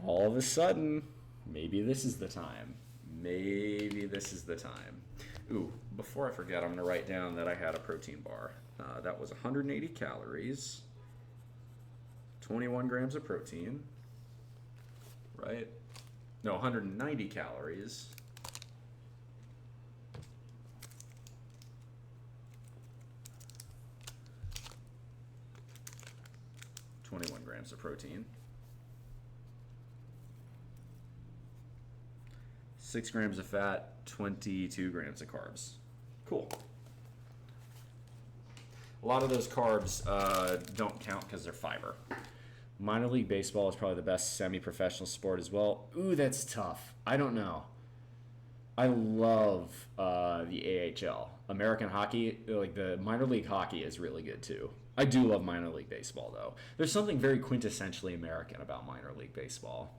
All of a sudden, maybe this is the time. Ooh, before I forget, I'm going to write down that I had a protein bar. That was 180 calories, 21 grams of protein, right? No, 190 calories. (21 grams of protein). 6 grams of fat, 22 grams of carbs. Cool. A lot of those carbs don't count because they're fiber. Minor league baseball is probably the best semi-professional sport as well. Ooh, that's tough. I don't know. I love the AHL. American hockey, like the minor league hockey is really good too. I do love minor league baseball though. There's something very quintessentially American about minor league baseball.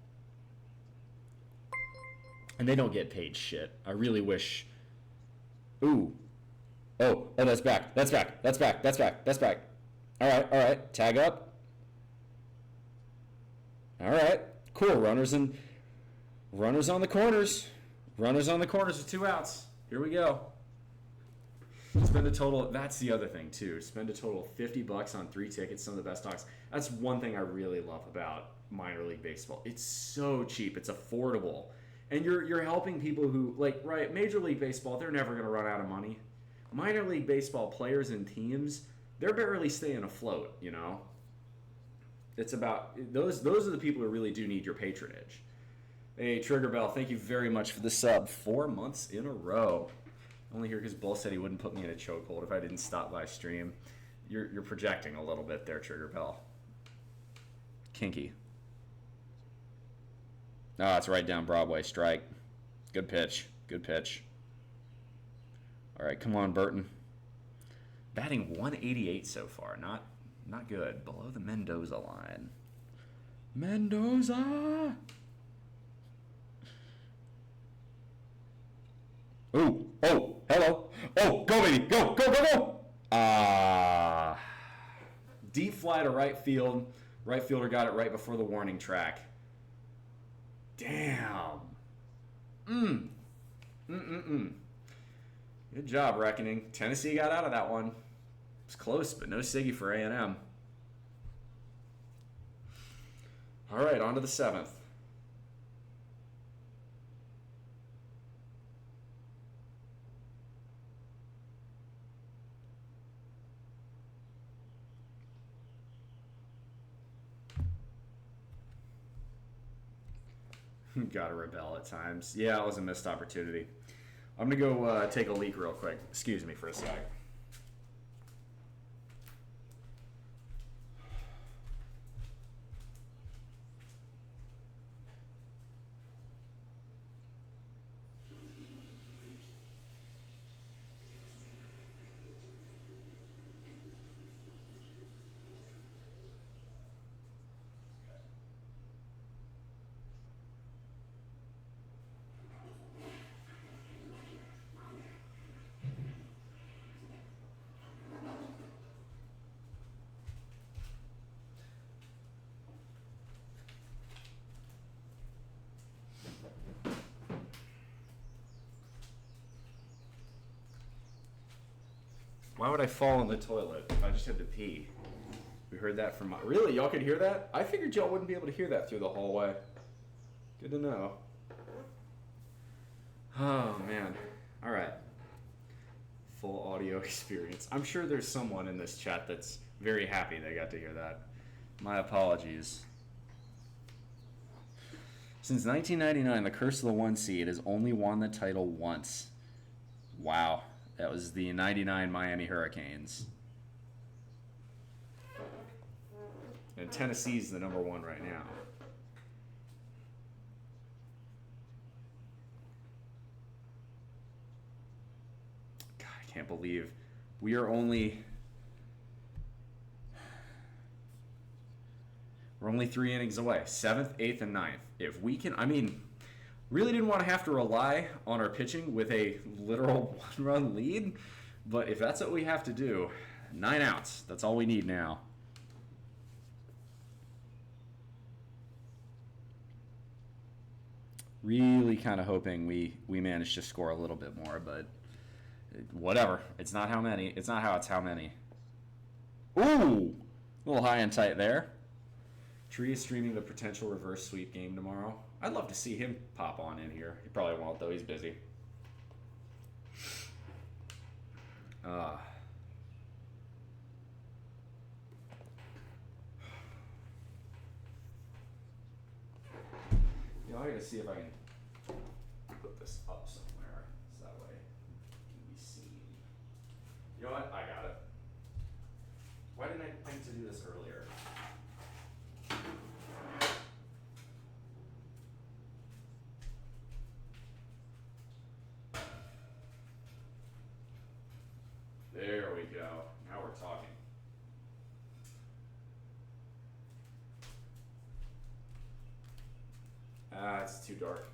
And they don't get paid shit. I really wish. Ooh. Oh, that's back. That's back. All right. Tag up. All right. Cool. Runners on the corners. Runners on the corners with 2 outs. Here we go. Spend a total. That's the other thing too. Spend a total of $50 on 3 tickets. Some of the best dogs. That's one thing I really love about minor league baseball. It's so cheap. It's affordable, and you're helping people who like right. Major league baseball, they're never going to run out of money. Minor league baseball players and teams, they're barely staying afloat. You know. It's about those. Those are the people who really do need your patronage. Hey, Trigger Bell, thank you very much for the sub. 4 months in a row. Only here because Bull said he wouldn't put me in a chokehold if I didn't stop by stream. You're projecting a little bit there, Trigger Bell. Kinky. Ah, it's right down Broadway. Strike. Good pitch. Good pitch. All right, come on, Burton. Batting 188 so far. Not good. Below the Mendoza line. Mendoza! Ooh, oh, hello. Oh, go, baby. Go, go, go, go. Deep fly to right field. Right fielder got it right before the warning track. Damn. Good job, Reckoning. Tennessee got out of that one. It's close, but no Siggy for A&M. All right, on to the 7th. Gotta rebel at times. Yeah, it was a missed opportunity. I'm gonna go take a leak real quick. Excuse me for a sec. Why would I fall in the toilet? I just had to pee. We heard that from... Really? Y'all could hear that? I figured y'all wouldn't be able to hear that through the hallway. Good to know. Oh, man. All right. Full audio experience. I'm sure there's someone in this chat that's very happy they got to hear that. My apologies. Since 1999, the Curse of the One Seed has only won the title once. Wow. That was the 99 Miami Hurricanes. And Tennessee's the number 1 right now. God, I can't believe we are only... We're only 3 innings away. 7th, 8th, and 9th. If we can... I mean... Really didn't want to have to rely on our pitching with a literal 1-run lead, but if that's what we have to do, 9 outs. That's all we need now. Really kind of hoping we manage to score a little bit more, but whatever. It's not how many. It's not how it's how many. Ooh! A little high and tight there. Tree is streaming the potential reverse sweep game tomorrow. I'd love to see him pop on in here. He probably won't, though. He's busy. You know, I gotta see if I can put this up somewhere so that way it can be seen. You know what? I got it. Why didn't I think to do this earlier? There we go. Now we're talking. It's too dark.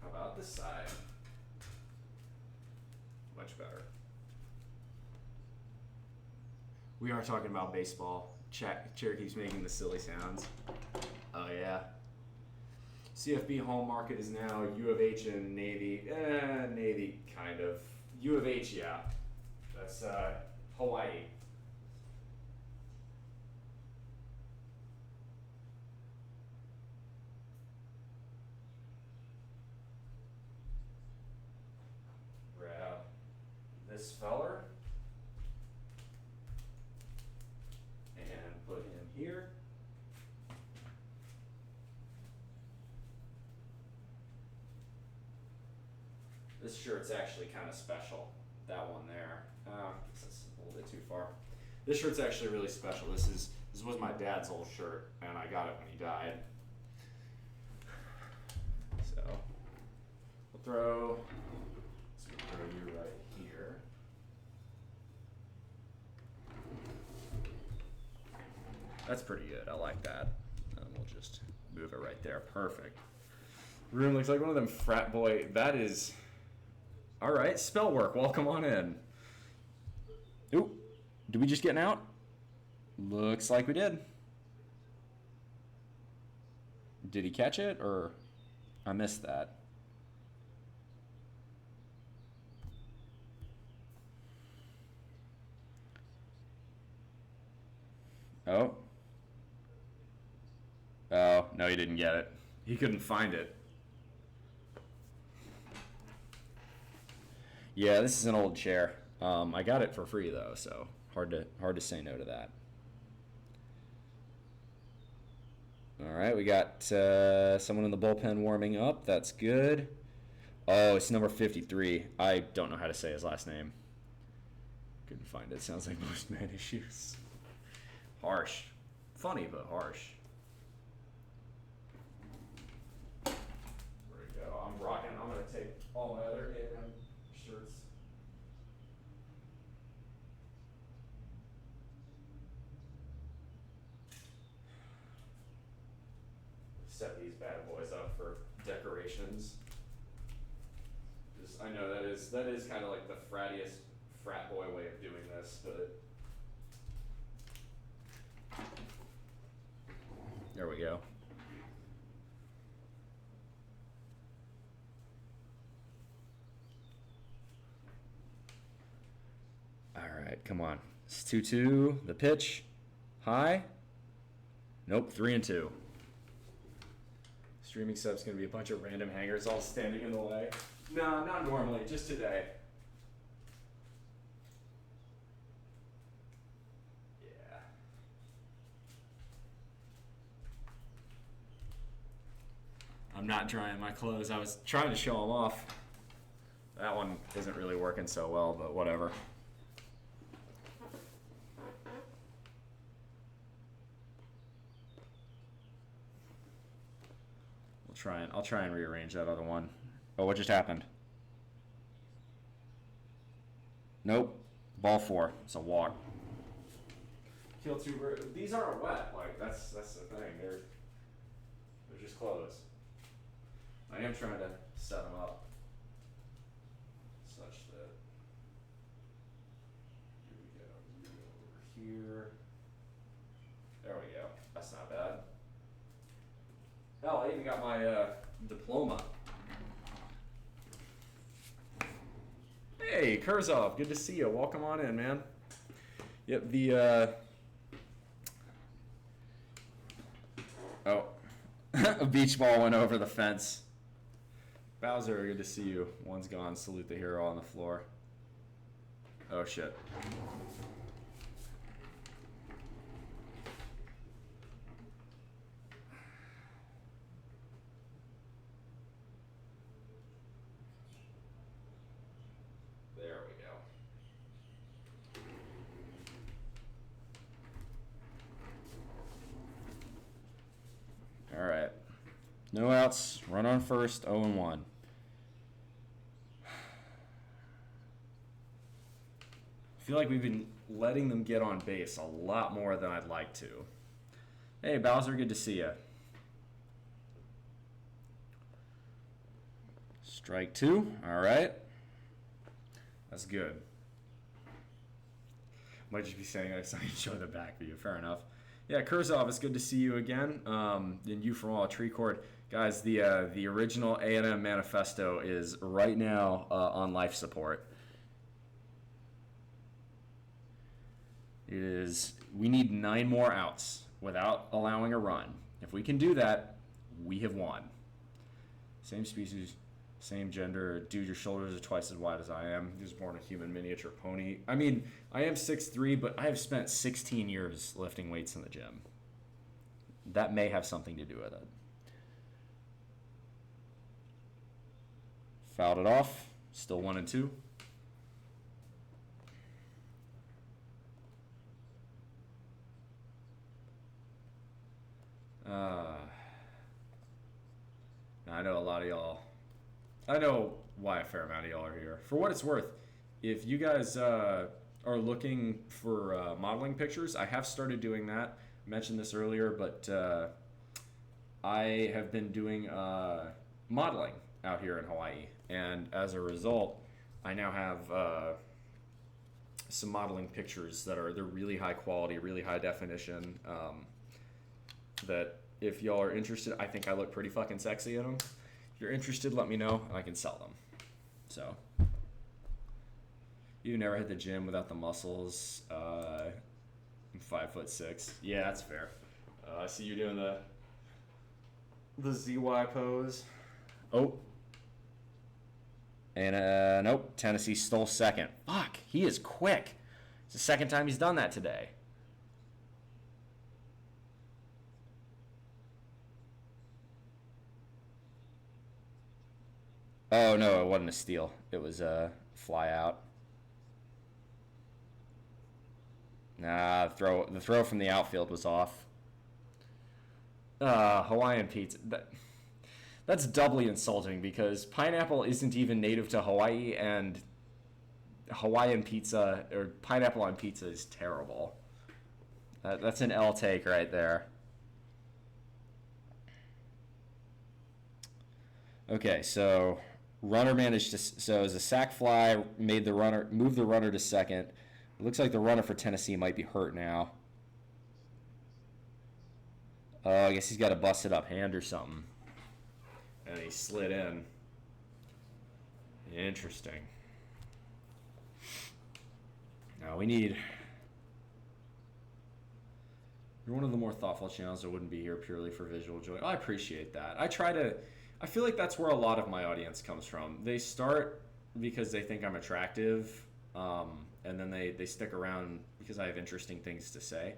How about this side? Much better. We are talking about baseball. Chair keeps making the silly sounds. Oh yeah. CFB home market is now U of H and Navy. Navy kind of. U of H, yeah. That's Hawaii. Grab this feller and put him here. This shirt's actually kind of special. That one there. This is a little bit too far. This shirt's actually really special. This was my dad's old shirt, and I got it when he died. So we'll throw you right here. That's pretty good. I like that. And we'll just move it right there. Perfect. Room looks like one of them frat boy. That is. All right, spell work. Welcome on in. Ooh, did we just get an out? Looks like we did. Did he catch it, or I missed that? Oh. Oh, no, he didn't get it. He couldn't find it. Yeah, this is an old chair. I got it for free though, so hard to say no to that. All right, we got someone in the bullpen warming up. That's good. Oh, it's number 53. I don't know how to say his last name. Couldn't find it. Sounds like most man issues. Harsh. Funny, but harsh. There we go. I'm rocking. I'm going to take all my other A&M shirts. Set these bad boys up for decorations. Just, I know that is kind of like the frattiest frat boy way of doing this, but there we go. All right, come on. It's 2-2. The pitch. High. Nope, 3-2. Streaming sub's gonna be a bunch of random hangers all standing in the way. No, not normally, just today. Yeah. I'm not drying my clothes. I was trying to show them off. That one isn't really working so well, but whatever. I'll try and rearrange that other one. Oh, what just happened? Nope. Ball 4. It's a walk. Kill 2 birds. These aren't wet. Like that's the thing. They're just closed. I am trying to set them up such that here we go. Over here. There we go. That's not bad. Hell, I even got my diploma. Hey, Kurzov, good to see you. Welcome on in, man. Yep, a beach ball went over the fence. Bowser, good to see you. One's gone. Salute the hero on the floor. Oh, shit. All right. No outs. Run on first. 0-1. I feel like we've been letting them get on base a lot more than I'd like to. Hey, Bowser. Good to see you. Strike 2. All right. That's good. Might just be saying I saw you show the back view. Fair enough. Yeah, Kurzov, it's good to see you again. And you from all Tree Court. Guys, the original A&M manifesto is right now on life support. We need 9 more outs without allowing a run. If we can do that, we have won. Same species, same gender. Dude, your shoulders are twice as wide as I am. He was born a human miniature pony. I mean, I am 6'3", but I have spent 16 years lifting weights in the gym. That may have something to do with it. Fouled it off. Still 1 and 2. I know a lot of y'all. I know why a fair amount of y'all are here. For what it's worth, if you guys are looking for modeling pictures, I have started doing that. I mentioned this earlier, but I have been doing modeling out here in Hawaii, and as a result, I now have some modeling pictures they're really high quality, really high definition. That if y'all are interested, I think I look pretty fucking sexy in them. If you're interested, let me know and I can sell them. So, you never hit the gym without the muscles. I'm 5'6". Yeah, that's fair. I see you doing the ZY pose. Oh. And nope, Tennessee stole second. Fuck, he is quick. It's the second time he's done that today. Oh, no, it wasn't a steal. It was a fly out. Nah, the throw from the outfield was off. Hawaiian pizza. That's doubly insulting because pineapple isn't even native to Hawaii, and Hawaiian pizza, or pineapple on pizza, is terrible. That's an L take right there. Okay, so runner managed to, so as a sac fly moved the runner to second. It looks like the runner for Tennessee might be hurt now. Oh, I guess he's got a busted up hand or something. And he slid in. Interesting. Now we need... You're one of the more thoughtful channels that wouldn't be here purely for visual joy. Oh, I appreciate that. I feel like that's where a lot of my audience comes from. They start because they think I'm attractive, and then they stick around because I have interesting things to say.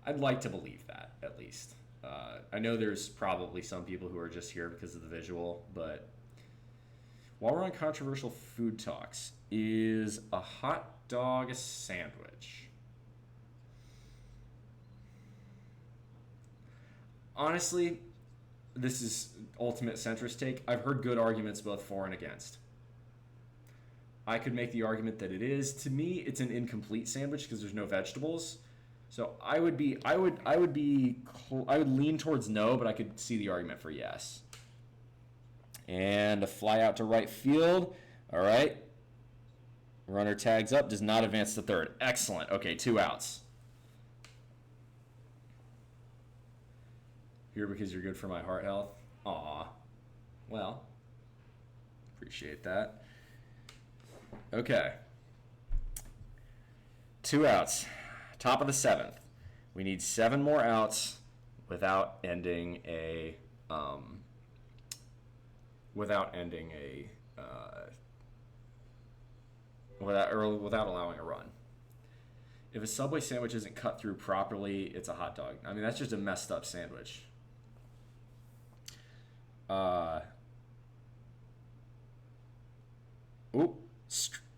I'd like to believe that, at least. I know there's probably some people who are just here because of the visual, but while we're on controversial food talks, is a hot dog a sandwich? Honestly, this is ultimate centrist take. I've heard good arguments both for and against. I could make the argument that it is. To me, it's an incomplete sandwich because there's no vegetables. So I would lean towards no, but I could see the argument for yes. And a fly out to right field. All right. Runner tags up, does not advance to third. Excellent. Okay, 2 outs. Here because you're good for my heart health. Aw. Well, appreciate that. Okay. 2 outs. Top of the 7th. We need 7 more outs without ending without allowing a run. If a Subway sandwich isn't cut through properly, it's a hot dog. I mean, that's just a messed up sandwich.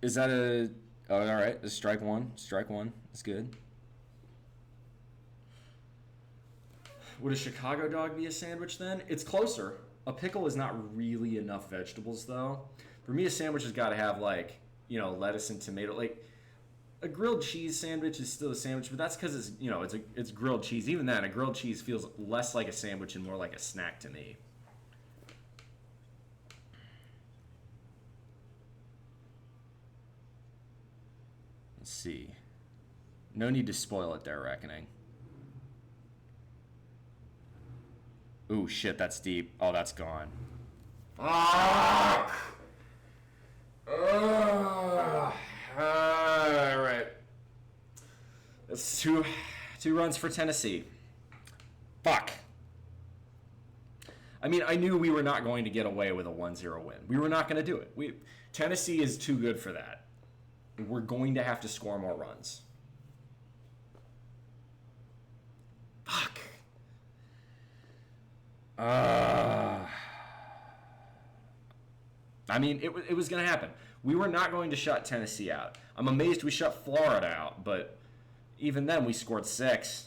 Is that a... Oh, all right. This is strike one. Strike one. That's good. Would a Chicago dog be a sandwich then? It's closer. A pickle is not really enough vegetables, though. For me, a sandwich has got to have, like, lettuce and tomato. Like, a grilled cheese sandwich is still a sandwich, but that's because it's grilled cheese. Even then, a grilled cheese feels less like a sandwich and more like a snack to me. Let's see. No need to spoil it there, reckoning. Ooh, shit, that's deep. Oh, that's gone. Fuck! All right. That's Two runs for Tennessee. Fuck. I mean, I knew we were not going to get away with a 1-0 win. We were not going to do it. Tennessee is too good for that. We're going to have to score more runs. Fuck. I mean, it was going to happen. We were not going to shut Tennessee out. I'm amazed we shut Florida out, but even then we scored 6.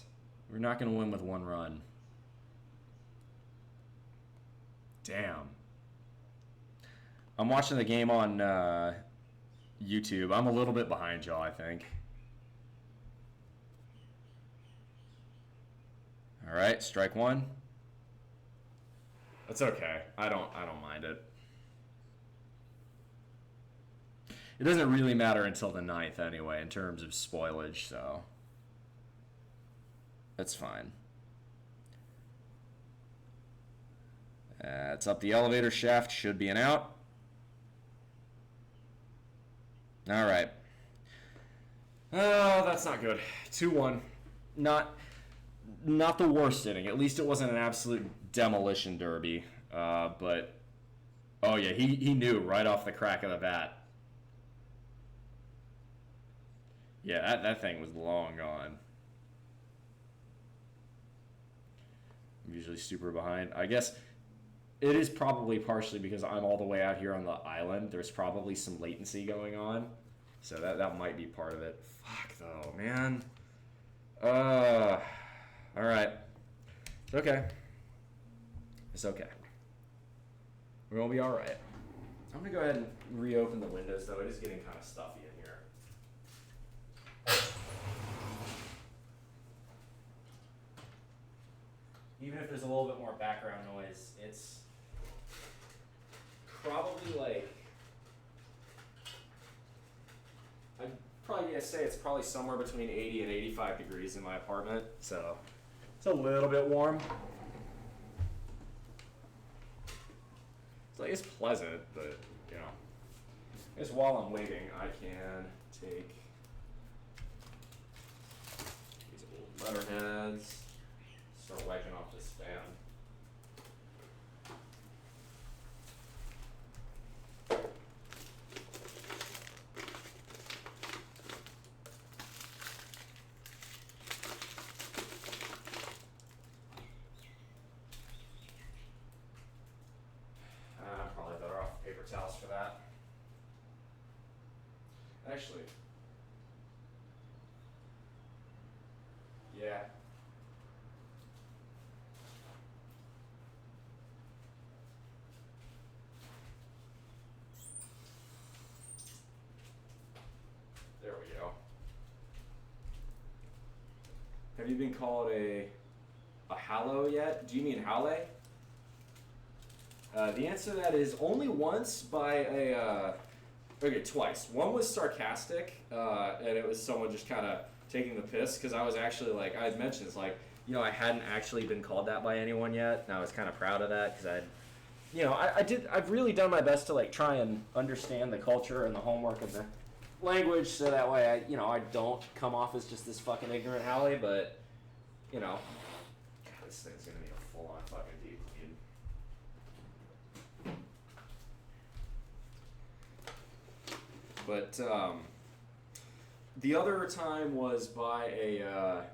We're not going to win with 1 run. Damn. I'm watching the game on YouTube. I'm a little bit behind y'all, I think. All right, strike 1. That's okay. I don't mind it. It doesn't really matter until the 9th anyway in terms of spoilage, so that's fine. It's up the elevator shaft. Should be an out. All right. Oh, that's not good. 2-1. Not the worst inning. At least it wasn't an absolute demolition derby. But, oh yeah, he knew right off the crack of the bat. Yeah, that thing was long gone. I'm usually super behind. I guess it is probably partially because I'm all the way out here on the island. There's probably some latency going on. So that might be part of it. Fuck, though, man. All right. It's okay. It's okay. We're going to be all right. I'm going to go ahead and reopen the windows, though. It is getting kind of stuffy in here. Even if there's a little bit more background noise, it's probably like, I'm probably going to say it's probably somewhere between 80 and 85 degrees in my apartment, so it's a little bit warm. It's like, it's pleasant, but, you know, I guess while I'm waiting, I can take these old letterheads, start wiping off this fan. I'm probably better off paper towels for that. Actually, yeah. There we go. Have you been called a hallow yet? Do you mean halle? The answer to that is only once by a, okay, twice. One was sarcastic, and it was someone just kind of taking the piss, because I was actually like, I had mentioned, it's like, you know, I hadn't actually been called that by anyone yet, and I was kind of proud of that, because I've really done my best to like try and understand the culture and the homework and the language, so that way I don't come off as just this fucking ignorant halle, but, you know, God, this thing's gonna be a full-on fucking deep clean. But the other time was by a,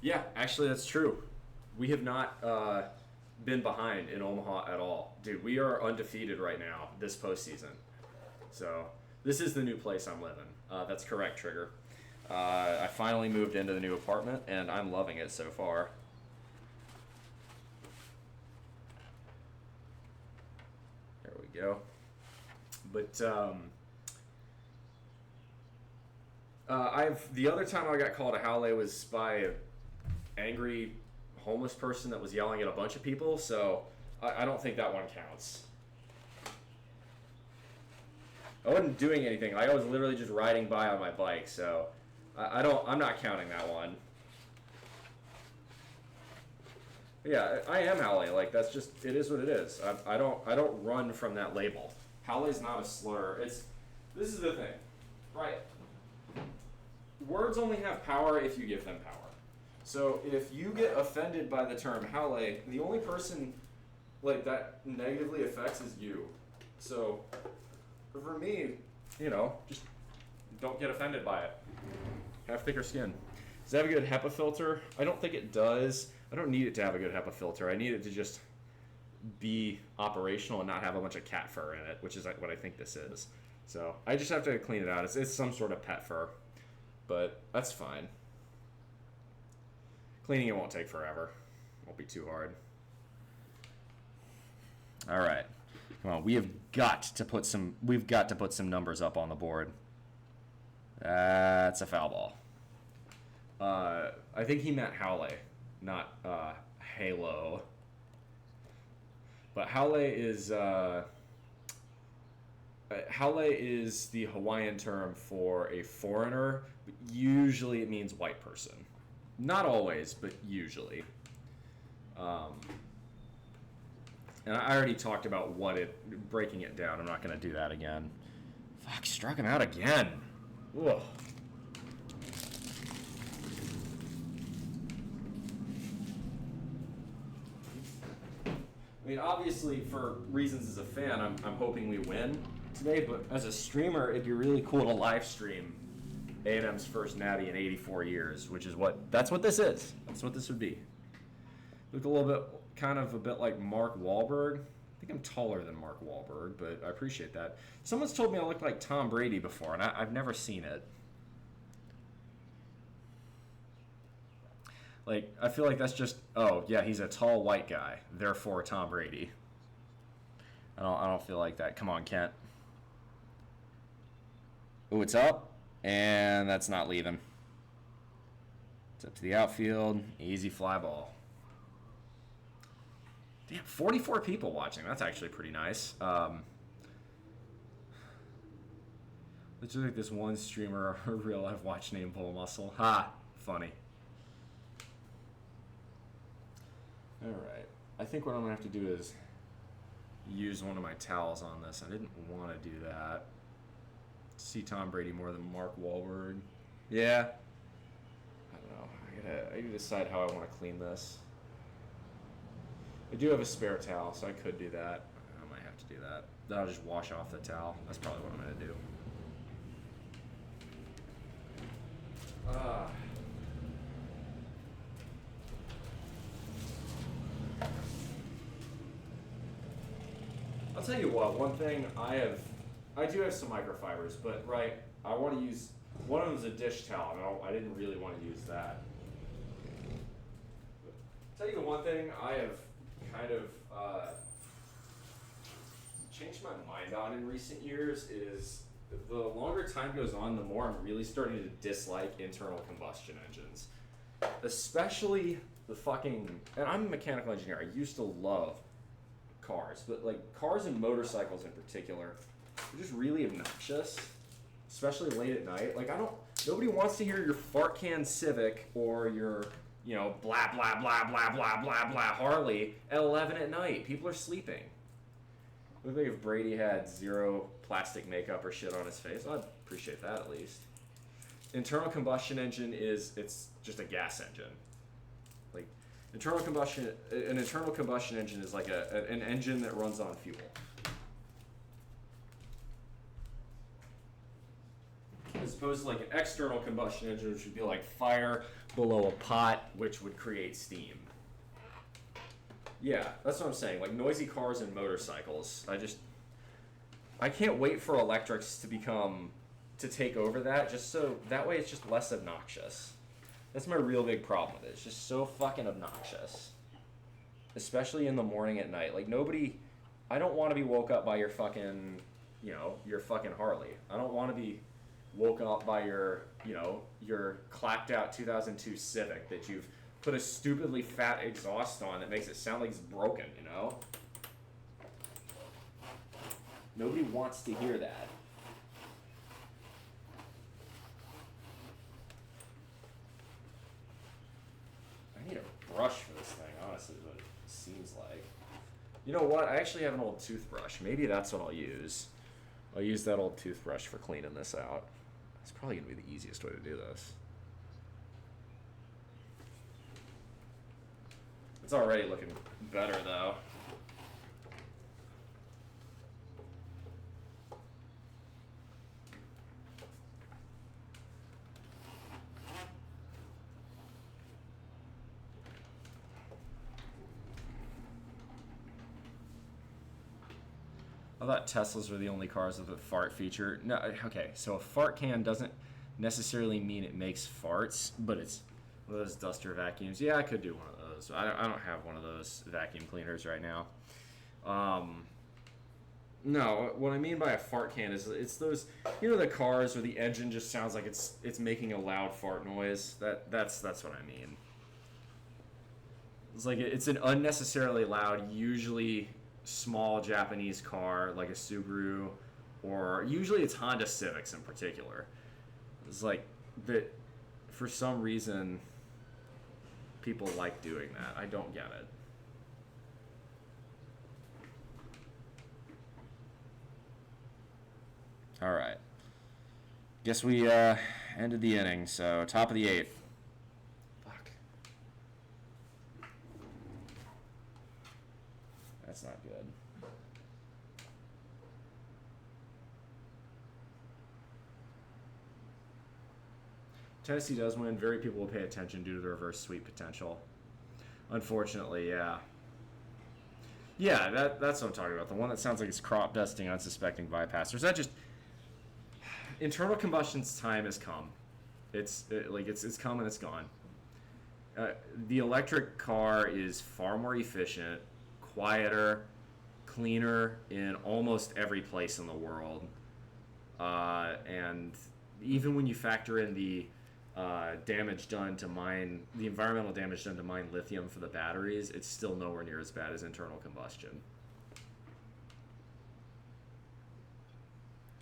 yeah, actually that's true. We have not been behind in Omaha at all. Dude, we are undefeated right now this postseason. So this is the new place I'm living. That's correct, Trigger. I finally moved into the new apartment, and I'm loving it so far. There we go. But the other time I got called a halle was by an angry homeless person that was yelling at a bunch of people, so I don't think that one counts. I wasn't doing anything. I was literally just riding by on my bike, so I'm not counting that one. But yeah, I am halle. Like, that's just, it is what it is. I don't run from that label. Halle's not a slur. This is the thing, right? words only have power if you give them power. So if you get offended by the term hale, the only person like that negatively affects is you. So for me, just don't get offended by it. Have thicker skin. Does it have a good HEPA filter? I don't think it does. I don't need it to have a good HEPA filter. I need it to just be operational and not have a bunch of cat fur in it, which is what I think this is. So I just have to clean it out. It's some sort of pet fur, but that's fine. Cleaning it won't take forever. Won't be too hard. All right. Come on, we've got to put some numbers up on the board. That's a foul ball. I think he meant hale, not halo. But hale is the Hawaiian term for a foreigner. But usually it means white person. Not always, but usually. And I already talked about breaking it down. I'm not going to do that again. Fuck, struck him out again. Ugh. I mean, obviously, for reasons as a fan, I'm hoping we win today, but as a streamer, it'd be really cool to live stream A&M's first natty in 84 years, that's what this is. That's what this would be. Looked a bit like Mark Wahlberg. I think I'm taller than Mark Wahlberg, but I appreciate that. Someone's told me I look like Tom Brady before, and I've never seen it. Like, I feel like that's just, oh, yeah, he's a tall white guy, therefore Tom Brady. I don't feel like that. Come on, Kent. Ooh, it's up, and that's not leaving. It's up to the outfield. Easy fly ball. Damn, 44 people watching. That's actually pretty nice. Let's just like this one streamer, a real life watch named BullMuscle. Ha! Funny. Alright. I think what I'm going to have to do is use one of my towels on this. I didn't want to do that. See Tom Brady more than Mark Wahlberg. Yeah. I don't know. I gotta decide how I want to clean this. I do have a spare towel, so I could do that. I might have to do that. Then I'll just wash off the towel. That's probably what I'm going to do. I'll tell you what, one thing I do have some microfibers, but I want to use, one of them is a dish towel, and I didn't really want to use that. But I'll tell you the one thing I have kind of changed my mind on in recent years is the longer time goes on, the more I'm really starting to dislike internal combustion engines. Especially and I'm a mechanical engineer, I used to love cars, but cars and motorcycles in particular are just really obnoxious, especially late at night. Nobody wants to hear your fart can Civic or your, blah, blah, blah, blah, blah, blah, blah Harley at 11 at night. People are sleeping. It would be like if Brady had zero plastic makeup or shit on his face. I'd appreciate that at least. Internal combustion engine it's just a gas engine. An internal combustion engine is like an engine that runs on fuel. As opposed to an external combustion engine, which would be like fire below a pot, which would create steam. Yeah, that's what I'm saying. Noisy cars and motorcycles. I can't wait for electrics to take over that, just so that way it's just less obnoxious. That's my real big problem with it. It's just so fucking obnoxious. Especially in the morning at night. I don't want to be woke up by your fucking, your fucking Harley. I don't want to be woke up by your clapped out 2002 Civic that you've put a stupidly fat exhaust on that makes it sound like it's broken, Nobody wants to hear that. I need a brush for this thing, honestly, is what it seems like. You know what? I actually have an old toothbrush. Maybe that's what I'll use. I'll use that old toothbrush for cleaning this out. It's probably going to be the easiest way to do this. It's already looking better, though. I thought Teslas were the only cars with a fart feature. No, okay, so a fart can doesn't necessarily mean it makes farts, but it's one of those duster vacuums. Yeah, I could do one of those. I don't have one of those vacuum cleaners right now. No, what I mean by a fart can is it's those, the cars where the engine just sounds like it's making a loud fart noise. That's what I mean. It's like it's an unnecessarily loud, usually small Japanese car like a Subaru, or usually it's Honda Civics in particular. It's like that for some reason people like doing that. I don't get it. All right. Guess we ended the inning, so top of the 8th. Fuck. That's not good. Tennessee does win. Very people will pay attention due to the reverse sweep potential. Unfortunately, yeah. Yeah, that's what I'm talking about. The one that sounds like it's crop dusting unsuspecting bypassers. That just... Internal combustion's time has come. It's come and it's gone. The electric car is far more efficient, quieter, cleaner in almost every place in the world. And even when you factor in the damage done to mine, the environmental damage done to mine lithium for the batteries, it's still nowhere near as bad as internal combustion.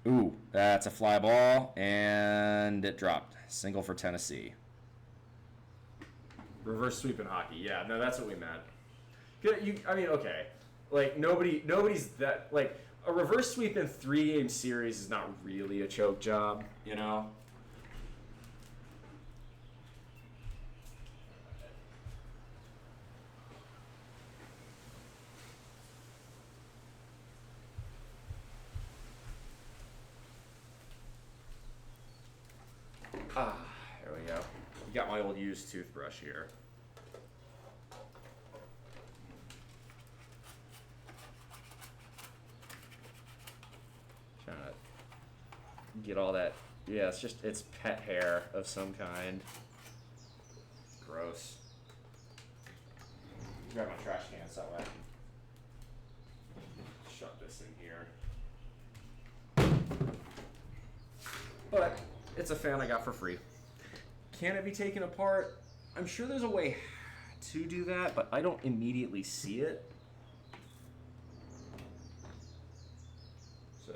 Ooh, that's a fly ball, and it dropped. Single for Tennessee. Reverse sweep in hockey. Yeah, no, that's what we meant. Okay. Like, nobody's that... Like, a reverse sweep in 3-game series is not really a choke job, There we go. Got my old used toothbrush here. Trying to get all that. Yeah, it's pet hair of some kind. Gross. Grab my trash can so I can shove this in here. But it's a fan I got for free. Can it be taken apart? I'm sure there's a way to do that, but I don't immediately see it. So,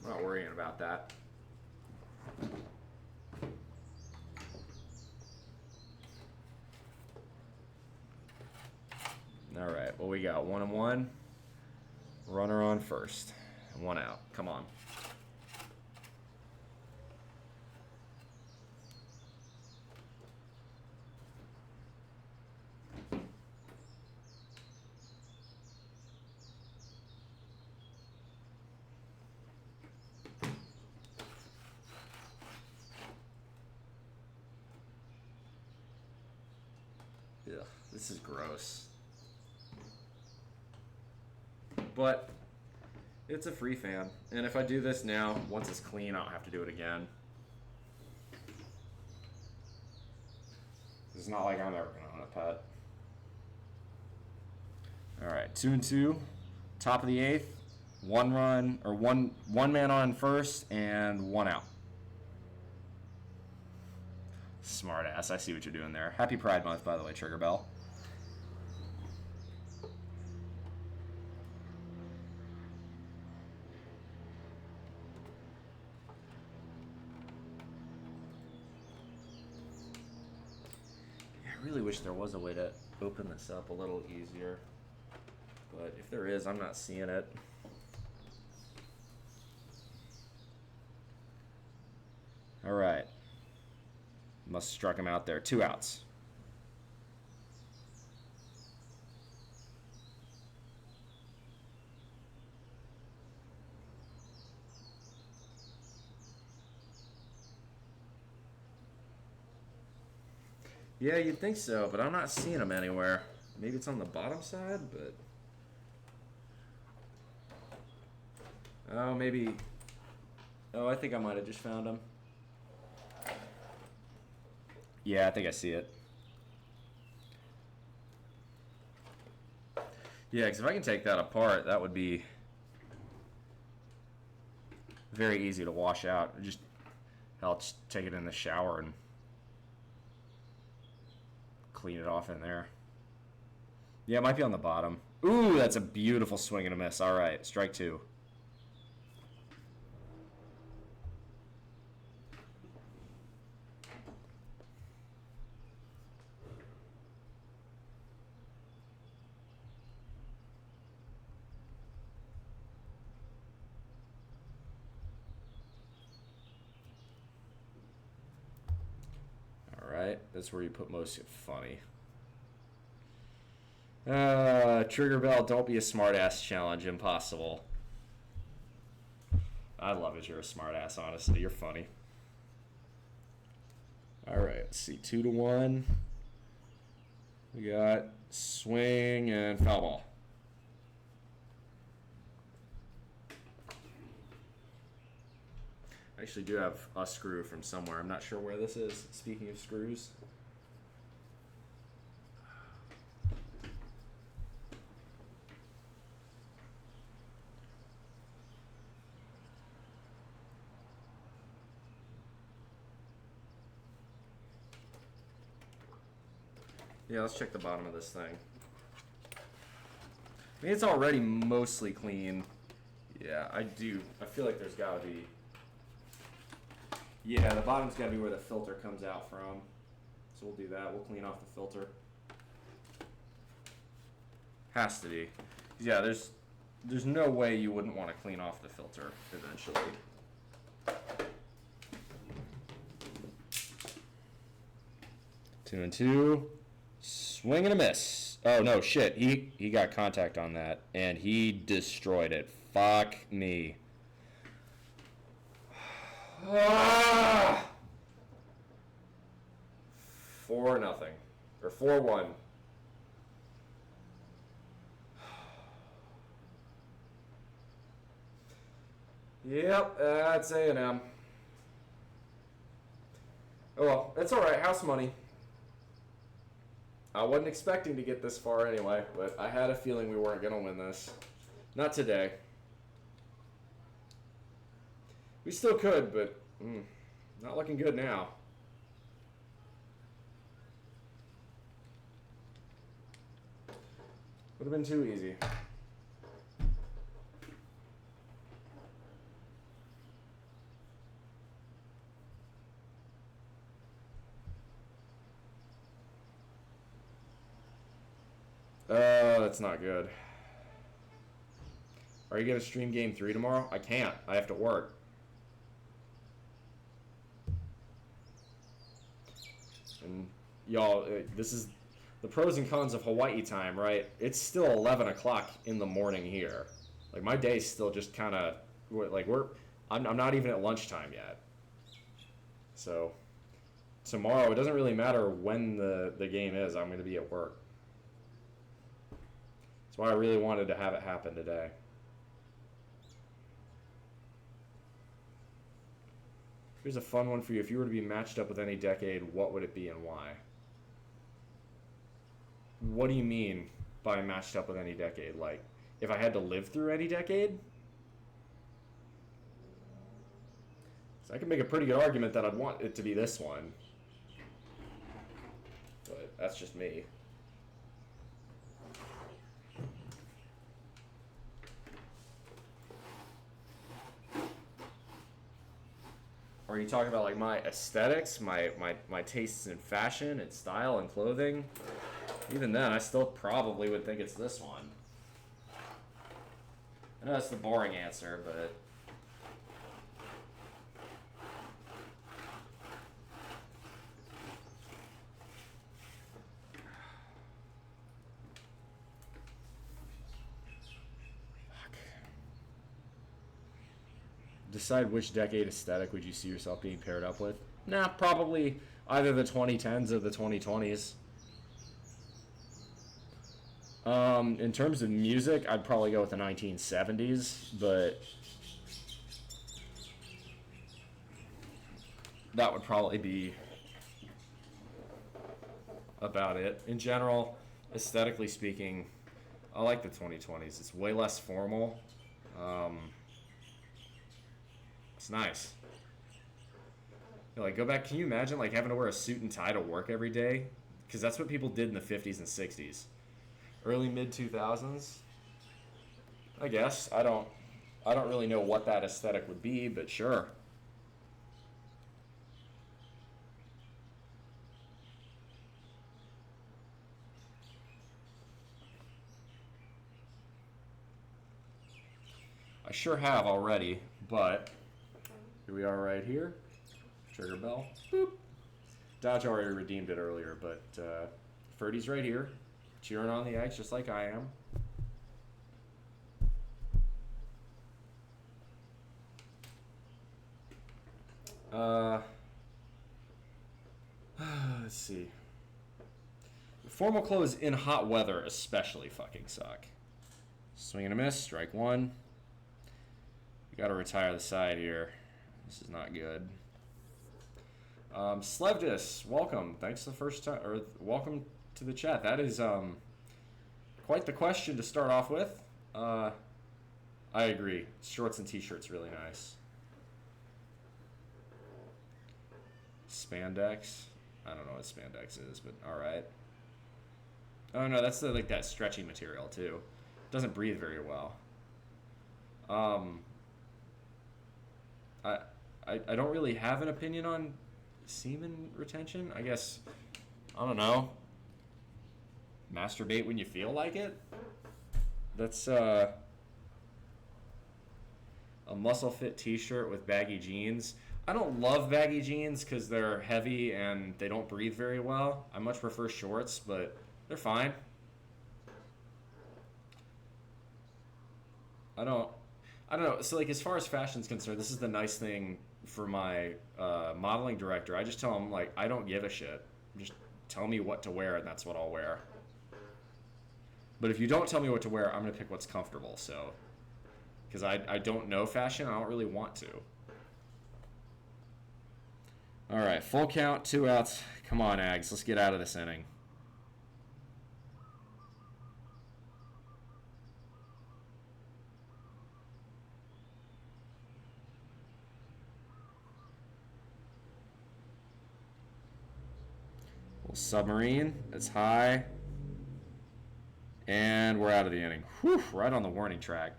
I'm not worrying about that. All right, well, we got 1 and 1. Runner on first. 1 out. Come on. Ugh, this is gross. But it's a free fan. And if I do this now, once it's clean, I don't have to do it again. It's not like I'm ever going to own a pet. All right, 2 and 2. Top of the 8th. 1 run, or one man on first, and 1 out. Smart ass. I see what you're doing there. Happy Pride Month, by the way, Trigger Bell. I really wish there was a way to open this up a little easier. But if there is, I'm not seeing it. All right. Must have struck him out there. 2 outs. Yeah, you'd think so, but I'm not seeing him anywhere. Maybe it's on the bottom side, but... Oh, maybe... Oh, I think I might have just found him. Yeah, I think I see it. Yeah, because if I can take that apart, that would be very easy to wash out. I'll just take it in the shower and clean it off in there. Yeah, it might be on the bottom. Ooh, that's a beautiful swing and a miss. All right, strike 2. That's where you put most funny. Trigger bell, don't be a smartass challenge, impossible. I love it, you're a smartass, honestly. You're funny. Alright, let's see. 2-1. We got swing and foul ball. I actually do have a screw from somewhere. I'm not sure where this is. Speaking of screws. Yeah, let's check the bottom of this thing. I mean, it's already mostly clean. Yeah, I feel like there's gotta be... Yeah, the bottom's gotta be where the filter comes out from. So we'll do that. We'll clean off the filter. Has to be. Yeah, there's no way you wouldn't want to clean off the filter eventually. 2-2. Swing and a miss. Oh, no, shit. He got contact on that, and he destroyed it. Fuck me. 4-0. Or 4-1. Yep, that's A&M. Oh well, it's alright, house money. I wasn't expecting to get this far anyway, but I had a feeling we weren't going to win this. Not today. We still could, but not looking good now. Would have been too easy. That's not good. Are you going to stream Game 3 tomorrow? I can't. I have to work. And y'all, this is the pros and cons of Hawaii time, right? It's still 11 o'clock in the morning here. Like, my day's still just kind of, like, I'm not even at lunchtime yet. So, tomorrow, it doesn't really matter when the game is. I'm going to be at work. That's why I really wanted to have it happen today. Here's a fun one for you. If you were to be matched up with any decade, what would it be and why? What do you mean by matched up with any decade? Like, if I had to live through any decade? So I can make a pretty good argument that I'd want it to be this one. But that's just me. Are you talking about like my aesthetics, my tastes in fashion and style and clothing? Even then, I still probably would think it's this one. I know that's the boring answer, but decide which decade aesthetic would you see yourself being paired up with? Nah, probably either the 2010s or the 2020s. In terms of music, I'd probably go with the 1970s, but that would probably be about it. In general, aesthetically speaking, I like the 2020s. It's way less formal. It's nice. Like, go back. Can you imagine like having to wear a suit and tie to work every day? Because that's what people did in the 50s and 60s, early mid 2000s. I guess I don't really know what that aesthetic would be, but sure. I sure have already, but here we are right here. Trigger bell. Boop. Dodge already redeemed it earlier, but Ferdy's right here, cheering on the Aggies just like I am. Let's see. Formal clothes in hot weather especially fucking suck. Swing and a miss, strike one. You gotta retire the side here. This is not good. Slevdis, welcome. Thanks for the first time, or welcome to the chat. That is quite the question to start off with. I agree. Shorts and t-shirts really nice. Spandex. I don't know what spandex is, but all right. Oh no, that's like that stretchy material too. Doesn't breathe very well. I don't really have an opinion on semen retention. I guess, I don't know. Masturbate when you feel like it. That's a muscle fit t-shirt with baggy jeans. I don't love baggy jeans because they're heavy and they don't breathe very well. I much prefer shorts, but they're fine. I don't know. So, like, as far as fashion's concerned, this is the nice thing for my modeling director. I just tell him, like, I don't give a shit. Just tell me what to wear, and that's what I'll wear. But if you don't tell me what to wear, I'm going to pick what's comfortable, so. Because I don't know fashion. I don't really want to. All right, full count, 2 outs. Come on, Ags. Let's get out of this inning. Submarine, it's high, and we're out of the inning. Whew, right on the warning track.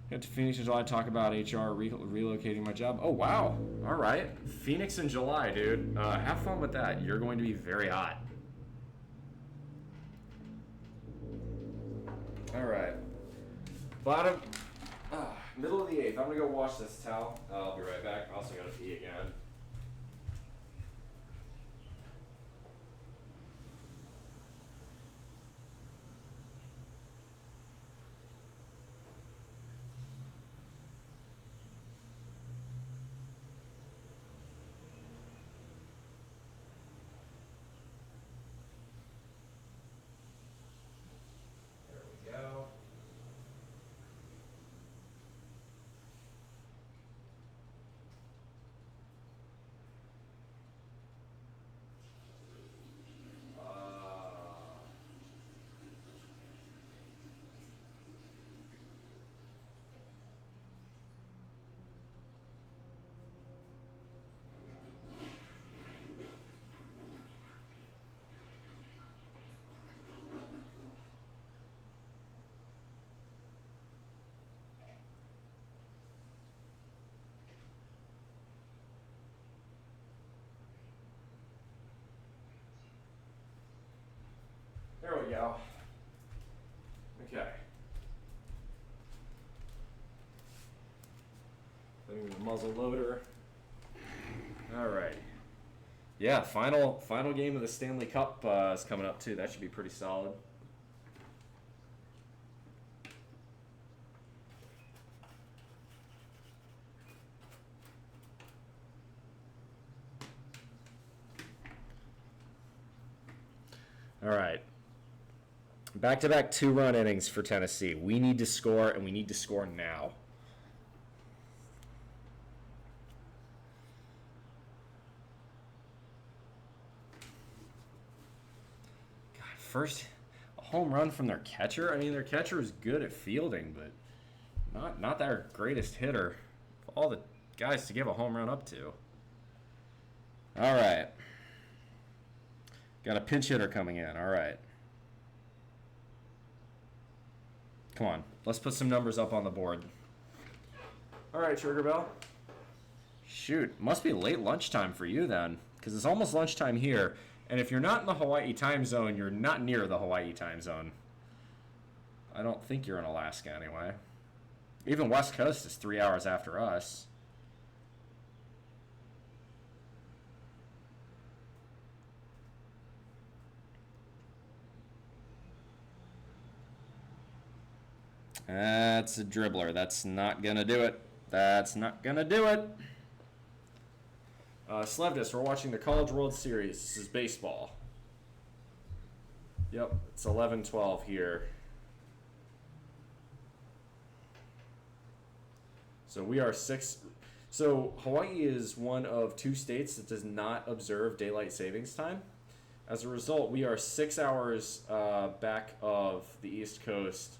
Get to Phoenix in July, talk about HR relocating my job. Oh, wow. All right. Phoenix in July, dude. Have fun with that. You're going to be very hot. All right. Bottom, middle of the 8th. I'm going to go wash this towel. I'll be right back. Also got to pee again. There we go. Okay. Putting the muzzle loader. All right. Yeah, final game of the Stanley Cup is coming up too. That should be pretty solid. All right. Back-to-back 2-run innings for Tennessee. We need to score, and we need to score now. God, first, a home run from their catcher. I mean, their catcher is good at fielding, but not their greatest hitter. All the guys to give a home run up to. All right. Got a pinch hitter coming in. All right. Come on. Let's put some numbers up on the board. All right, Sugar Bell. Shoot. Must be late lunchtime for you then, because it's almost lunchtime here. And if you're not in the Hawaii time zone, you're not near the Hawaii time zone. I don't think you're in Alaska anyway. Even West Coast is 3 hours after us. That's a dribbler. That's not going to do it. That's not going to do it. Slevdis, we're watching the College World Series. This is baseball. Yep, it's 11-12 here. So we are 6. So Hawaii is one of 2 states that does not observe daylight savings time. As a result, we are 6 hours back of the East Coast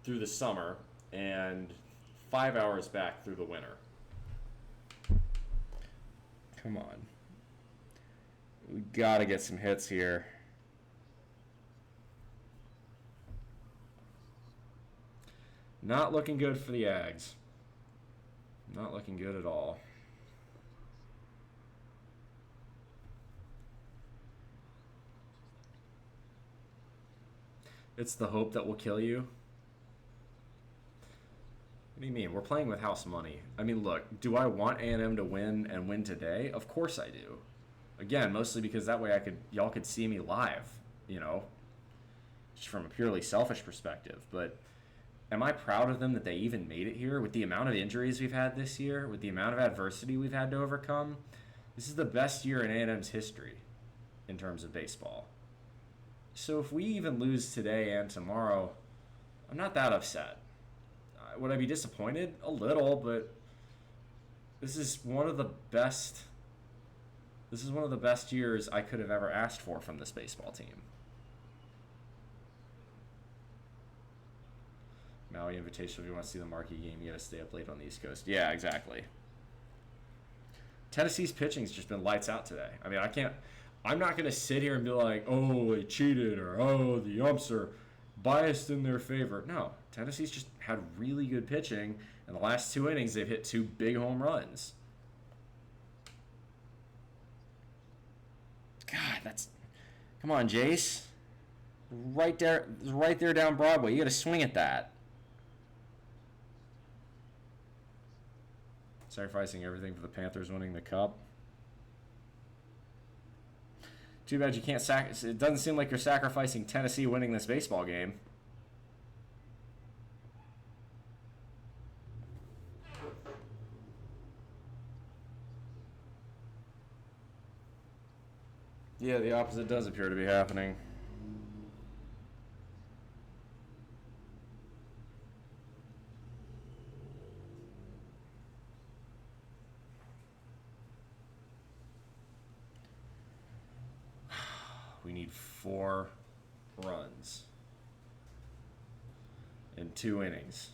through the summer and 5 hours back through the winter. Come on. We got to get some hits here. Not looking good for the Aggies. Not looking good at all. It's the hope that will kill you. What do you mean? We're playing with house money. I mean, look, do I want A&M to win and win today? Of course I do. Again, mostly because that way y'all could see me live, just from a purely selfish perspective. But am I proud of them that they even made it here with the amount of injuries we've had this year, with the amount of adversity we've had to overcome? This is the best year in A&M's history in terms of baseball. So if we even lose today and tomorrow, I'm not that upset. Would I be disappointed? A little, but this is one of the best years I could have ever asked for from this baseball team. Maui Invitational, if you want to see the marquee game, you got to stay up late on the East Coast. Yeah, exactly. Tennessee's pitching's just been lights out today. I mean, I'm not going to sit here and be like, oh, they cheated, or oh, the umps are biased in their favor. No, Tennessee's just had really good pitching. In the last 2 innings, they've hit 2 big home runs. God, come on, Jace. Right there down Broadway. You got to swing at that. Sacrificing everything for the Panthers winning the Cup. Too bad you can't it doesn't seem like you're sacrificing Tennessee winning this baseball game. Yeah, the opposite does appear to be happening. We need 4 runs in 2 innings.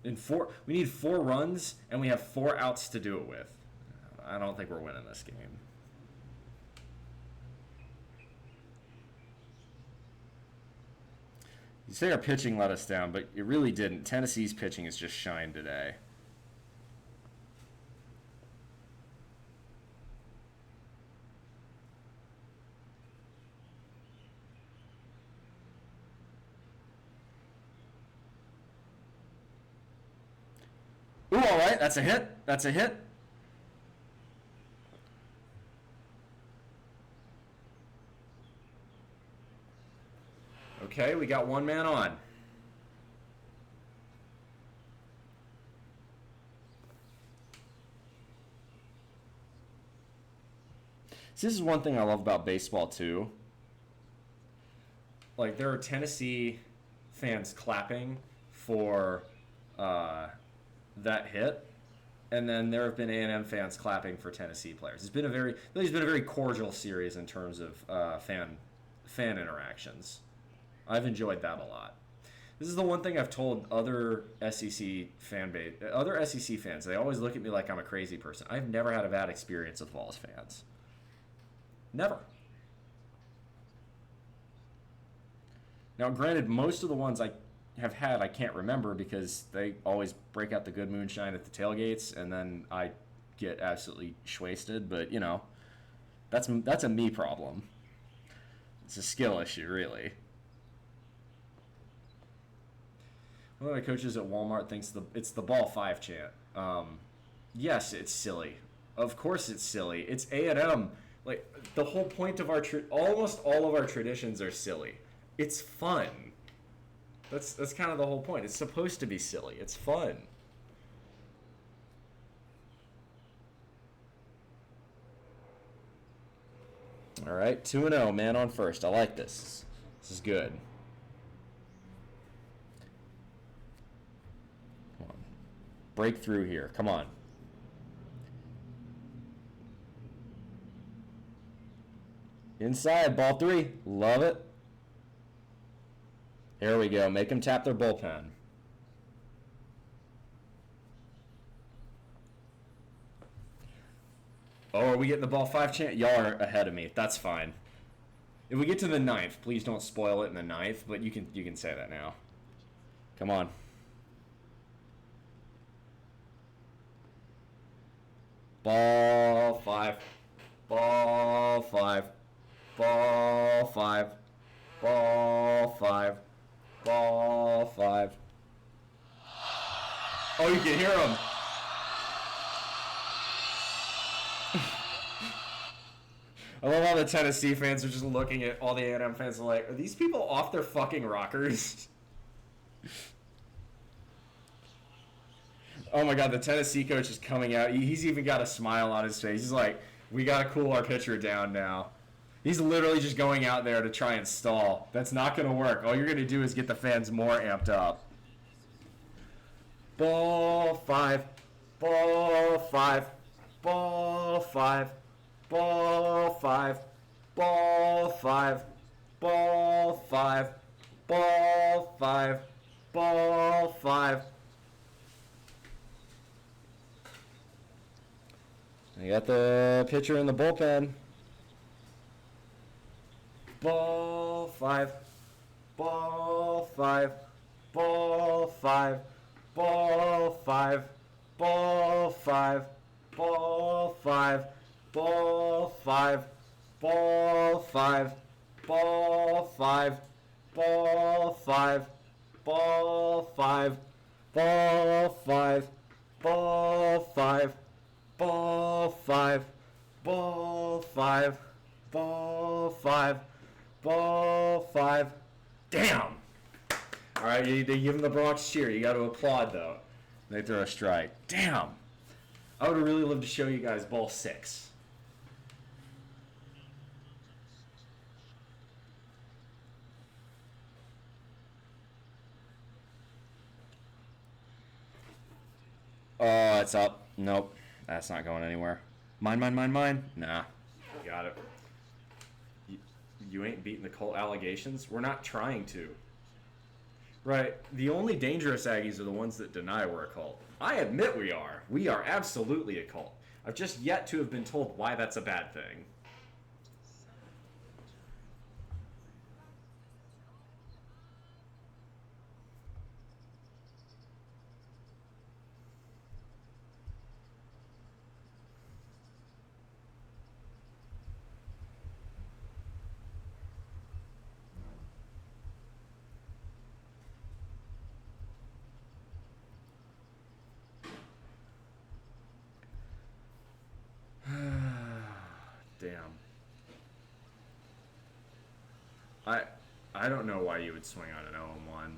We need 4 runs, and we have 4 outs to do it with. I don't think we're winning this game. You say our pitching let us down, but it really didn't. Tennessee's pitching has just shined today. Ooh, all right, that's a hit. That's a hit. Okay, we got 1 man on. So this is one thing I love about baseball too. Like there are Tennessee fans clapping for that hit, and then there have been A&M fans clapping for Tennessee players. It's been a very cordial series in terms of fan interactions. I've enjoyed that a lot. This is the one thing I've told other SEC other SEC fans. They always look at me like I'm a crazy person. I've never had a bad experience with Vols fans. Never. Now, granted, most of the ones I have had I can't remember because they always break out the good moonshine at the tailgates, and then I get absolutely wasted. But you know, that's a me problem. It's a skill issue, really. One of my coaches at Walmart thinks it's the ball 5 chant. Yes, it's silly. Of course, it's silly. It's A&M. Like the whole point of almost all of our traditions are silly. It's fun. That's kind of the whole point. It's supposed to be silly. It's fun. All right, 2-0, man on first. I like this. This is good. Come on. Breakthrough here. Come on. Inside, ball 3. Love it. Here we go. Make them tap their bullpen. Oh, are we getting the ball 5 chant? Y'all are ahead of me. That's fine. If we get to the 9th, please don't spoil it in the 9th, but you can say that now. Come on. Ball 5. Ball 5. Ball 5. Ball 5. Ball 5. Oh, you can hear him. I love how the Tennessee fans are just looking at all the A&M fans and like, are these people off their fucking rockers? Oh my god, the Tennessee coach is coming out. He's even got a smile on his face. He's like, we gotta cool our pitcher down now. He's literally just going out there to try and stall. That's not gonna work. All you're gonna do is get the fans more amped up. Ball 5. Ball 5. Ball 5. Ball 5. Ball 5. Ball 5. Ball 5. Ball 5. I got the pitcher in the bullpen. Ball 5. Ball 5. Ball 5. Ball 5. Ball 5. Ball 5. Ball 5. Ball 5. Ball 5. Ball 5. Ball 5. Ball 5. Ball 5. Ball 5. Ball 5. Ball 5. Ball 5. Damn! Alright, they give him the Bronx cheer. You got to applaud, though. They throw a strike. Damn! I would have really loved to show you guys ball 6. Oh, it's up. Nope. That's not going anywhere. Mine. Nah. Got it. You ain't beating the cult allegations? We're not trying to. Right. The only dangerous Aggies are the ones that deny we're a cult. I admit we are. We are absolutely a cult. I've just yet to have been told why that's a bad thing. Damn. I don't know why you would swing on an 0-1.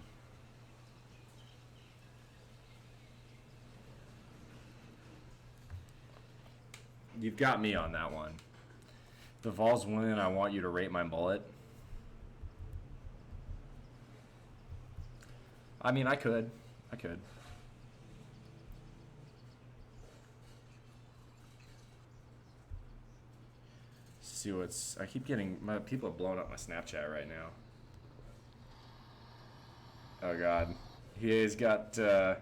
You've got me on that one. The Vols win, I want you to rate my mullet. I mean, I could. See what's... I keep getting... people are blowing up my Snapchat right now. Oh, God. He's got the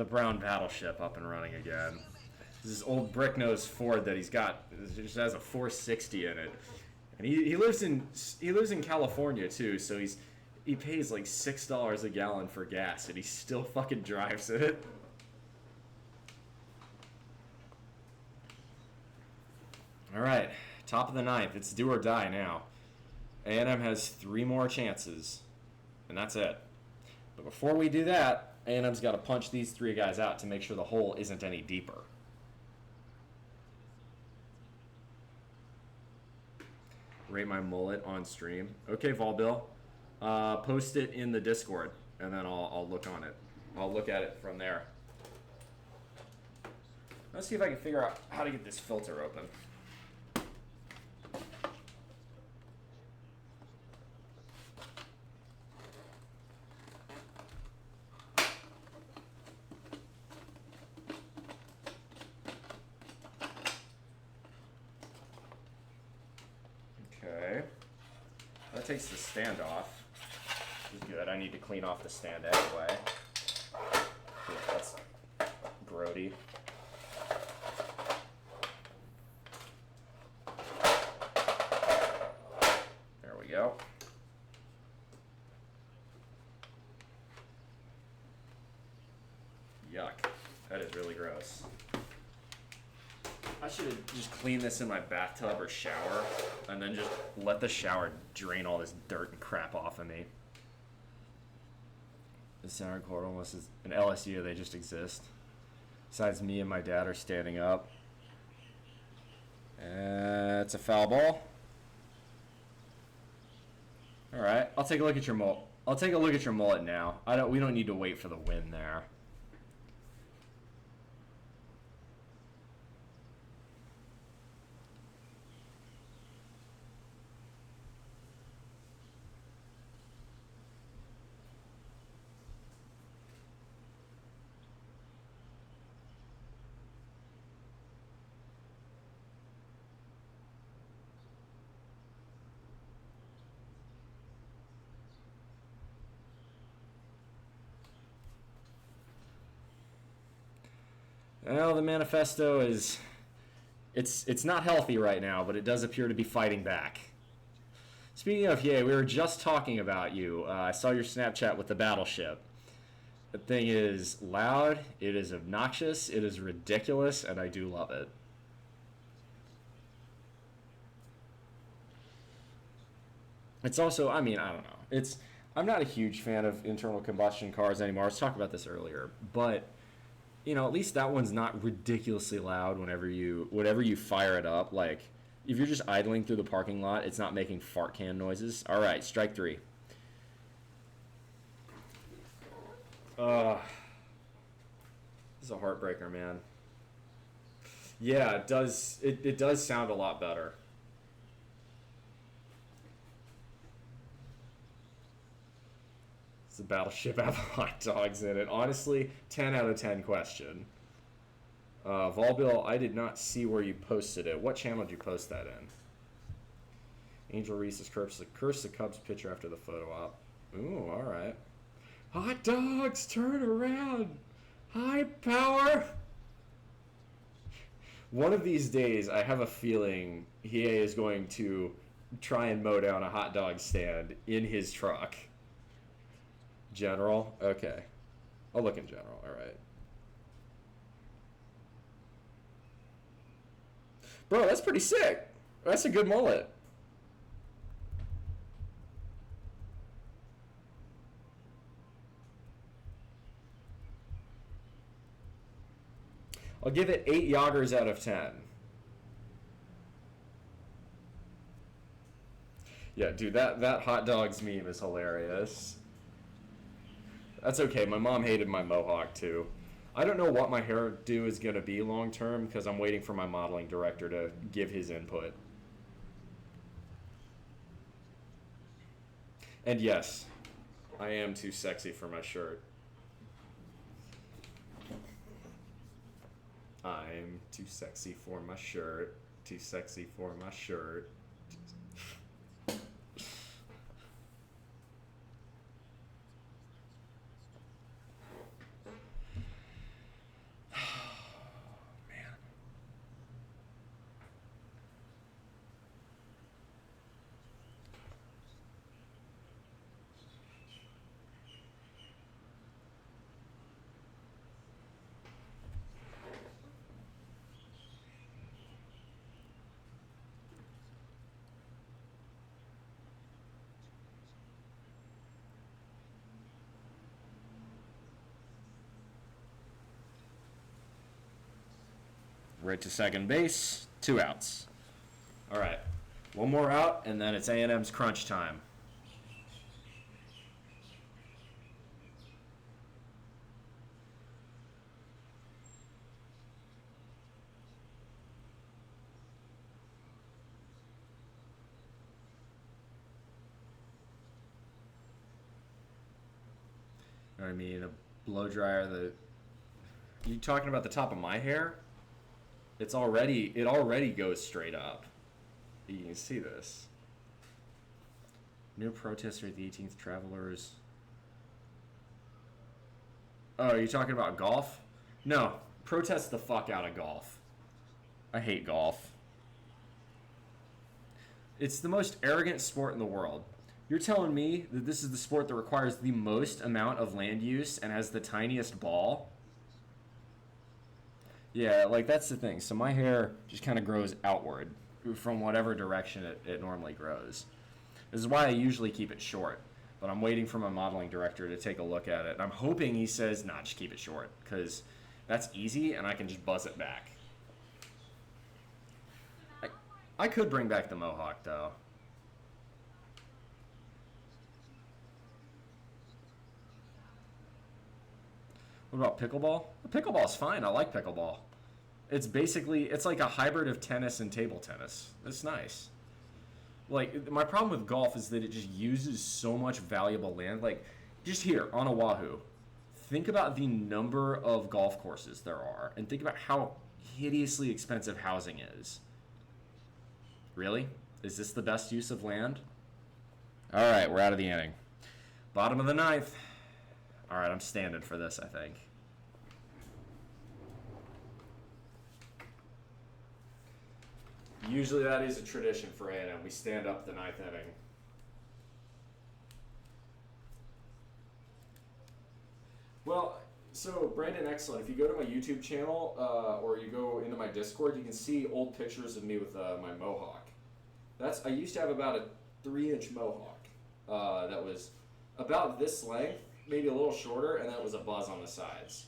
brown battleship up and running again. This is old brick-nosed Ford that he's got. It just has a 460 in it. And he lives in California, too, so he pays like $6 a gallon for gas, and he still fucking drives it. All right, top of the ninth. It's do or die now. A&M has 3 more chances, and that's it. But before we do that, A&M's got to punch these 3 guys out to make sure the hole isn't any deeper. Rate my mullet on stream. Okay, Volbill. Post it in the Discord, and then I'll look on it. I'll look at it from there. Let's see if I can figure out how to get this filter open. Okay. That takes the stand off. Which is good. I need to clean off the stand anyway. Yeah, that's grody. There we go. Yuck. That is really gross. I should have just cleaned this in my bathtub or shower, and then just let the shower drain all this dirt and crap off of me. The center court almost is an LSU, they just exist. Besides me and my dad are standing up. It's a foul ball. All right, I'll take a look at your mullet. I'll take a look at your mullet now. We don't need to wait for the win there. Well, the manifesto is... It's not healthy right now, but it does appear to be fighting back. Speaking of, we were just talking about you. I saw your Snapchat with the battleship. The thing is loud, it is obnoxious, it is ridiculous, and I do love it. It's also, I don't know. I'm not a huge fan of internal combustion cars anymore. I was talking about this earlier, but... at least that one's not ridiculously loud whenever you fire it up. Like, if you're just idling through the parking lot, it's not making fart can noises. All right, strike 3. This is a heartbreaker, man. Yeah, it does. It does sound a lot better. The battleship have hot dogs in it. Honestly, 10 out of 10 question. Volbill, I did not see where you posted it. What channel did you post that in? Angel Reese's curse the Cubs pitcher after the photo op. Ooh, all right. Hot dogs, turn around. High power. One of these days, I have a feeling he is going to try and mow down a hot dog stand in his truck. General? Okay. I'll look in general. All right. Bro, that's pretty sick. That's a good mullet. I'll give it 8 Yagers out of 10. Yeah, dude, that hot dogs meme is hilarious. That's okay. My mom hated my mohawk, too. I don't know what my hairdo is going to be long term because I'm waiting for my modeling director to give his input. And yes, I am too sexy for my shirt. I'm too sexy for my shirt. Too sexy for my shirt. Right to second base, 2 outs. All right, one more out, and then it's A&M's crunch time. You know what I mean? A blow dryer. You talking about the top of my hair? It already goes straight up. You can see this. No protester at the 18th Travelers. Oh, are you talking about golf? No, protest the fuck out of golf. I hate golf. It's the most arrogant sport in the world. You're telling me that this is the sport that requires the most amount of land use and has the tiniest ball? Yeah, like that's the thing. So my hair just kind of grows outward from whatever direction it normally grows. This is why I usually keep it short. But I'm waiting for my modeling director to take a look at it. And I'm hoping he says, nah, just keep it short. Because that's easy and I can just buzz it back. I could bring back the mohawk, though. What about pickleball? Pickleball's fine. I like pickleball. It's like a hybrid of tennis and table tennis. It's nice. Like, my problem with golf is that it just uses so much valuable land. Like, just here on Oahu, think about the number of golf courses there are, and think about how hideously expensive housing is. Really? Is this the best use of land? All right, we're out of the inning. Bottom of the ninth. All right, I'm standing for this, I think. Usually that is a tradition for A&M. We stand up the ninth inning. Well, so Brandon, excellent. If you go to my YouTube channel or you go into my Discord, you can see old pictures of me with my mohawk. I used to have about a 3-inch mohawk that was about this length, maybe a little shorter, and that was a buzz on the sides.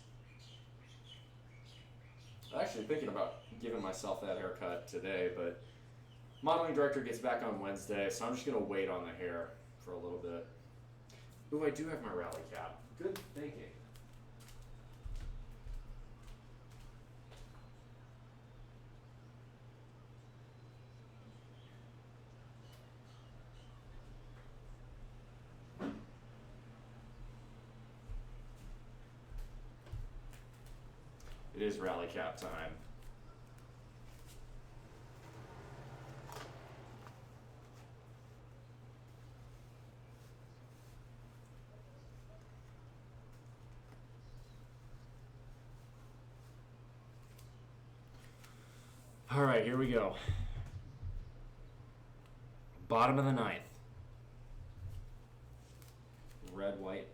I'm actually thinking about giving myself that haircut today, but modeling director gets back on Wednesday, so I'm just going to wait on the hair for a little bit. Ooh, I do have my rally cap. Good thinking. It is rally cap time. All right, here we go. Bottom of the ninth. Red, white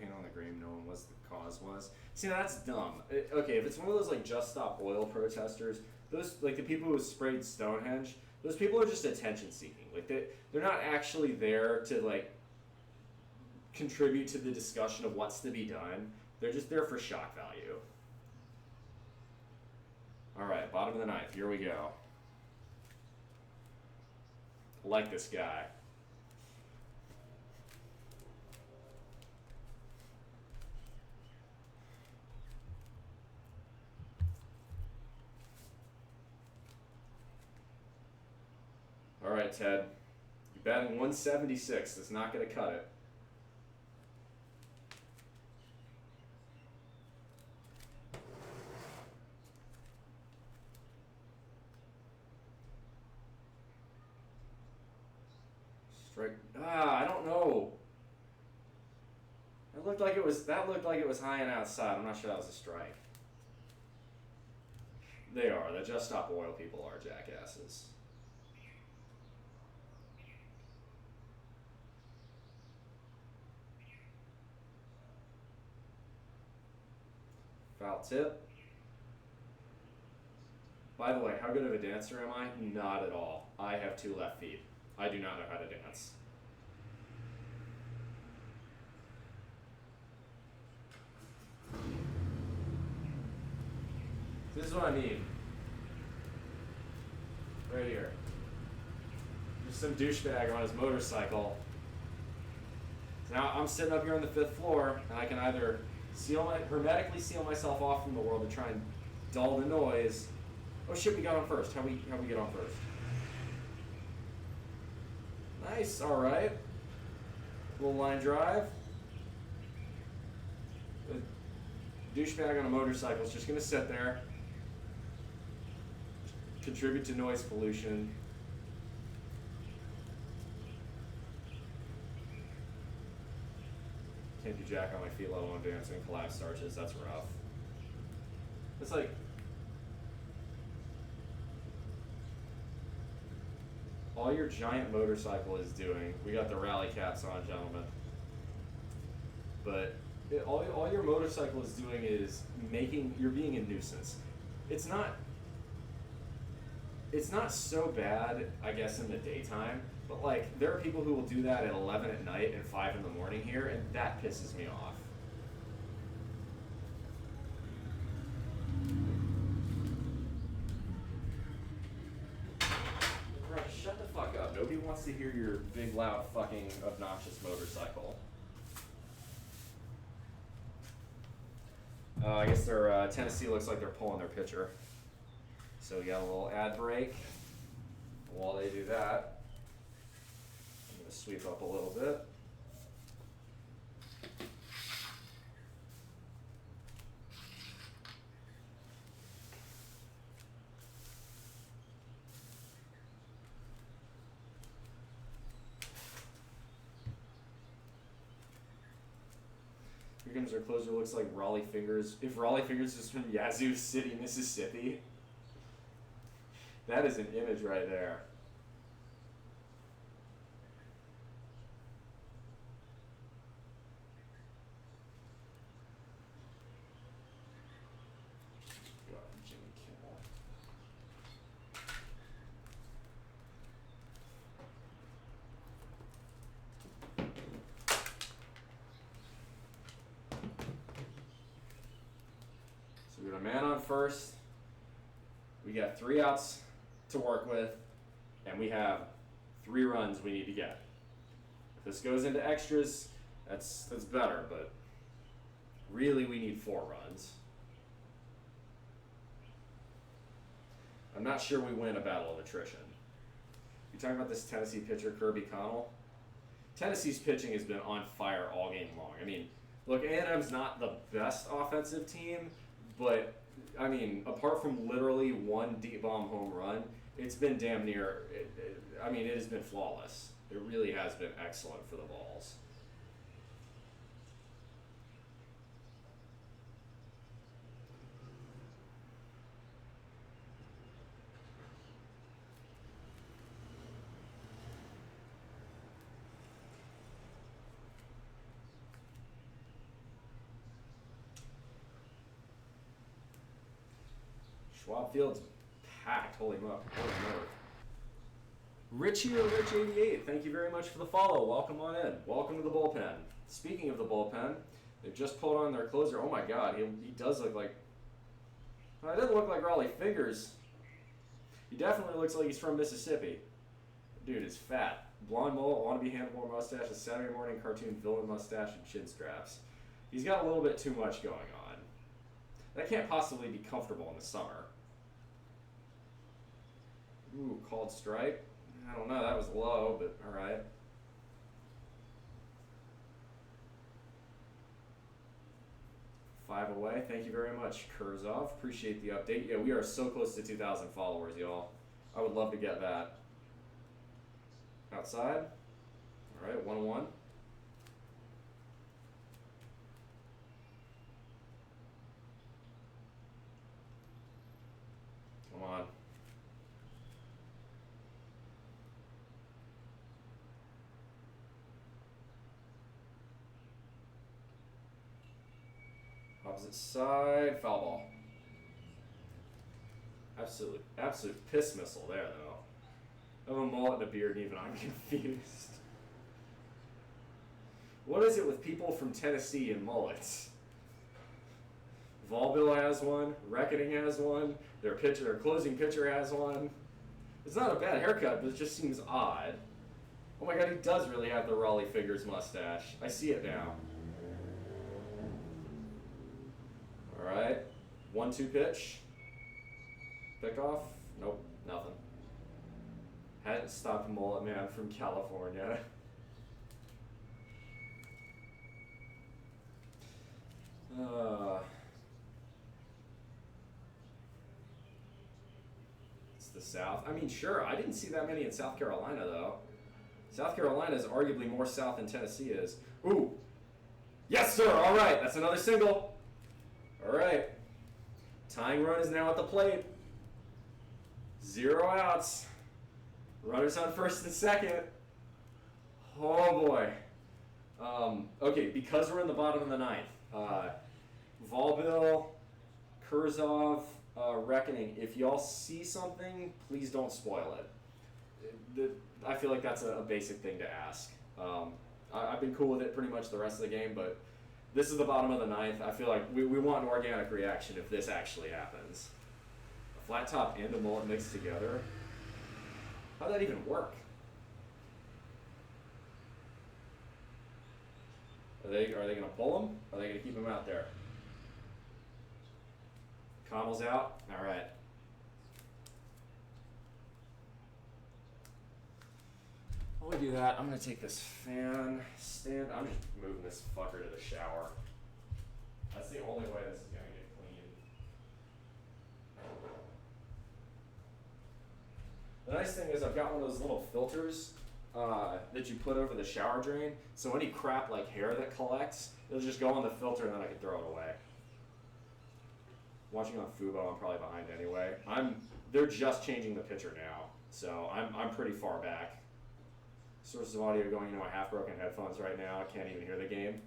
paint on the green, knowing what the cause was. See, that's dumb. Okay, if it's one of those like Just Stop Oil protesters, those like the people who sprayed Stonehenge, those people are just attention seeking. Like they're not actually there to like contribute to the discussion of what's to be done. They're just there for shock value. All right, bottom of the ninth. Here we go. I like this guy. All right, Ted. You Batting 176 is not going to cut it. Strike. I don't know. That looked like it was high and outside. I'm not sure that was a strike. They are. The Just Stop Oil people are jackasses. Foul tip. By the way, how good of a dancer am I? Not at all. I have 2 left feet. I do not know how to dance. This is what I mean. Right here. There's some douchebag on his motorcycle. Now I'm sitting up here on the 5th floor, and I can either hermetically seal myself off from the world and try and dull the noise. Oh shit, we got on first. How we get on first? Nice, alright. Little line drive. The douchebag on a motorcycle is just gonna sit there. Contribute to noise pollution. Can't do jack on my feet, let alone dancing, collapse starches. That's rough. It's like all your giant motorcycle is doing. We got the rally caps on, gentlemen. But all your motorcycle is doing is you're being a nuisance. It's not so bad, I guess, in the daytime, but like there are people who will do that at 11 at night and 5 in the morning here, and that pisses me off. Right, shut the fuck up. Nobody wants to hear your big, loud, fucking obnoxious motorcycle. I guess Tennessee looks like they're pulling their pitcher. So we got a little ad break. While they do that, I'm going to sweep up a little bit. Here comes our closer. Looks like Raleigh Fingers. If Raleigh Fingers is from Yazoo City, Mississippi. That is an image right there. God, Jimmy Kimmel. So we got a man on first. We got 3 outs to work with, and we have 3 runs we need to get. If this goes into extras, that's better, but really we need 4 runs. I'm not sure we win a battle of attrition. You're talking about this Tennessee pitcher, Kirby Connell? Tennessee's pitching has been on fire all game long. I mean, look, A&M's not the best offensive team, but I mean, apart from literally 1 deep bomb home run, it's been damn near, it has been flawless. It really has been excellent for the Balls. Schwab Field's packed. Holy moly. Richie or Rich88, thank you very much for the follow. Welcome on in. Welcome to the bullpen. Speaking of the bullpen, they've just pulled on their closer. Oh my god, he does look like... Well, it doesn't look like Raleigh Fingers. He definitely looks like he's from Mississippi. Dude is fat. Blonde mullet, wannabe handlebar mustache, a Saturday morning cartoon villain mustache, and chin straps. He's got a little bit too much going on. That can't possibly be comfortable in the summer. Ooh, called strike. I don't know, that was low, but all right. Five away. Thank you very much, Kurzov. Appreciate the update. Yeah, we are so close to 2,000 followers, y'all. I would love to get that. Outside. All right, 1-1. Come on. Opposite side, foul ball. Absolute piss missile there, though. I have a mullet and a beard, and even I'm confused. What is it with people from Tennessee and mullets? Volbill has one. Reckoning has one. Their closing pitcher has one. It's not a bad haircut, but it just seems odd. Oh my god, he does really have the Raleigh Figures mustache. I see it now. Alright. 1-2 pitch. Pick off. Nope, nothing. Hadn't stopped Mullet Man from California. It's the South. I mean, sure, I didn't see that many in South Carolina, though. South Carolina is arguably more south than Tennessee is. Ooh. Yes, sir. All right. That's another single. All right. Tying run is now at the plate. 0 outs. Runners on first and second. Oh, boy. Okay, because we're in the bottom of the ninth. Volbill, Kurzov, Reckoning. If y'all see something, please don't spoil it. I feel like that's a basic thing to ask. I've been cool with it pretty much the rest of the game, but this is the bottom of the ninth. I feel like we want an organic reaction if this actually happens. A flat top and a mullet mixed together. How'd that even work? Are they going to pull him? Or are they going to keep him out there? Connell's out. All right. While we do that, I'm going to take this fan stand. I'm just moving this fucker to the shower. That's the only way this is going to get clean. The nice thing is I've got one of those little filters that you put over the shower drain. So any crap like hair that collects, it'll just go on the filter and then I can throw it away. Watching on Fubo, I'm probably behind anyway. They're just changing the pitcher now, so I'm pretty far back. Sources of audio going into my half-broken headphones right now. I can't even hear the game.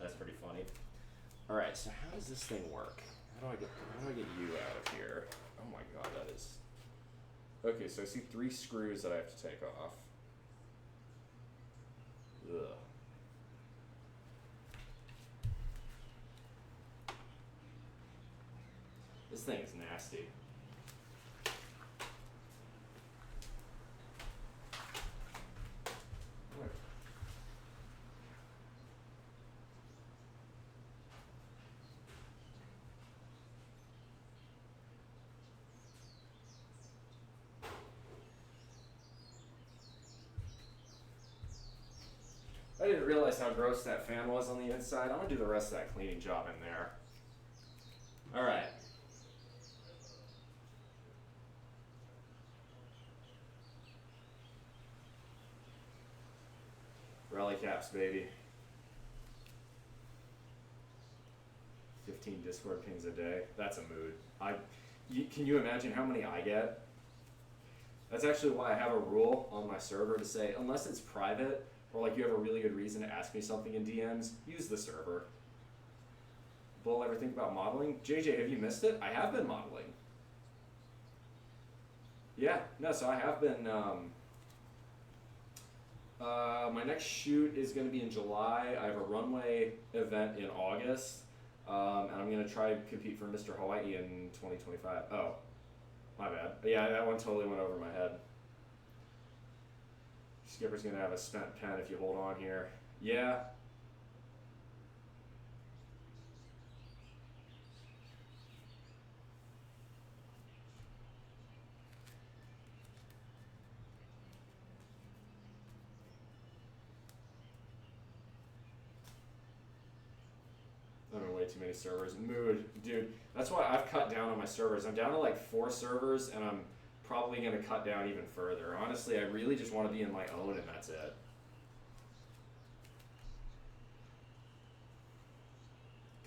That's pretty funny. All right, so how does this thing work? How do I get you out of here? Oh my god, that is. Okay, so I see 3 screws that I have to take off. Ugh. This thing is nasty. I didn't realize how gross that fan was on the inside. I'm gonna do the rest of that cleaning job in there. All right. Rally caps, baby. 15 Discord pings a day. That's a mood. Can you imagine how many I get? That's actually why I have a rule on my server to say, unless it's private, or like you have a really good reason to ask me something in DMs, use the server. Bull, ever think about modeling? JJ, have you missed it? I have been modeling. Yeah, no, so I have been, my next shoot is going to be in July. I have a runway event in August, and I'm going to try to compete for Mr. Hawaii in 2025. Oh, my bad. Yeah, that one totally went over my head. Skipper's going to have a spent pen if you hold on here. Yeah. way too many servers. Mood, dude. That's why I've cut down on my servers. I'm down to like 4 servers, and I'm probably going to cut down even further. Honestly, I really just want to be in my own, and that's it.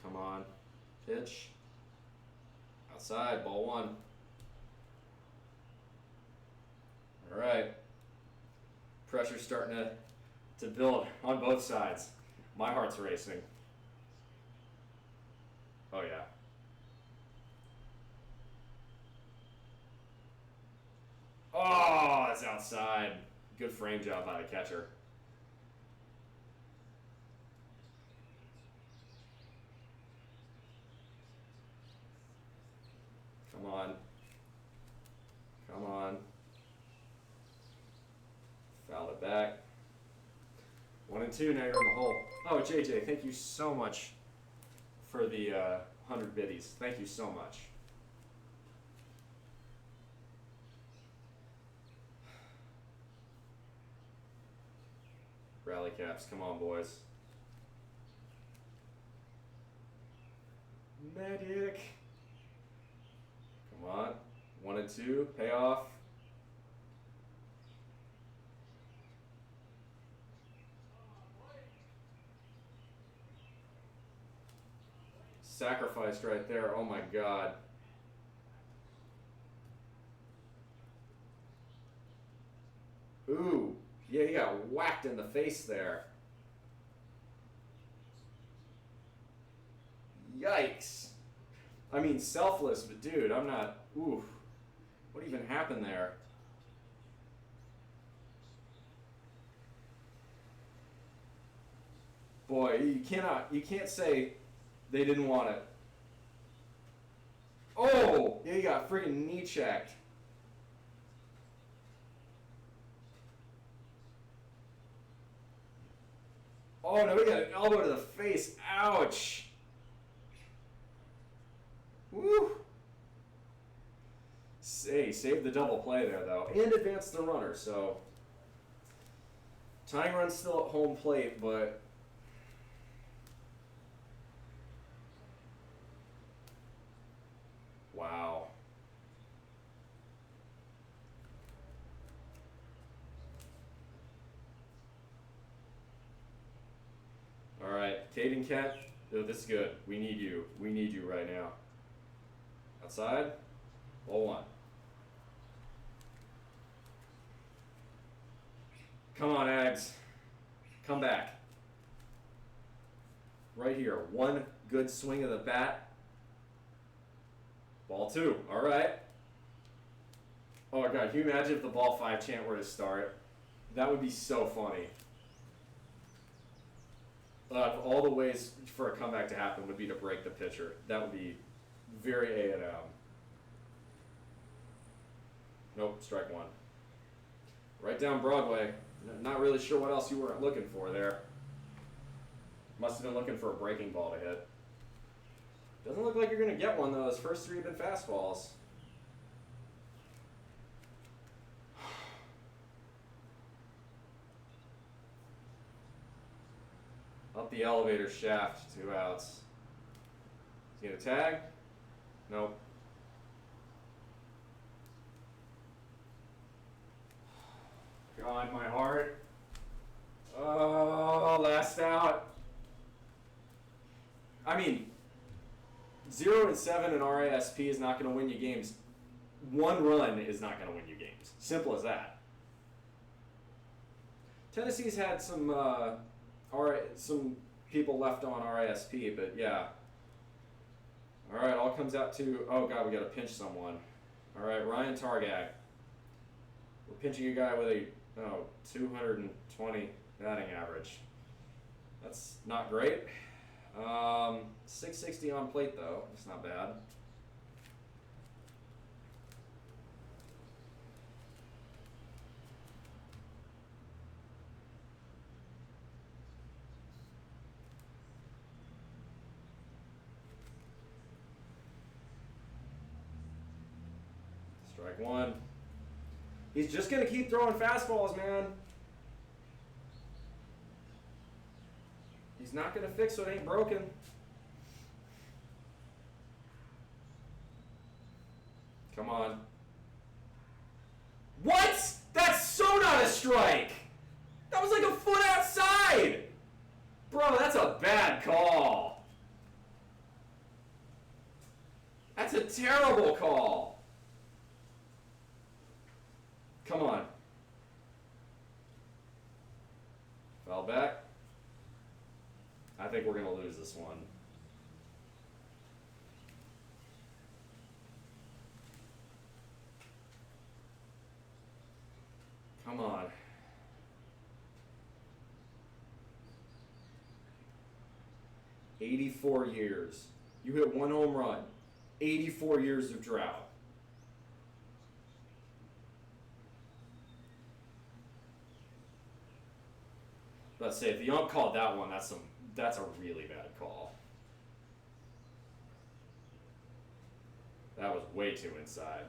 Come on. Pitch. Outside, ball 1. All right. Pressure's starting to build on both sides. My heart's racing. Oh, yeah. Oh, that's outside. Good frame job by the catcher. Come on. Come on. Foul it back. 1 and 2, now you're in the hole. Oh, JJ, thank you so much for the 100 biddies. Thank you so much. Rally caps, come on, boys. Medic. Come on. 1 and 2, payoff. Sacrificed right there. Oh my God. Ooh. Yeah, he got whacked in the face there. Yikes. I mean, selfless, but dude, I'm not. Ooh. What even happened there? Boy, you can't say they didn't want it. Oh! Yeah, he got friggin' knee checked. Oh no, he got an elbow to the face. Ouch! Woo! Hey, saved the double play there though. And advanced the runner, so. Tying run's still at home plate, but. Wow. All right, Caden Kent, oh, this is good. We need you. We need you right now. Outside, ball 1. Come on, Aggs. Come back. Right here. 1 good swing of the bat. Ball 2. All right. Oh, my God. Can you imagine if the ball 5 chant were to start? That would be so funny. All the ways for a comeback to happen would be to break the pitcher. That would be very A&M. Nope, strike 1. Right down Broadway. Not really sure what else you weren't looking for there. Must have been looking for a breaking ball to hit. Doesn't look like you're going to get one, though. Those first 3 have been fastballs. Up the elevator shaft, 2 outs. Is he going to tag? Nope. God, my heart. Oh, last out. I mean, 0 and 7 in RASP is not going to win you games. 1 run is not going to win you games. Simple as that. Tennessee's had some people left on RASP, but yeah. All right, all comes out to, oh God, we got to pinch someone. All right, Ryan Targag. We're pinching a guy with a 220 batting average. That's not great. 660 on plate though. It's not bad. Strike 1. He's just going to keep throwing fastballs, man. He's not going to fix what ain't broken. Come on. What? That's so not a strike. That was like a foot outside. Bro, that's a bad call. That's a terrible call. Come on. Foul back. I think we're going to lose this one. Come on. "84 years. You hit one home run. 84 years of drought." Let's say if the ump called that one, that's a really bad call. That was way too inside.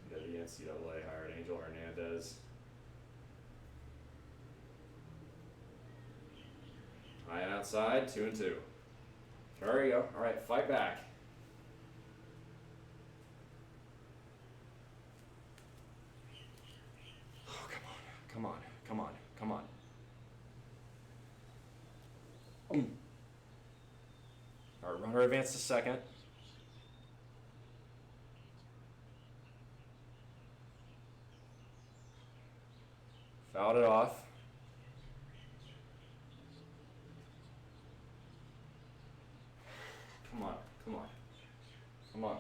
The NCAA hired Angel Hernandez. High and outside, 2-2. There you go. All right, fight back. Oh, come on, come on, come on, come on. All right, runner advance to second. Fouled it off. Come on, come on, come on.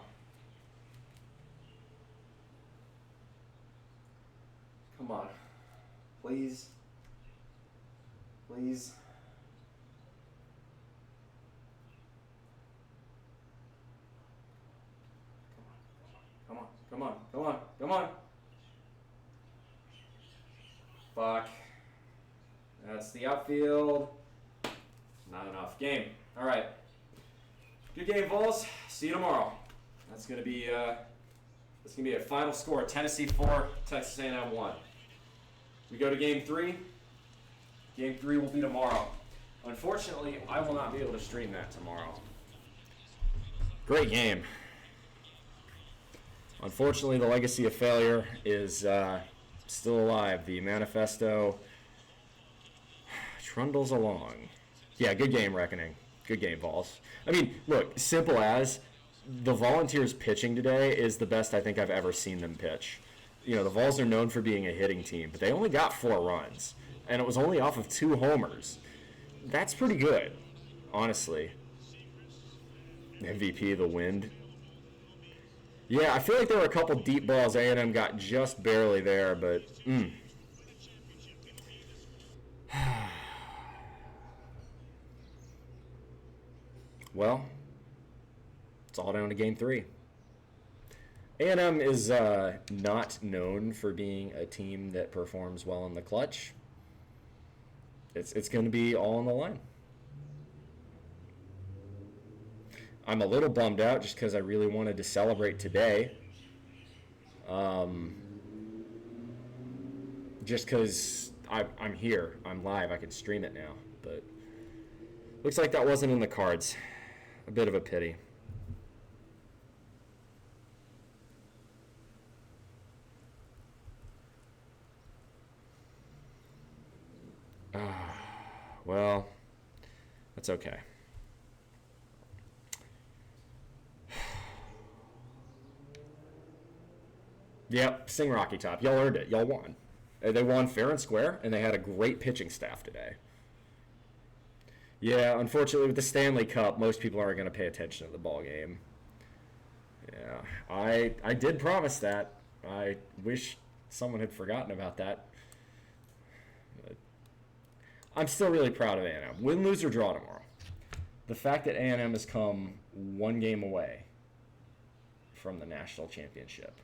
Come on. Please. Please. Come on, come on, come on, come on. Fuck. That's the outfield. Not enough. Game. All right. Good game, Vols. See you tomorrow. That's gonna be a final score: Tennessee 4, Texas A&M 1. We go to Game 3. Game 3 will be tomorrow. Unfortunately, I will not be able to stream that tomorrow. Great game. Unfortunately, the legacy of failure is still alive. The manifesto trundles along. Yeah, good game, Reckoning. Good game, Vols. I mean, look, simple as the Volunteers pitching today is the best I think I've ever seen them pitch. You know, the Vols are known for being a hitting team, but they only got 4 runs, and it was only off of 2 homers. That's pretty good, honestly. MVP, the Wind. Yeah, I feel like there were a couple deep balls A&M got just barely there, but well, it's all down to Game 3. A&M is not known for being a team that performs well in the clutch. It's going to be all on the line. I'm a little bummed out just because I really wanted to celebrate today. Just because I'm here. I'm live. I can stream it now. But looks like that wasn't in the cards. A bit of a pity. Well, that's okay. Yep, sing Rocky Top. Y'all earned it. Y'all won. They won fair and square, and they had a great pitching staff today. Yeah, unfortunately, with the Stanley Cup, most people aren't going to pay attention to the ball game. Yeah, I did promise that. I wish someone had forgotten about that. But I'm still really proud of A&M. Win, lose, or draw tomorrow. The fact that A&M has come 1 game away from the national championship.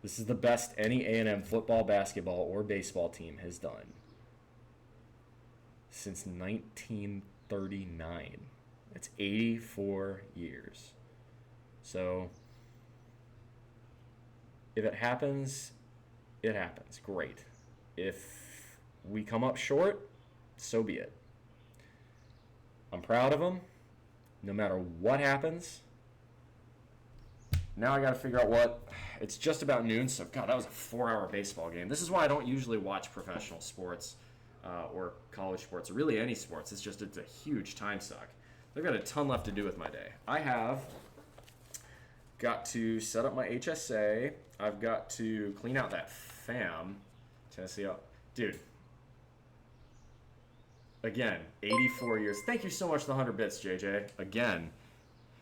This is the best any A&M football, basketball, or baseball team has done since 1939. It's 84 years. So if it happens, it happens. Great. If we come up short, so be it. I'm proud of them. No matter what happens, Now I got to figure out what. It's just about noon, so God, that was a 4-hour baseball game. This is why I don't usually watch professional sports or college sports, or really any sports. It's a huge time suck. I've got a ton left to do with my day. I have got to set up my HSA. I've got to clean out that FAM. Tennessee, dude. Again, 84 years. Thank you so much for the 100 bits, JJ. Again,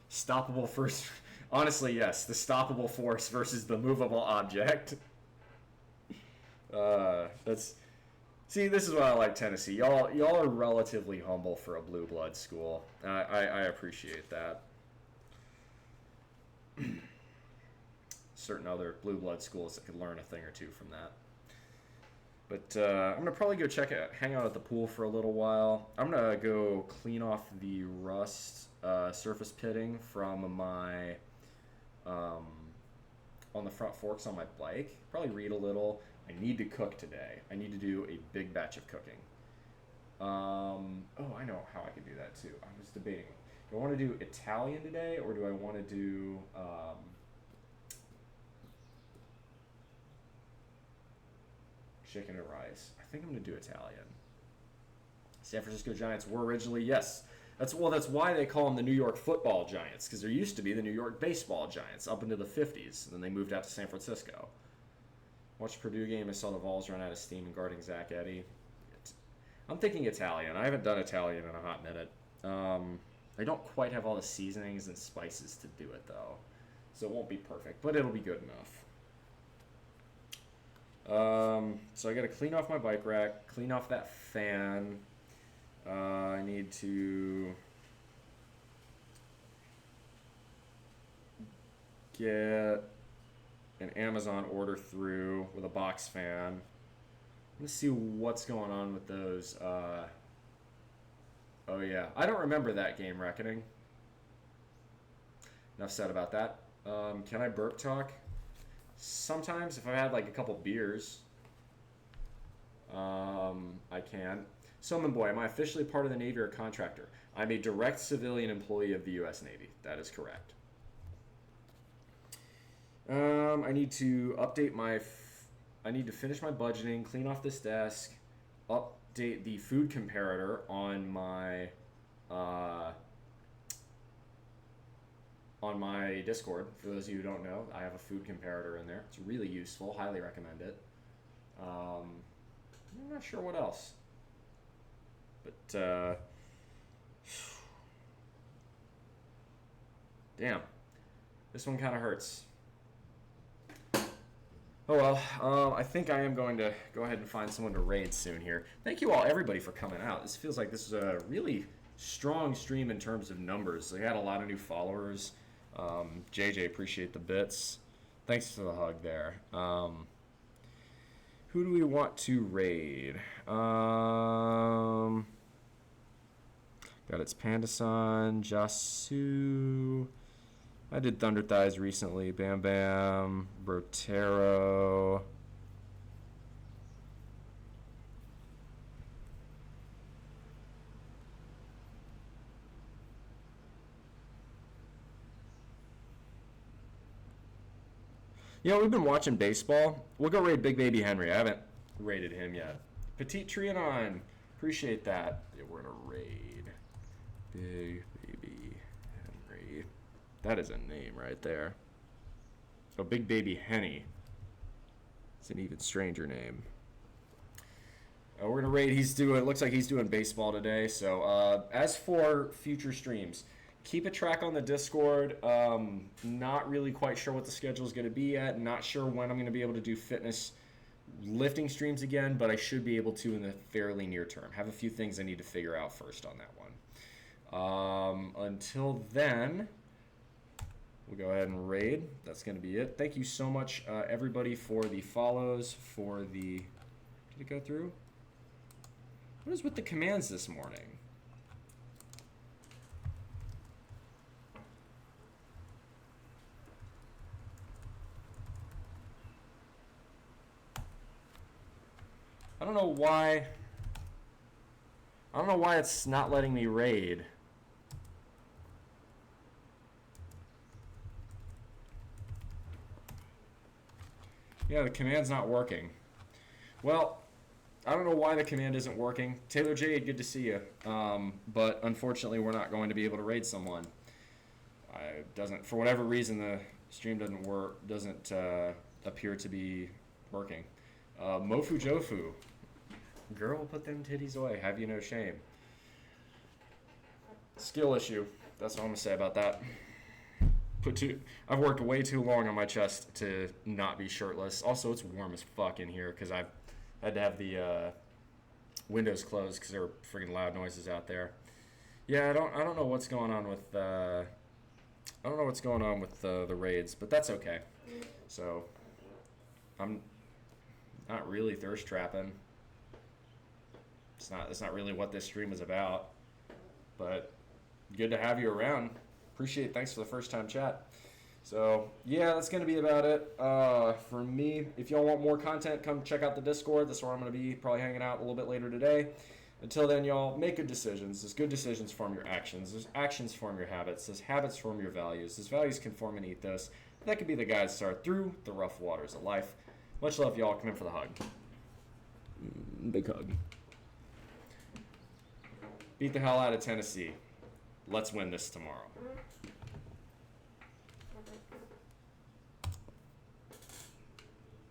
stoppable first. Honestly, yes, the stoppable force versus the movable object. See, this is why I like Tennessee. Y'all are relatively humble for a blue blood school. I appreciate that. Certain other blue blood schools that could learn a thing or two from that. But I'm gonna probably go hang out at the pool for a little while. I'm gonna go clean off the rust surface pitting from my on the front forks on my bike. Probably read a little. I need to cook today. I need to do a big batch of cooking. Oh, I know how I could do that too. I was debating. Do I want to do Italian today, or do I want to do chicken and rice? I think I'm going to do Italian. San Francisco Giants were originally, yes. That's why they call them the New York Football Giants, because there used to be the New York Baseball Giants up into the 50s, and then they moved out to San Francisco. Watched Purdue game. I saw the Vols run out of steam in guarding Zach Edey. I'm thinking Italian. I haven't done Italian in a hot minute. I don't quite have all the seasonings and spices to do it, though. So it won't be perfect, but it'll be good enough. So I got to clean off my bike rack, clean off that fan. I need to get an Amazon order through with a box fan. Let's see what's going on with those. Oh yeah, I don't remember that game, Reckoning. Enough said about that. Can I burp talk? Sometimes, if I've had like a couple beers, I can. Soman Boy, am I officially part of the Navy or a contractor? I'm a direct civilian employee of the U.S. Navy. That is correct. I need to update I need to finish my budgeting, clean off this desk, update the food comparator on my Discord. For those of you who don't know, I have a food comparator in there. It's really useful. Highly recommend it. I'm not sure what else. But, damn. This one kind of hurts. Oh well, I think I am going to go ahead and find someone to raid soon here. Thank you all, everybody, for coming out. This feels like this is a really strong stream in terms of numbers. They had a lot of new followers. JJ, appreciate the bits. Thanks for the hug there. Who do we want to raid? Got its Pandasan, Jasu. I did Thunder Thighs recently. Bam Bam, Brotero. You know, we've been watching baseball. We'll go raid Big Baby Henry. I haven't raided him yet. Petite Trianon. Appreciate that. Yeah, we're going to raid Big Baby Henry. That is a name right there. Oh, Big Baby Henny. It's an even stranger name. We're going to raid. It looks like he's doing baseball today. So as for future streams, keep a track on the Discord. Not really quite sure what the schedule is going to be yet. Not sure when I'm going to be able to do fitness lifting streams again, but I should be able to in the fairly near term. Have a few things I need to figure out first on that one. Until then, we'll go ahead and raid. That's going to be it. Thank you so much, everybody, for the follows, for the... Did it go through? What is with the commands this morning? I don't know why it's not letting me raid. Yeah, the command's not working. Well, I don't know why the command isn't working. Taylor Jade, good to see you. But unfortunately, we're not going to be able to raid someone. Doesn't, for whatever reason, the stream doesn't appear to be working. Mofu Jofu, girl, put them titties away. Have you no shame? Skill issue. That's what I'm gonna say about that. I've worked way too long on my chest to not be shirtless. Also, it's warm as fuck in here because I've had to have the windows closed because there were freaking loud noises out there. Yeah, I don't know what's going on with the raids, but that's okay. So I'm not really thirst trapping. It's not really what this stream is about. But good to have you around. Appreciate it. Thanks for the first time chat. So yeah, that's gonna be about it for me. If y'all want more content, come check out the Discord. That's where I'm gonna be probably hanging out a little bit later today. Until then, y'all, make good decisions. As good decisions form your actions. As actions form your habits. As habits form your values. As values can form an ethos. That could be the guide star through the rough waters of life. Much love, y'all. Come in for the hug. Big hug. Beat the hell out of Tennessee. Let's win this tomorrow.